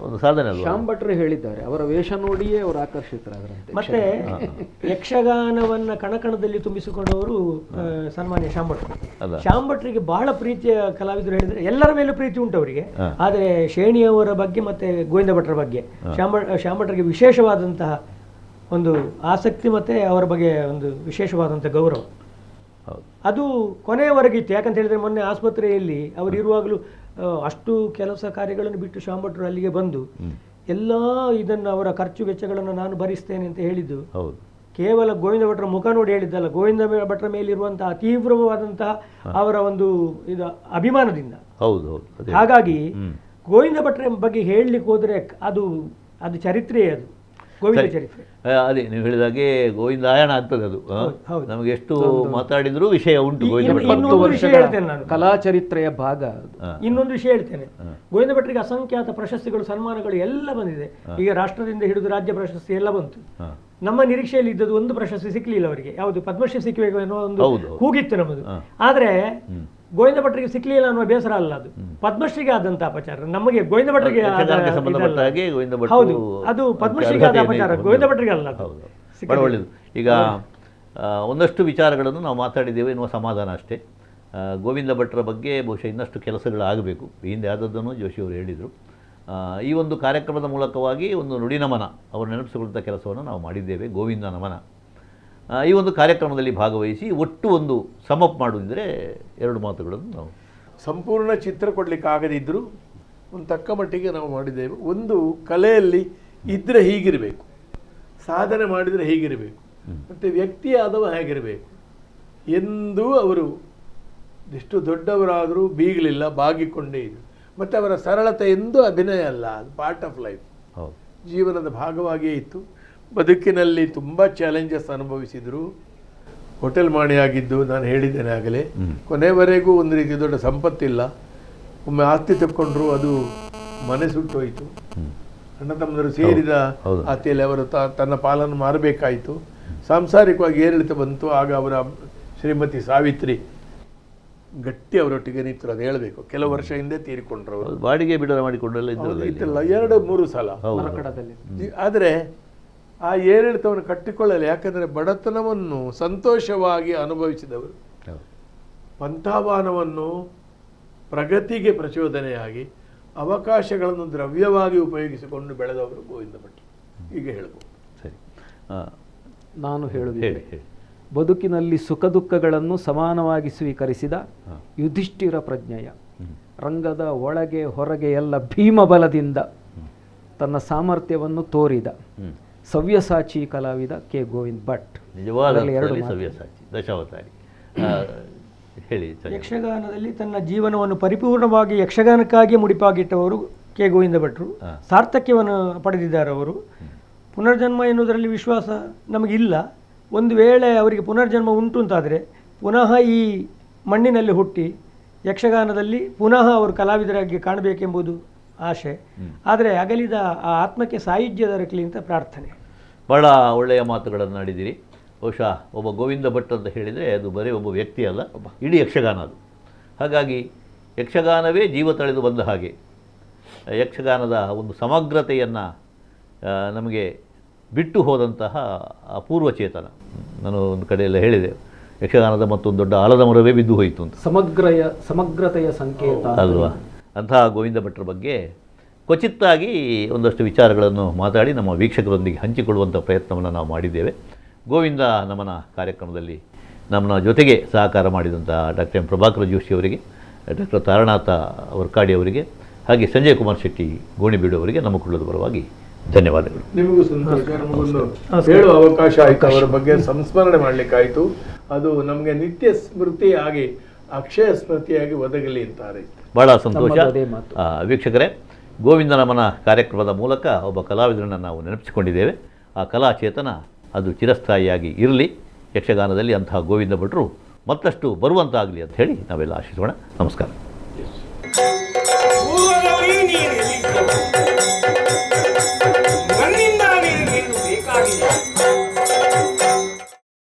ಒಂದು ಸಾಧನೆ ಅಲ್ವಾ. ಶ್ಯಾಮ್ ಭಟ್ರು ಹೇಳಿದ್ದಾರೆ, ಅವರ ವೇಷ ನೋಡಿಯೇ ಅವರು ಆಕರ್ಷಿತರಾದರಂತೆ. ಮತ್ತೆ ಯಕ್ಷಗಾನವನ್ನ ಕಣಕಣದಲ್ಲಿ ತುಂಬಿಸಿಕೊಂಡವರು ಸನ್ಮಾನ್ಯ ಶ್ಯಾಮ್ ಭಟ್ರು. ಶ್ಯಾಮ್ ಭಟ್ರಿಗೆ ಬಹಳ ಪ್ರೀತಿಯ ಕಲಾವಿದರು ಹೇಳಿದ್ರೆ ಎಲ್ಲರ ಮೇಲೂ ಪ್ರೀತಿ ಉಂಟು ಅವರಿಗೆ. ಆದರೆ ಶೇಣಿಯವರ ಬಗ್ಗೆ ಮತ್ತೆ ಗೋವಿಂದ ಭಟ್ರ ಬಗ್ಗೆ ಶ್ಯಾಮ್ ಭಟ್ರಿಗೆ ವಿಶೇಷವಾದಂತಹ ಒಂದು ಆಸಕ್ತಿ ಮತ್ತೆ ಅವರ ಬಗ್ಗೆ ಒಂದು ವಿಶೇಷವಾದಂತಹ ಗೌರವ ಅದು ಕೊನೆಯವರೆಗಿತ್ತು. ಯಾಕಂತ ಹೇಳಿದ್ರೆ ಮೊನ್ನೆ ಆಸ್ಪತ್ರೆಯಲ್ಲಿ ಅವರು ಇರುವಾಗಲೂ ಅಷ್ಟು ಕೆಲಸ ಕಾರ್ಯಗಳನ್ನು ಬಿಟ್ಟು ಶ್ಯಾಮ್ ಭಟ್ರು ಅಲ್ಲಿಗೆ ಬಂದು ಎಲ್ಲ ಇದನ್ನು ಅವರ ಖರ್ಚು ವೆಚ್ಚಗಳನ್ನು ನಾನು ಭರಿಸ್ತೇನೆ ಅಂತ ಹೇಳಿದ್ದು ಕೇವಲ ಗೋವಿಂದ ಭಟ್ರ ಮುಖ ನೋಡಿ ಹೇಳಿದ್ದಲ್ಲ, ಗೋವಿಂದ ಭಟ್ರ ಮೇಲಿರುವಂತಹ ತೀವ್ರವಾದಂತಹ ಅವರ ಒಂದು ಇದು ಅಭಿಮಾನದಿಂದ. ಹಾಗಾಗಿ ಗೋವಿಂದ ಭಟ್ರ ಬಗ್ಗೆ ಹೇಳಲಿಕ್ಕೆ ಹೋದರೆ ಅದು ಚರಿತ್ರೆಯೇ, ಅದು ಗೋವಿಂದ ಚರಿತ್ರೆ. ಅದೇ ನೀವು ಹೇಳಿದಾಗೆ ಗೋವಿಂದಾಯಣ ಆಗ್ತದೆ ಅದು. ನಮಗೆ ಎಷ್ಟು ಮಾತಾಡಿದ್ರು ವಿಷಯ ಉಂಟು. ಇನ್ನೊಂದು ವಿಷಯ ಹೇಳ್ತೇನೆ ನಾನು, ಕಲಾ ಚರಿತ್ರೆಯ ಭಾಗ. ಇನ್ನೊಂದು ವಿಷಯ ಹೇಳ್ತೇನೆ, ಗೋವಿಂದ ಭಟ್ರಿಗೆ ಅಸಂಖ್ಯಾತ ಪ್ರಶಸ್ತಿಗಳು ಸನ್ಮಾನಗಳು ಎಲ್ಲ ಬಂದಿದೆ. ಈಗ ರಾಷ್ಟ್ರದಿಂದ ಹಿಡಿದು ರಾಜ್ಯ ಪ್ರಶಸ್ತಿ ಎಲ್ಲ ಬಂತು. ನಮ್ಮ ನಿರೀಕ್ಷೆಯಲ್ಲಿ ಇದ್ದದ್ದು ಒಂದು ಪ್ರಶಸ್ತಿ ಸಿಕ್ಲಿಲ್ಲ ಅವರಿಗೆ. ಯಾವುದು ಪದ್ಮಶ್ರೀ ಸಿಕ್ಕಬೇಕು ಅನ್ನೋ ಒಂದು ಕೂಗಿತ್ತು ನಮ್ಮದು. ಆದ್ರೆ ಗೋವಿಂದ ಭಟ್ರಿಗೆ ಸಿಕ್ಲಿಲ್ಲ ಅನ್ನುವ ಬೇಸರ ಅಲ್ಲ, ಅದು ಪದ್ಮಶ್ರೀಗೆ ಆದಂತ ಅಪಚಾರ. ನಮಗೆ ಗೋವಿಂದ ಭಟ್ರಿಗೆ ಹೌದು, ಅದು ಪದ್ಮಶ್ರೀಗೆ ಆದ ಅಪಚಾರ, ಗೋವಿಂದ ಭಟ್ರಿಗೆ ಅಲ್ಲ. ಬಹಳ ಒಳ್ಳೆಯದು. ಈಗ ಒಂದಷ್ಟು ವಿಚಾರಗಳನ್ನು ನಾವು ಮಾತಾಡಿದ್ದೇವೆ ಎನ್ನುವ ಸಮಾಧಾನ ಅಷ್ಟೇ. ಗೋವಿಂದ ಭಟ್ರ ಬಗ್ಗೆ ಬಹುಶಃ ಇನ್ನಷ್ಟು ಕೆಲಸಗಳು ಆಗಬೇಕು. ಹಿಂದೆ ಆದದ್ದನ್ನು ಜೋಶಿಯವರು ಹೇಳಿದರು. ಈ ಒಂದು ಕಾರ್ಯಕ್ರಮದ ಮೂಲಕವಾಗಿ ಒಂದು ನುಡಿನಮನ ಅವರು ನೆನಪಿಸಿಕೊಳ್ಳುವಂಥ ಕೆಲಸವನ್ನು ನಾವು ಮಾಡಿದ್ದೇವೆ, ಗೋವಿಂದ ನಮನ. ಈ ಒಂದು ಕಾರ್ಯಕ್ರಮದಲ್ಲಿ ಭಾಗವಹಿಸಿ ಒಟ್ಟು ಒಂದು ಸಮಪ್ ಮಾಡುವುದಿದ್ರೆ 2 ಮಾತುಗಳನ್ನು ನಾವು ಸಂಪೂರ್ಣ ಚಿತ್ರ ಕೊಡಲಿಕ್ಕೆ ಆಗದಿದ್ದರೂ ಒಂದು ತಕ್ಕ ಮಟ್ಟಿಗೆ ನಾವು ಮಾಡಿದ್ದೇವೆ. ಒಂದು, ಕಲೆಯಲ್ಲಿ ಇದ್ದರೆ ಹೀಗಿರಬೇಕು, ಸಾಧನೆ ಮಾಡಿದರೆ ಹೀಗಿರಬೇಕು, ಮತ್ತು ವ್ಯಕ್ತಿಯಾದವ ಹೇಗಿರಬೇಕು ಎಂದೂ ಅವರು ಎಷ್ಟು ದೊಡ್ಡವರಾದರೂ ಬೀಗಲಿಲ್ಲ, ಬಾಗಿಕೊಂಡೇ ಇದ್ದರು. ಮತ್ತು ಅವರ ಸರಳತೆ ಎಂದೂ ಅಭಿನಯ ಅಲ್ಲ, ಅದು ಪಾರ್ಟ್ ಆಫ್ ಲೈಫ್, ಜೀವನದ ಭಾಗವಾಗಿಯೇ ಇತ್ತು. ಬದುಕಿನಲ್ಲಿ ತುಂಬ ಚಾಲೆಂಜಸ್ ಅನುಭವಿಸಿದರು. ಹೋಟೆಲ್ ಮಾಣಿಯಾಗಿದ್ದು ನಾನು ಹೇಳಿದ್ದೇನೆ ಆಗಲೇ. ಕೊನೆವರೆಗೂ ಒಂದು ರೀತಿ ದೊಡ್ಡ ಸಂಪತ್ತಿಲ್ಲ. ಒಮ್ಮೆ ಆಸ್ತಿ ತಕ್ಕೊಂಡ್ರು, ಅದು ಮನೆ ಸುಟ್ಟೋಯಿತು. ಅಣ್ಣ ತಮ್ಮಂದರು ಸೇರಿದ ಆಸ್ತಿಯಲ್ಲಿ ಅವರು ತನ್ನ ಪಾಲನ್ನು ಮಾರಬೇಕಾಯಿತು. ಸಾಂಸಾರಿಕವಾಗಿ ಏರಿಳಿತ ಬಂತು. ಆಗ ಅವರ ಶ್ರೀಮತಿ ಸಾವಿತ್ರಿ ಗಟ್ಟಿ ಅವರೊಟ್ಟಿಗೆ ನಿಂತರು, ಅದು ಹೇಳಬೇಕು. ಕೆಲವು ವರ್ಷ ಹಿಂದೆ ತೀರಿಕೊಂಡ್ರು ಅವರು. ಬಾಡಿಗೆ ಬಿಡುಗಡೆ ಮಾಡಿಕೊಂಡೆಲ್ಲ ಇತ್ತಲ್ಲ 2-3 ಸಲ. ಆದರೆ ಆ ಏರಿಳಿತವನ್ನು ಕಟ್ಟಿಕೊಳ್ಳಲಿ. ಯಾಕಂದರೆ ಬಡತನವನ್ನು ಸಂತೋಷವಾಗಿ ಅನುಭವಿಸಿದವರು, ಪಂಥಾವಾನವನ್ನು ಪ್ರಗತಿಗೆ ಪ್ರಚೋದನೆಯಾಗಿ ಅವಕಾಶಗಳನ್ನು ದ್ರವ್ಯವಾಗಿ ಉಪಯೋಗಿಸಿಕೊಂಡು ಬೆಳೆದವರು ಗೋವಿಂದ ಭಟ್ರು, ಹೀಗೆ ಹೇಳ್ಬೋದು. ಸರಿ, ನಾನು ಹೇಳುವುದೇ, ಬದುಕಿನಲ್ಲಿ ಸುಖ ದುಃಖಗಳನ್ನು ಸಮಾನವಾಗಿ ಸ್ವೀಕರಿಸಿದ ಯುಧಿಷ್ಠಿರ ಪ್ರಜ್ಞೆಯ, ರಂಗದ ಒಳಗೆ ಹೊರಗೆ ಎಲ್ಲ ಭೀಮಬಲದಿಂದ ತನ್ನ ಸಾಮರ್ಥ್ಯವನ್ನು ತೋರಿದ ಸವ್ಯಸಾಚಿ ಕಲಾವಿದ ಕೆ ಗೋವಿಂದ್ ಭಟ್. ನಿಜವಾದ ಸವ್ಯಸಾಚಿ, ದಶಾವತಾರಿ. ಹೇಳಿ. ಯಕ್ಷಗಾನದಲ್ಲಿ ತನ್ನ ಜೀವನವನ್ನು ಪರಿಪೂರ್ಣವಾಗಿ ಯಕ್ಷಗಾನಕ್ಕಾಗಿ ಮುಡಿಪಾಗಿಟ್ಟವರು ಕೆ ಗೋವಿಂದ ಭಟ್ರು. ಸಾರ್ಥಕ್ಯವನ್ನು ಪಡೆದಿದ್ದಾರೆ ಅವರು. ಪುನರ್ಜನ್ಮ ಎನ್ನುವುದರಲ್ಲಿ ವಿಶ್ವಾಸ ನಮಗಿಲ್ಲ. ಒಂದು ವೇಳೆ ಅವರಿಗೆ ಪುನರ್ಜನ್ಮ ಉಂಟು ಅಂತಾದರೆ ಪುನಃ ಈ ಮಣ್ಣಿನಲ್ಲಿ ಹುಟ್ಟಿ ಯಕ್ಷಗಾನದಲ್ಲಿ ಪುನಃ ಅವರು ಕಲಾವಿದರಾಗಿ ಕಾಣಬೇಕೆಂಬುದು ಆಶೆ. ಆದರೆ ಅಗಲಿದ ಆ ಆತ್ಮಕ್ಕೆ ಸಾಯುಜ್ಯ ದೊರಕಲಿ ಅಂತ ಪ್ರಾರ್ಥನೆ. ಬಹಳ ಒಳ್ಳೆಯ ಮಾತುಗಳನ್ನು ಆಡಿದ್ದೀರಿ. ಬಹುಶಃ ಒಬ್ಬ ಗೋವಿಂದ ಭಟ್ ಅಂತ ಹೇಳಿದರೆ ಅದು ಬರೀ ಒಬ್ಬ ವ್ಯಕ್ತಿ ಅಲ್ಲ, ಇಡೀ ಯಕ್ಷಗಾನ ಅದು. ಹಾಗಾಗಿ ಯಕ್ಷಗಾನವೇ ಜೀವ ತಳೆದು ಬಂದ ಹಾಗೆ ಯಕ್ಷಗಾನದ ಒಂದು ಸಮಗ್ರತೆಯನ್ನು ನಮಗೆ ಬಿಟ್ಟು ಹೋದಂತಹ ಅಪೂರ್ವ ಚೇತನ. ನಾನು ಒಂದು ಕಡೆಯೆಲ್ಲ ಹೇಳಿದೆ, ಯಕ್ಷಗಾನದ ಮತ್ತೊಂದು ದೊಡ್ಡ ಆಲದ ಮರವೇ ಬಿದ್ದು ಹೋಯಿತು ಅಂತ. ಸಮಗ್ರತೆಯ ಸಂಕೇತ ಅಲ್ವಾ? ಅಂತಹ ಗೋವಿಂದ ಭಟ್ರ ಬಗ್ಗೆ ಕ್ವಚಿತ್ತಾಗಿ ಒಂದಷ್ಟು ವಿಚಾರಗಳನ್ನು ಮಾತಾಡಿ ನಮ್ಮ ವೀಕ್ಷಕರೊಂದಿಗೆ ಹಂಚಿಕೊಳ್ಳುವಂಥ ಪ್ರಯತ್ನವನ್ನು ನಾವು ಮಾಡಿದ್ದೇವೆ. ಗೋವಿಂದ ನಮನ ಕಾರ್ಯಕ್ರಮದಲ್ಲಿ ನಮ್ಮ ಜೊತೆಗೆ ಸಹಕಾರ ಮಾಡಿದಂಥ ಡಾಕ್ಟರ್ ಎಂ ಪ್ರಭಾಕರ ಜೋಶಿ ಅವರಿಗೆ, ಡಾಕ್ಟರ್ ತಾರನಾಥ ವರ್ಕಾಡಿ ಅವರಿಗೆ, ಹಾಗೆ ಸಂಜಯ್ ಕುಮಾರ್ ಶೆಟ್ಟಿ ಗೋಣಿಬೀಡು ಅವರಿಗೆ ನಮ್ಮ ಕುಳ್ಳದ ಪರವಾಗಿ ಧನ್ಯವಾದಗಳು. ನಿಮಗೂ ಸಂತೋಷ. ನಮಗೊಂದು ಹೇಳುವ ಅವಕಾಶ ಆಯಿತು, ಅವರ ಬಗ್ಗೆ ಸಂಸ್ಮರಣೆ ಮಾಡಲಿಕ್ಕಾಯಿತು. ಅದು ನಮಗೆ ನಿತ್ಯ ಸ್ಮೃತಿಯಾಗಿ ಅಕ್ಷಯ ಸ್ಮೃತಿಯಾಗಿ ಒದಗಲಿ ಅಂತಾರೆ. ಭಾಳ ಸಂತೋಷ. ಅದೇ ಮಾತು. ವೀಕ್ಷಕರೇ, ಗೋವಿಂದ ನಮನ ಕಾರ್ಯಕ್ರಮದ ಮೂಲಕ ಒಬ್ಬ ಕಲಾವಿದರನ್ನು ನಾವು ನೆನಪಿಸಿಕೊಂಡಿದ್ದೇವೆ. ಆ ಕಲಾಚೇತನ ಅದು ಚಿರಸ್ಥಾಯಿಯಾಗಿ ಇರಲಿ. ಯಕ್ಷಗಾನದಲ್ಲಿ ಅಂತಹ ಗೋವಿಂದ ಭಟ್ರು ಮತ್ತಷ್ಟು ಬರುವಂತಾಗಲಿ ಅಂತ ಹೇಳಿ ನಾವೆಲ್ಲ ಆಶಿಸೋಣ. ನಮಸ್ಕಾರ.